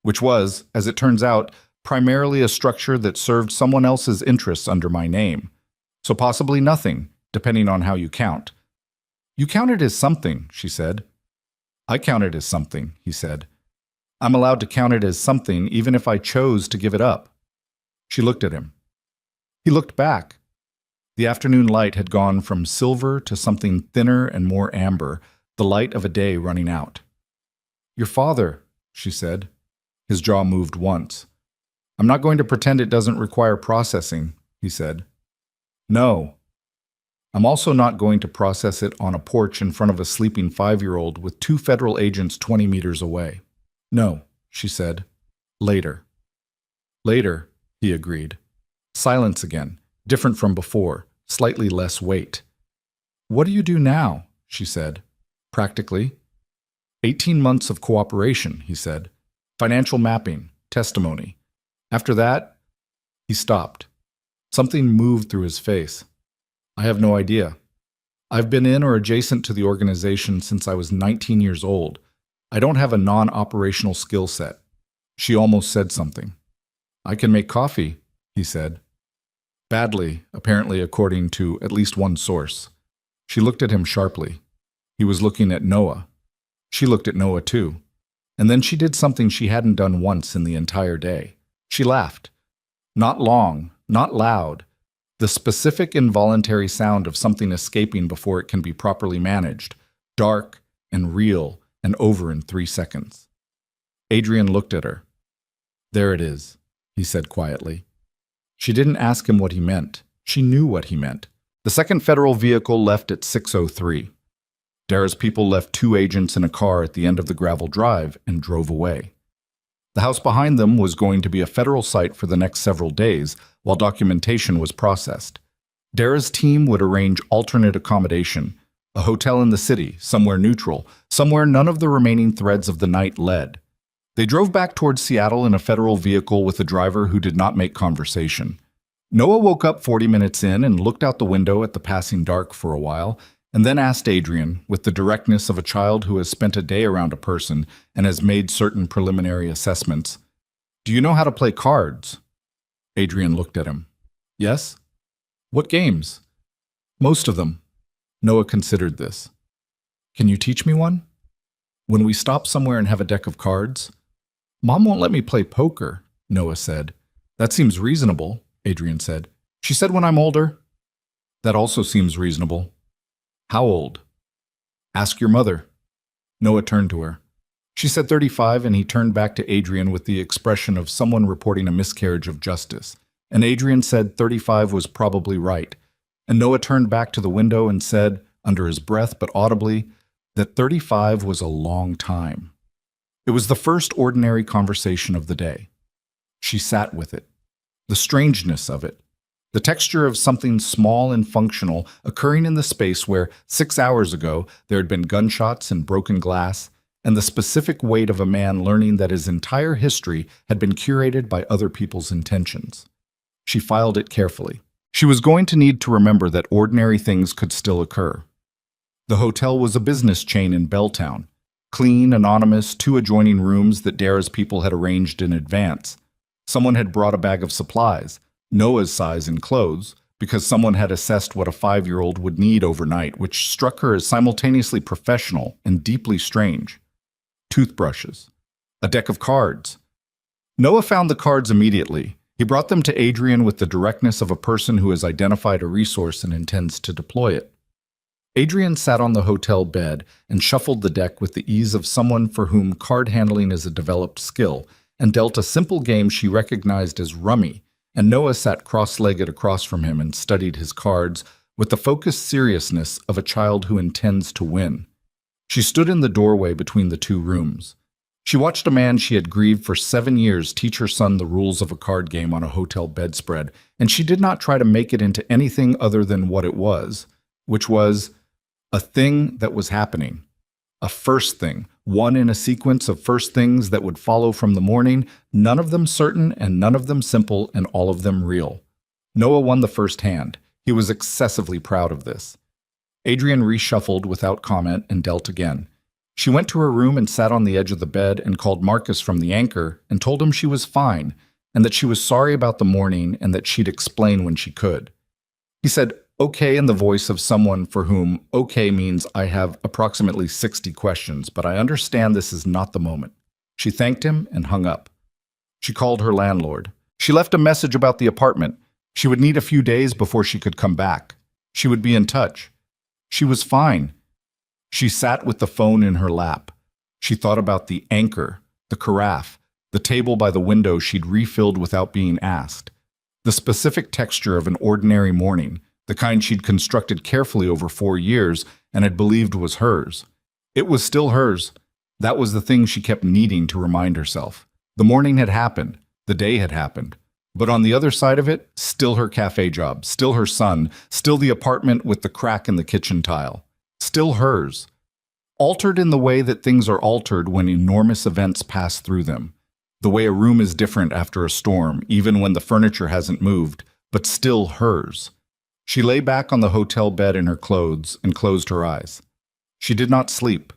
which was, as it turns out, primarily a structure that served someone else's interests under my name. So possibly nothing, depending on how you count. You count it as something, she said. I count it as something, he said. I'm allowed to count it as something even if I chose to give it up. She looked at him. He looked back. The afternoon light had gone from silver to something thinner and more amber, the light of a day running out. Your father, she said. His jaw moved once. I'm not going to pretend it doesn't require processing, he said. No. I'm also not going to process it on a porch in front of a sleeping 5-year-old with 2 federal agents 20 meters away. No, she said. Later. Later, he agreed. Silence again, different from before, slightly less weight. What do you do now? She said. Practically. 18 months of cooperation, he said. Financial mapping, testimony. After that, he stopped. Something moved through his face. I have no idea. I've been in or adjacent to the organization since I was 19 years old. I don't have a non-operational skill set. She almost said something. I can make coffee, he said. Badly, apparently according to at least one source. She looked at him sharply. He was looking at Noah. She looked at Noah too. And then she did something she hadn't done once in the entire day. She laughed. Not long, not loud. The specific involuntary sound of something escaping before it can be properly managed. Dark and real and over in 3 seconds. Adrian looked at her. There it is, he said quietly. She didn't ask him what he meant. She knew what he meant. The second federal vehicle left at 6:03. Dara's people left 2 agents in a car at the end of the gravel drive and drove away. The house behind them was going to be a federal site for the next several days while documentation was processed. Dara's team would arrange alternate accommodation, a hotel in the city, somewhere neutral, somewhere none of the remaining threads of the night led. They drove back towards Seattle in a federal vehicle with a driver who did not make conversation. Noah woke up 40 minutes in and looked out the window at the passing dark for a while, and then asked Adrian, with the directness of a child who has spent a day around a person and has made certain preliminary assessments, "Do you know how to play cards?" Adrian looked at him. "Yes." "What games?" "Most of them." Noah considered this. "Can you teach me one?" "When we stop somewhere and have a deck of cards?" "Mom won't let me play poker," Noah said. "That seems reasonable," Adrian said. "She said when I'm older." "That also seems reasonable." "How old?" "Ask your mother." Noah turned to her. She said 35, and he turned back to Adrian with the expression of someone reporting a miscarriage of justice. And Adrian said 35 was probably right. And Noah turned back to the window and said, under his breath but audibly, that 35 was a long time. It was the first ordinary conversation of the day. She sat with it. The strangeness of it. The texture of something small and functional occurring in the space where 6 hours ago there had been gunshots and broken glass, and the specific weight of a man learning that his entire history had been curated by other people's intentions. She filed it carefully. She was going to need to remember that ordinary things could still occur. The hotel was a business chain in Belltown. Clean, anonymous, 2 adjoining rooms that Dara's people had arranged in advance. Someone had brought a bag of supplies, Noah's size in clothes, because someone had assessed what a 5-year-old would need overnight, which struck her as simultaneously professional and deeply strange. Toothbrushes. A deck of cards. Noah found the cards immediately. He brought them to Adrian with the directness of a person who has identified a resource and intends to deploy it. Adrian sat on the hotel bed and shuffled the deck with the ease of someone for whom card handling is a developed skill, and dealt a simple game she recognized as rummy, and Noah sat cross-legged across from him and studied his cards with the focused seriousness of a child who intends to win. She stood in the doorway between the 2 rooms. She watched a man she had grieved for 7 years teach her son the rules of a card game on a hotel bedspread, and she did not try to make it into anything other than what it was, which was a thing that was happening. A first thing, one in a sequence of first things that would follow from the morning, none of them certain and none of them simple and all of them real. Noah won the first hand. He was excessively proud of this. Adrian reshuffled without comment and dealt again. She went to her room and sat on the edge of the bed and called Marcus from the anchor and told him she was fine and that she was sorry about the morning and that she'd explain when she could. He said, "Okay," in the voice of someone for whom okay means I have approximately 60 questions, but I understand this is not the moment. She thanked him and hung up. She called her landlord. She left a message about the apartment. She would need a few days before she could come back. She would be in touch. She was fine. She sat with the phone in her lap. She thought about the anchor, the carafe, the table by the window she'd refilled without being asked, the specific texture of an ordinary morning, the kind she'd constructed carefully over 4 years and had believed was hers. It was still hers. That was the thing she kept needing to remind herself. The morning had happened. The day had happened. But on the other side of it, still her cafe job, still her son, still the apartment with the crack in the kitchen tile. Still hers. Altered in the way that things are altered when enormous events pass through them. The way a room is different after a storm, even when the furniture hasn't moved, but still hers. She lay back on the hotel bed in her clothes and closed her eyes. She did not sleep.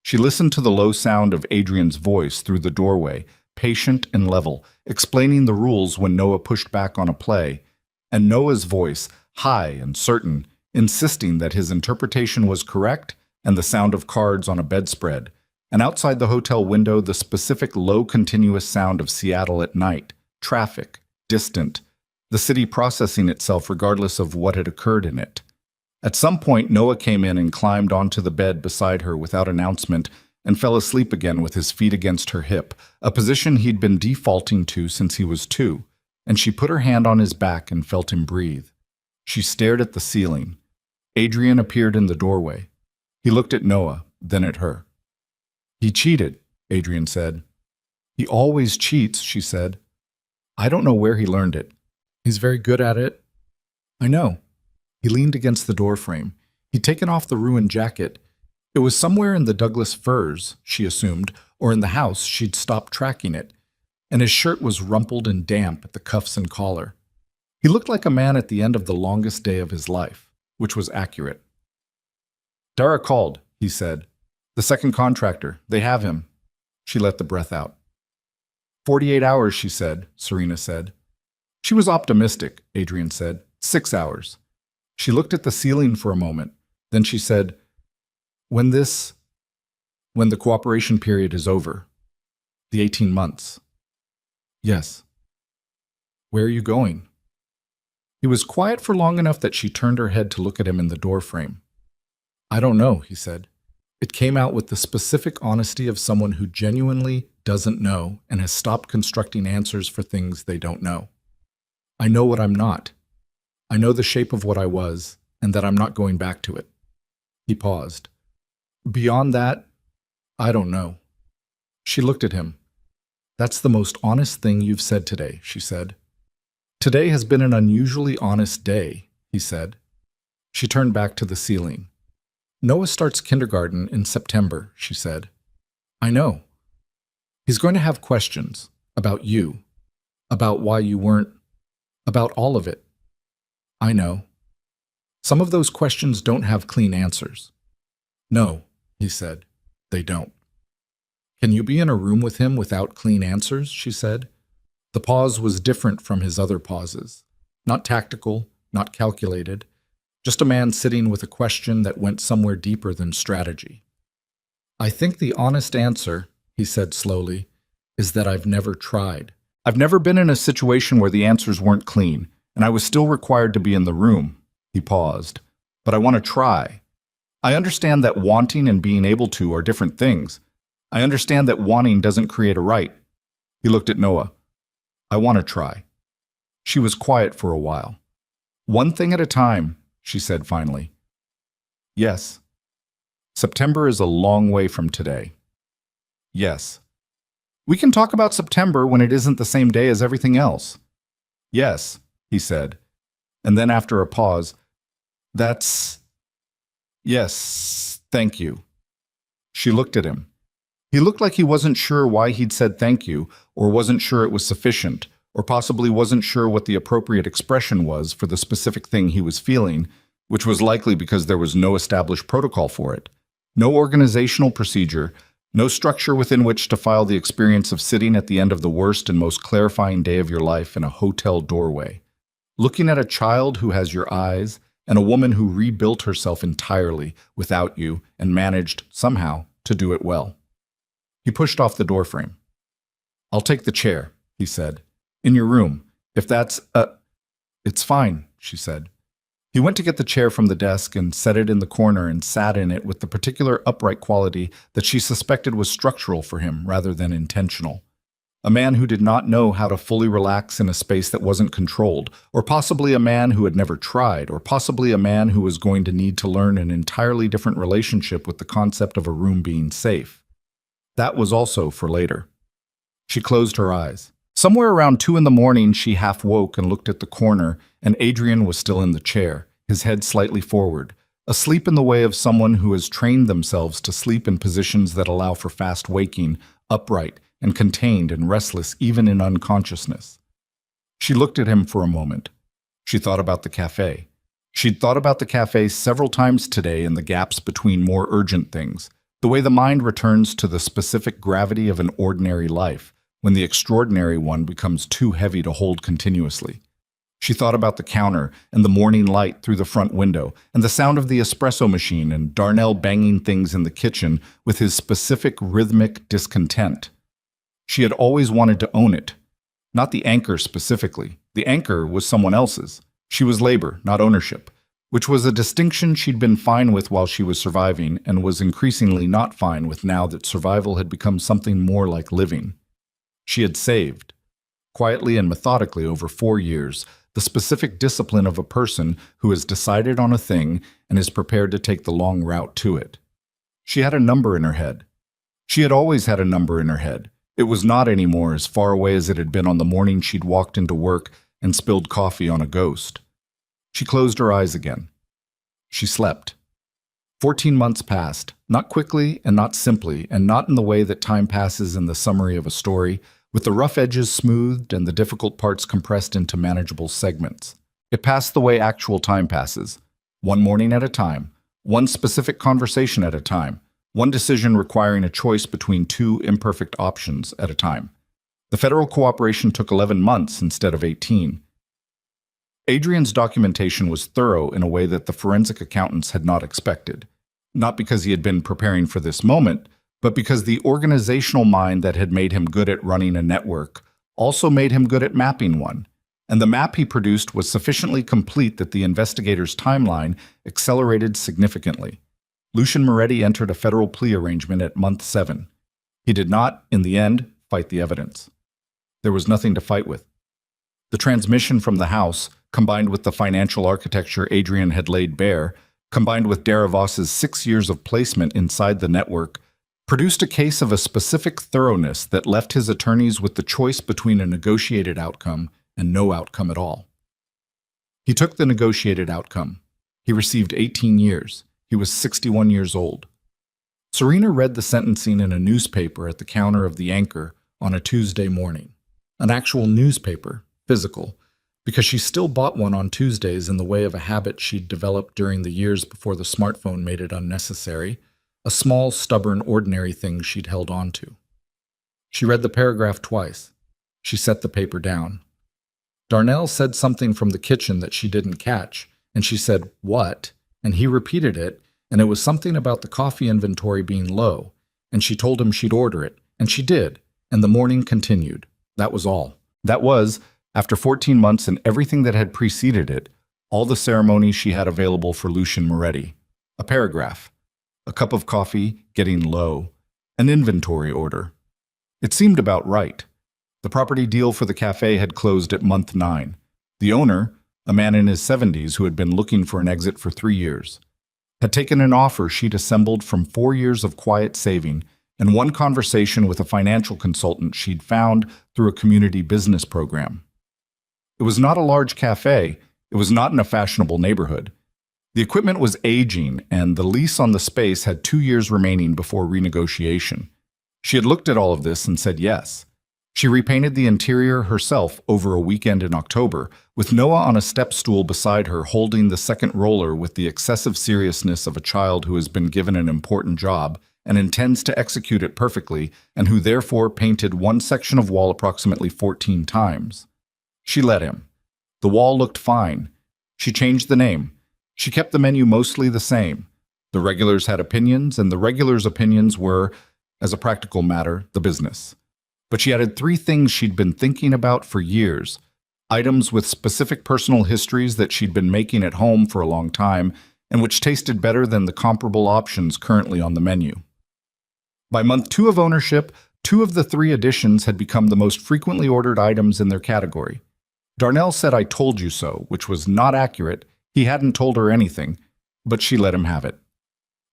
She listened to the low sound of Adrian's voice through the doorway, patient and level, explaining the rules when Noah pushed back on a play, and Noah's voice, high and certain, insisting that his interpretation was correct, and the sound of cards on a bedspread, and outside the hotel window the specific low continuous sound of Seattle at night, traffic, distant, the city processing itself regardless of what had occurred in it. At some point, Noah came in and climbed onto the bed beside her without announcement and fell asleep again with his feet against her hip, a position he'd been defaulting to since he was 2, and she put her hand on his back and felt him breathe. She stared at the ceiling. Adrian appeared in the doorway. He looked at Noah, then at her. "He cheated," Adrian said. "He always cheats," she said. "I don't know where he learned it. He's very good at it." "I know." He leaned against the doorframe. He'd taken off the ruined jacket. It was somewhere in the Douglas firs, she assumed, or in the house. She'd stopped tracking it. And his shirt was rumpled and damp at the cuffs and collar. He looked like a man at the end of the longest day of his life, which was accurate. "Dara called," he said. "The second contractor. They have him." She let the breath out. 48 hours, she said, Serena said. She was optimistic, Adrian said. 6 hours. She looked at the ceiling for a moment. Then she said, when the cooperation period is over, the 18 months. Yes. Where are you going? He was quiet for long enough that she turned her head to look at him in the doorframe. I don't know, he said. It came out with the specific honesty of someone who genuinely doesn't know and has stopped constructing answers for things they don't know. I know what I'm not. I know the shape of what I was, and that I'm not going back to it. He paused. Beyond that, I don't know. She looked at him. That's the most honest thing you've said today, she said. Today has been an unusually honest day, he said. She turned back to the ceiling. Noah starts kindergarten in September, she said. I know. He's going to have questions about you, about why you weren't, about all of it. I know. Some of those questions don't have clean answers. No, he said, they don't. Can you be in a room with him without clean answers? She said. The pause was different from his other pauses. Not tactical, not calculated. Just a man sitting with a question that went somewhere deeper than strategy. I think the honest answer, he said slowly, is that I've never tried. I've never been in a situation where the answers weren't clean, and I was still required to be in the room. He paused. But I want to try. I understand that wanting and being able to are different things. I understand that wanting doesn't create a right. He looked at Noah. I want to try. She was quiet for a while. One thing at a time, she said finally. Yes. September is a long way from today. Yes. We can talk about September when it isn't the same day as everything else. Yes, he said. And then after a pause, yes, thank you. She looked at him. He looked like he wasn't sure why he'd said thank you, or wasn't sure it was sufficient, or possibly wasn't sure what the appropriate expression was for the specific thing he was feeling, which was likely because there was no established protocol for it. No organizational procedure, no structure within which to file the experience of sitting at the end of the worst and most clarifying day of your life in a hotel doorway, looking at a child who has your eyes and a woman who rebuilt herself entirely without you and managed, somehow, to do it well. He pushed off the doorframe. "I'll take the chair," he said. "In your room, if that's It's fine," she said. He went to get the chair from the desk and set it in the corner and sat in it with the particular upright quality that she suspected was structural for him rather than intentional. A man who did not know how to fully relax in a space that wasn't controlled, or possibly a man who had never tried, or possibly a man who was going to need to learn an entirely different relationship with the concept of a room being safe. That was also for later. She closed her eyes. Somewhere around 2 in the morning, she half woke and looked at the corner, and Adrian was still in the chair, his head slightly forward, asleep in the way of someone who has trained themselves to sleep in positions that allow for fast waking, upright, and contained and restless even in unconsciousness. She looked at him for a moment. She thought about the cafe. She'd thought about the cafe several times today in the gaps between more urgent things, the way the mind returns to the specific gravity of an ordinary life, when the extraordinary one becomes too heavy to hold continuously. She thought about the counter and the morning light through the front window and the sound of the espresso machine and Darnell banging things in the kitchen with his specific rhythmic discontent. She had always wanted to own it. Not the anchor specifically. The anchor was someone else's. She was labor, not ownership, which was a distinction she'd been fine with while she was surviving and was increasingly not fine with now that survival had become something more like living. She had saved, quietly and methodically over 4 years, the specific discipline of a person who has decided on a thing and is prepared to take the long route to it. She had a number in her head. She had always had a number in her head. It was not anymore as far away as it had been on the morning she'd walked into work and spilled coffee on a ghost. She closed her eyes again. She slept. 14 months passed, not quickly and not simply, and not in the way that time passes in the summary of a story, with the rough edges smoothed and the difficult parts compressed into manageable segments. It passed the way actual time passes, one morning at a time, one specific conversation at a time, one decision requiring a choice between 2 imperfect options at a time. The federal cooperation took 11 months instead of 18. Adrian's documentation was thorough in a way that the forensic accountants had not expected, not because he had been preparing for this moment, but because the organizational mind that had made him good at running a network also made him good at mapping one, and the map he produced was sufficiently complete that the investigator's timeline accelerated significantly. Lucian Moretti entered a federal plea arrangement at month 7. He did not, in the end, fight the evidence. There was nothing to fight with. The transmission from the house, combined with the financial architecture Adrian had laid bare, combined with Darvas's 6 years of placement inside the network, produced a case of a specific thoroughness that left his attorneys with the choice between a negotiated outcome and no outcome at all. He took the negotiated outcome. He received 18 years. He was 61 years old. Serena read the sentencing in a newspaper at the counter of the Anchor on a Tuesday morning. An actual newspaper, physical, because she still bought one on Tuesdays in the way of a habit she'd developed during the years before the smartphone made it unnecessary, a small, stubborn, ordinary thing she'd held on to. She read the paragraph twice. She set the paper down. Darnell said something from the kitchen that she didn't catch, and she said, "What?" And he repeated it, and it was something about the coffee inventory being low, and she told him she'd order it, and she did, and the morning continued. That was all. That was, after 14 months and everything that had preceded it, all the ceremony she had available for Lucian Moretti. A paragraph, a cup of coffee getting low, an inventory order. It seemed about right. The property deal for the cafe had closed at month 9. The owner, a man in his 70s who had been looking for an exit for 3 years, had taken an offer she'd assembled from 4 years of quiet saving and one conversation with a financial consultant she'd found through a community business program. It was not a large cafe. It was not in a fashionable neighborhood. The equipment was aging, and the lease on the space had 2 years remaining before renegotiation. She had looked at all of this and said yes. She repainted the interior herself over a weekend in October, with Noah on a step stool beside her holding the second roller with the excessive seriousness of a child who has been given an important job and intends to execute it perfectly, and who therefore painted one section of wall approximately 14 times. She let him. The wall looked fine. She changed the name. She kept the menu mostly the same. The regulars had opinions, and the regulars' opinions were, as a practical matter, the business. But she added 3 things she'd been thinking about for years, items with specific personal histories that she'd been making at home for a long time, and which tasted better than the comparable options currently on the menu. By month 2 of ownership, 2 of the 3 additions had become the most frequently ordered items in their category. Darnell said "I told you so," which was not accurate. He hadn't told her anything, but she let him have it.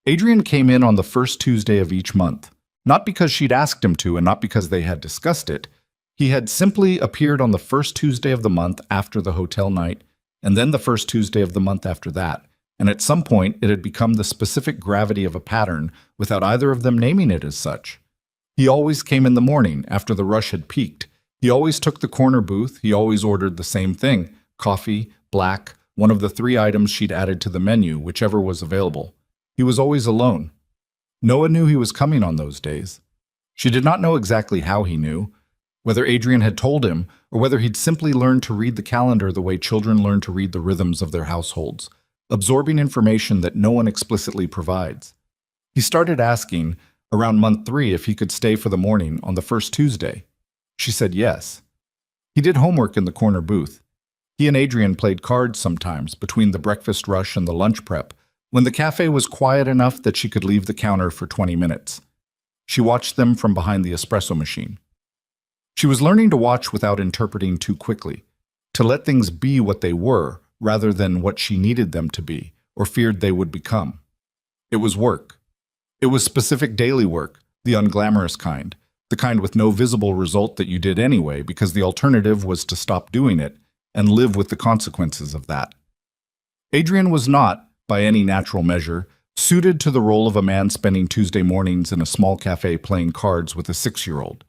Adrian came in on the first Tuesday of each month, not because she'd asked him to and not because they had discussed it. He had simply appeared on the first Tuesday of the month after the hotel night, and then the first Tuesday of the month after that, and at some point it had become the specific gravity of a pattern without either of them naming it as such. He always came in the morning after the rush had peaked. He always took the corner booth. He always ordered the same thing, coffee, black, one of the 3 items she'd added to the menu, whichever was available. He was always alone. Noah knew he was coming on those days. She did not know exactly how he knew, whether Adrian had told him or whether he'd simply learned to read the calendar the way children learn to read the rhythms of their households, absorbing information that no one explicitly provides. He started asking, around month 3, if he could stay for the morning on the first Tuesday. She said yes. He did homework in the corner booth. He and Adrian played cards sometimes between the breakfast rush and the lunch prep, when the cafe was quiet enough that she could leave the counter for 20 minutes. She watched them from behind the espresso machine. She was learning to watch without interpreting too quickly, to let things be what they were rather than what she needed them to be or feared they would become. It was work. It was specific daily work, the unglamorous kind, the kind with no visible result that you did anyway because the alternative was to stop doing it and live with the consequences of that. Adrian was not, by any natural measure, suited to the role of a man spending Tuesday mornings in a small cafe playing cards with a 6-year-old.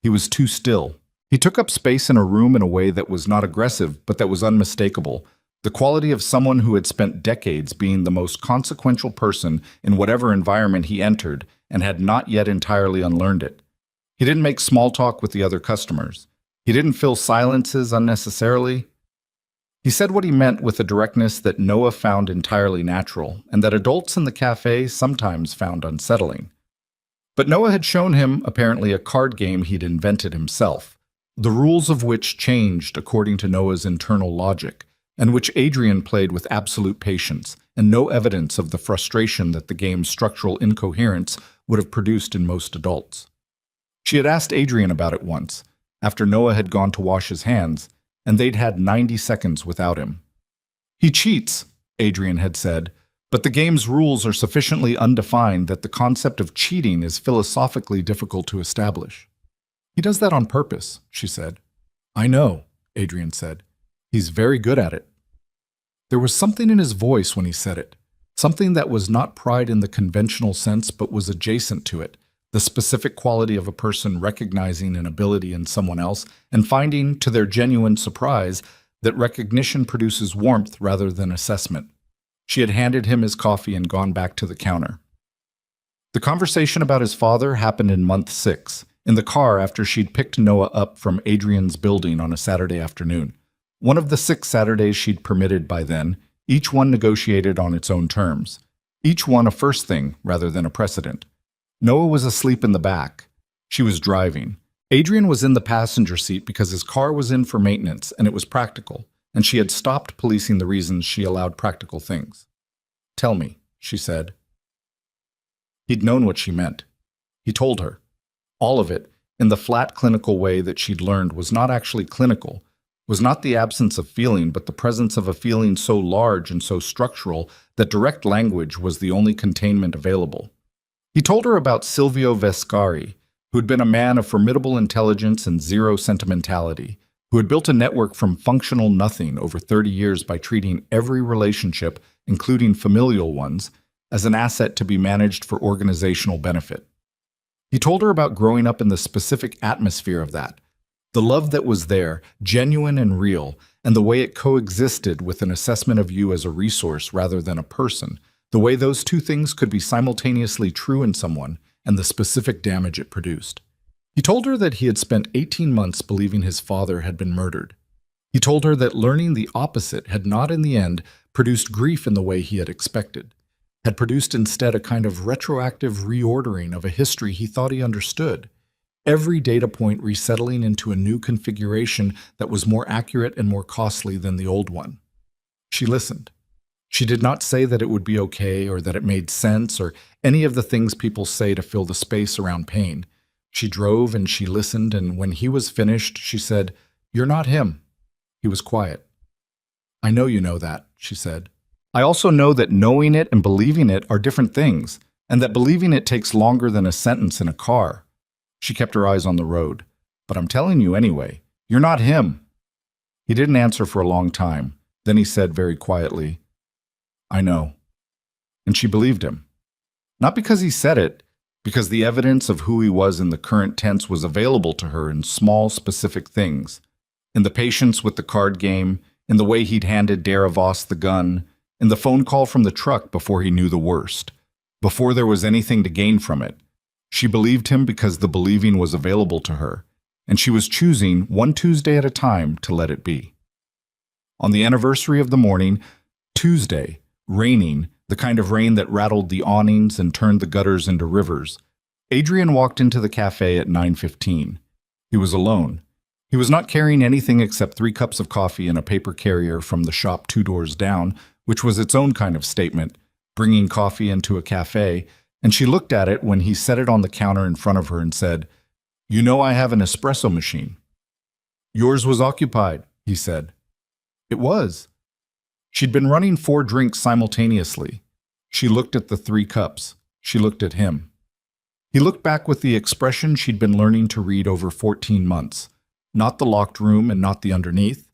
He was too still. He took up space in a room in a way that was not aggressive, but that was unmistakable, the quality of someone who had spent decades being the most consequential person in whatever environment he entered and had not yet entirely unlearned it. He didn't make small talk with the other customers. He didn't fill silences unnecessarily. He said what he meant with a directness that Noah found entirely natural, and that adults in the cafe sometimes found unsettling. But Noah had shown him, apparently, a card game he'd invented himself, the rules of which changed according to Noah's internal logic, and which Adrian played with absolute patience and no evidence of the frustration that the game's structural incoherence would have produced in most adults. She had asked Adrian about it once, after Noah had gone to wash his hands, and they'd had 90 seconds without him. "He cheats," Adrian had said, "but the game's rules are sufficiently undefined that the concept of cheating is philosophically difficult to establish." "He does that on purpose," she said. "I know," Adrian said. "He's very good at it." There was something in his voice when he said it, something that was not pride in the conventional sense but was adjacent to it, the specific quality of a person recognizing an ability in someone else and finding, to their genuine surprise, that recognition produces warmth rather than assessment. She had handed him his coffee and gone back to the counter. The conversation about his father happened in month 6, in the car after she'd picked Noah up from Adrian's building on a Saturday afternoon. One of the 6 Saturdays she'd permitted by then, each one negotiated on its own terms. Each one a first thing rather than a precedent. Noah was asleep in the back. She was driving. Adrian was in the passenger seat because his car was in for maintenance and it was practical, and she had stopped policing the reasons she allowed practical things. "Tell me," she said. He'd known what she meant. He told her. All of it, in the flat clinical way that she'd learned was not actually clinical, was not the absence of feeling, but the presence of a feeling so large and so structural that direct language was the only containment available. He told her about Silvio Vescari, who'd been a man of formidable intelligence and zero sentimentality, who had built a network from functional nothing over 30 years by treating every relationship, including familial ones, as an asset to be managed for organizational benefit. He told her about growing up in the specific atmosphere of that, the love that was there, genuine and real, and the way it coexisted with an assessment of you as a resource rather than a person, the way those two things could be simultaneously true in someone, and the specific damage it produced. He told her that he had spent 18 months believing his father had been murdered. He told her that learning the opposite had not in the end produced grief in the way he had expected, had produced instead a kind of retroactive reordering of a history he thought he understood, every data point resettling into a new configuration that was more accurate and more costly than the old one. She listened. She did not say that it would be okay or that it made sense or any of the things people say to fill the space around pain. She drove and she listened, and when he was finished, she said, "You're not him." He was quiet. "I know you know that," she said. "I also know that knowing it and believing it are different things, and that believing it takes longer than a sentence in a car." She kept her eyes on the road. "But I'm telling you anyway, you're not him." He didn't answer for a long time. Then he said very quietly, "I know." And she believed him. Not because he said it, because the evidence of who he was in the current tense was available to her in small, specific things. In the patience with the card game, in the way he'd handed Daravoss the gun, in the phone call from the truck before he knew the worst, before there was anything to gain from it. She believed him because the believing was available to her, and she was choosing, one Tuesday at a time, to let it be. On the anniversary of the morning, Tuesday, raining, the kind of rain that rattled the awnings and turned the gutters into rivers, Adrian walked into the cafe at 9:15. He was alone. He was not carrying anything except 3 cups of coffee in a paper carrier from the shop 2 doors down, which was its own kind of statement, bringing coffee into a cafe, and she looked at it when he set it on the counter in front of her and said, "You know I have an espresso machine." "Yours was occupied," he said. It was. She'd been running 4 drinks simultaneously. She looked at the 3 cups. She looked at him. He looked back with the expression she'd been learning to read over 14 months. Not the locked room and not the underneath,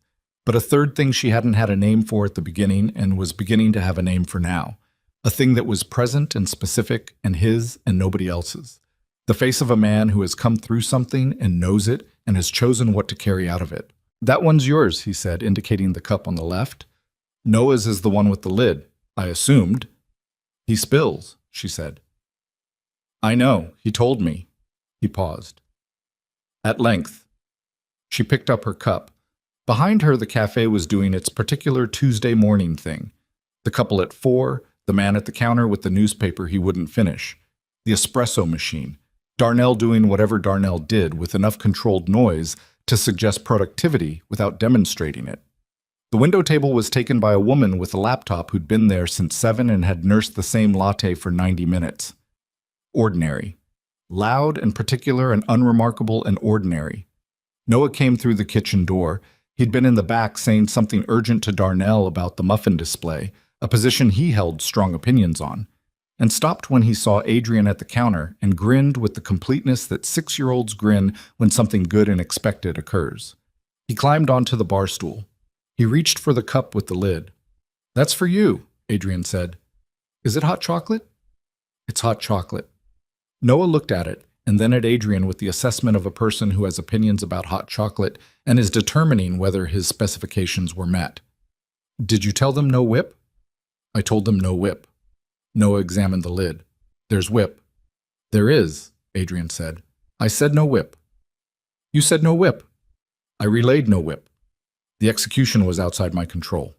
but a third thing she hadn't had a name for at the beginning and was beginning to have a name for now. A thing that was present and specific and his and nobody else's. The face of a man who has come through something and knows it and has chosen what to carry out of it. "That one's yours," he said, indicating the cup on the left. "Noah's is the one with the lid, I assumed." "He spills," she said. "I know, he told me." He paused. "At length." She picked up her cup. Behind her, the cafe was doing its particular Tuesday morning thing. The couple at 4, the man at the counter with the newspaper he wouldn't finish, the espresso machine, Darnell doing whatever Darnell did with enough controlled noise to suggest productivity without demonstrating it. The window table was taken by a woman with a laptop who'd been there since 7 and had nursed the same latte for 90 minutes. Ordinary. Loud and particular and unremarkable and ordinary. Noah came through the kitchen door. He'd been in the back saying something urgent to Darnell about the muffin display, a position he held strong opinions on, and stopped when he saw Adrian at the counter and grinned with the completeness that 6-year-olds grin when something good and expected occurs. He climbed onto the bar stool. He reached for the cup with the lid. "That's for you," Adrian said. "Is it hot chocolate?" "It's hot chocolate." Noah looked at it, and then at Adrian with the assessment of a person who has opinions about hot chocolate and is determining whether his specifications were met. "Did you tell them no whip?" "I told them no whip." Noah examined the lid. "There's whip." "There is," Adrian said. "I said no whip." "You said no whip." "I relayed no whip." The execution was outside my control.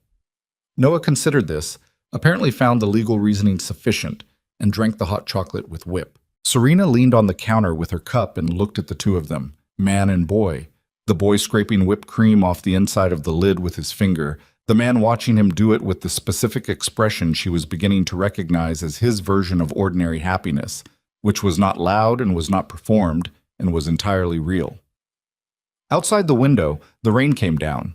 Noah considered this, apparently found the legal reasoning sufficient, and drank the hot chocolate with whip. Serena leaned on the counter with her cup and looked at the two of them, man and boy, the boy scraping whipped cream off the inside of the lid with his finger, the man watching him do it with the specific expression she was beginning to recognize as his version of ordinary happiness, which was not loud and was not performed and was entirely real. Outside the window, the rain came down.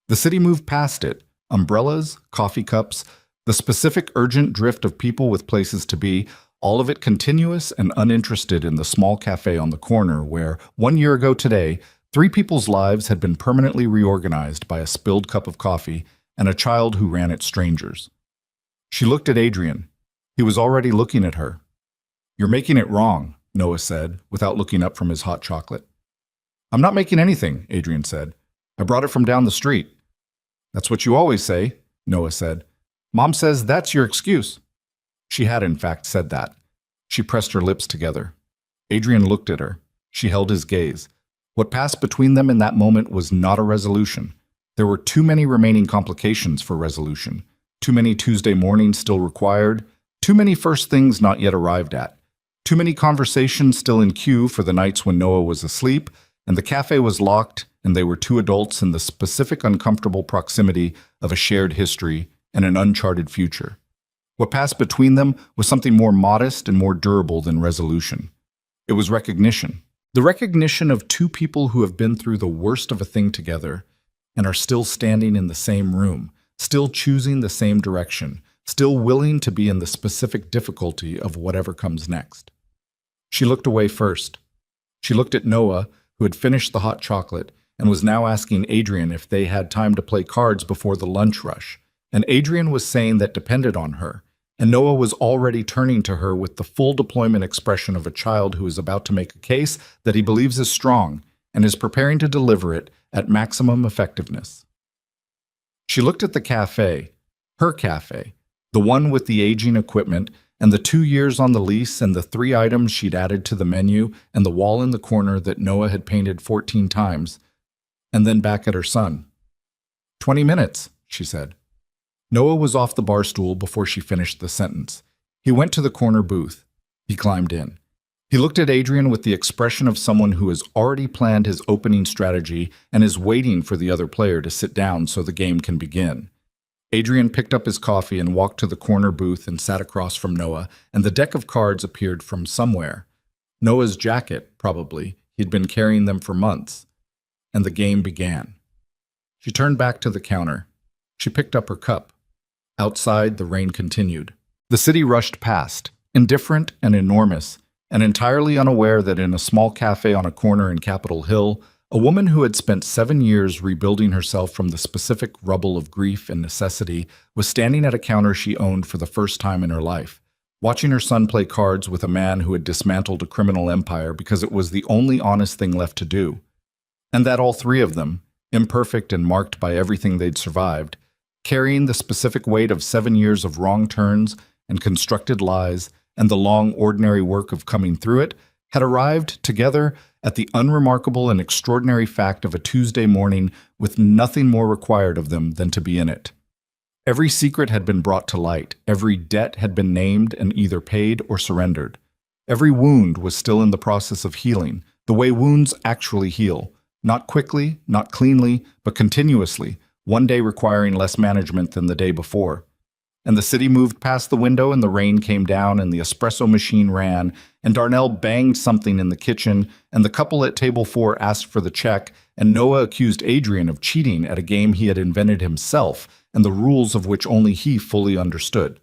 The city moved past it, umbrellas, coffee cups, the specific urgent drift of people with places to be, all of it continuous and uninterested in the small cafe on the corner where, 1 year ago today, Three people's lives had been permanently reorganized by a spilled cup of coffee and a child who ran at strangers. She looked at Adrian. He was already looking at her. "You're making it wrong," Noah said, without looking up from his hot chocolate. "I'm not making anything," Adrian said. "I brought it from down the street." "That's what you always say," Noah said. "Mom says that's your excuse." She had in fact said that. She pressed her lips together. Adrian looked at her. She held his gaze. What passed between them in that moment was not a resolution. There were too many remaining complications for resolution. Too many Tuesday mornings still required. Too many first things not yet arrived at. Too many conversations still in queue for the nights when Noah was asleep, and the cafe was locked, and they were two adults in the specific uncomfortable proximity of a shared history and an uncharted future. What passed between them was something more modest and more durable than resolution. It was recognition. The recognition of two people who have been through the worst of a thing together and are still standing in the same room, still choosing the same direction, still willing to be in the specific difficulty of whatever comes next. She looked away first. She looked at Noah, who had finished the hot chocolate and was now asking Adrian if they had time to play cards before the lunch rush. And Adrian was saying that depended on her, and Noah was already turning to her with the full deployment expression of a child who is about to make a case that he believes is strong and is preparing to deliver it at maximum effectiveness. She looked at the cafe, her cafe, the one with the aging equipment and the 2 years on the lease and the 3 items she'd added to the menu and the wall in the corner that Noah had painted 14 times, and then back at her son. 20 minutes, she said. Noah was off the bar stool before she finished the sentence. He went to the corner booth. He climbed in. He looked at Adrian with the expression of someone who has already planned his opening strategy and is waiting for the other player to sit down so the game can begin. Adrian picked up his coffee and walked to the corner booth and sat across from Noah, and the deck of cards appeared from somewhere. Noah's jacket, probably. He'd been carrying them for months. And the game began. She turned back to the counter. She picked up her cup. Outside, the rain continued. The city rushed past, indifferent and enormous, and entirely unaware that in a small cafe on a corner in Capitol Hill, a woman who had spent 7 years rebuilding herself from the specific rubble of grief and necessity was standing at a counter she owned for the first time in her life, watching her son play cards with a man who had dismantled a criminal empire because it was the only honest thing left to do. And that all three of them, imperfect and marked by everything they'd survived, carrying the specific weight of 7 years of wrong turns and constructed lies and the long, ordinary work of coming through it, had arrived together at the unremarkable and extraordinary fact of a Tuesday morning with nothing more required of them than to be in it. Every secret had been brought to light, every debt had been named and either paid or surrendered. Every wound was still in the process of healing, the way wounds actually heal, not quickly, not cleanly, but continuously, one day requiring less management than the day before. And the city moved past the window and the rain came down and the espresso machine ran and Darnell banged something in the kitchen and the couple at table 4 asked for the check and Noah accused Adrian of cheating at a game he had invented himself and the rules of which only he fully understood.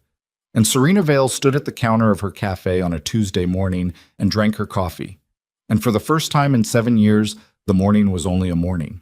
And Serena Vale stood at the counter of her cafe on a Tuesday morning and drank her coffee. And for the first time in 7 years, the morning was only a morning.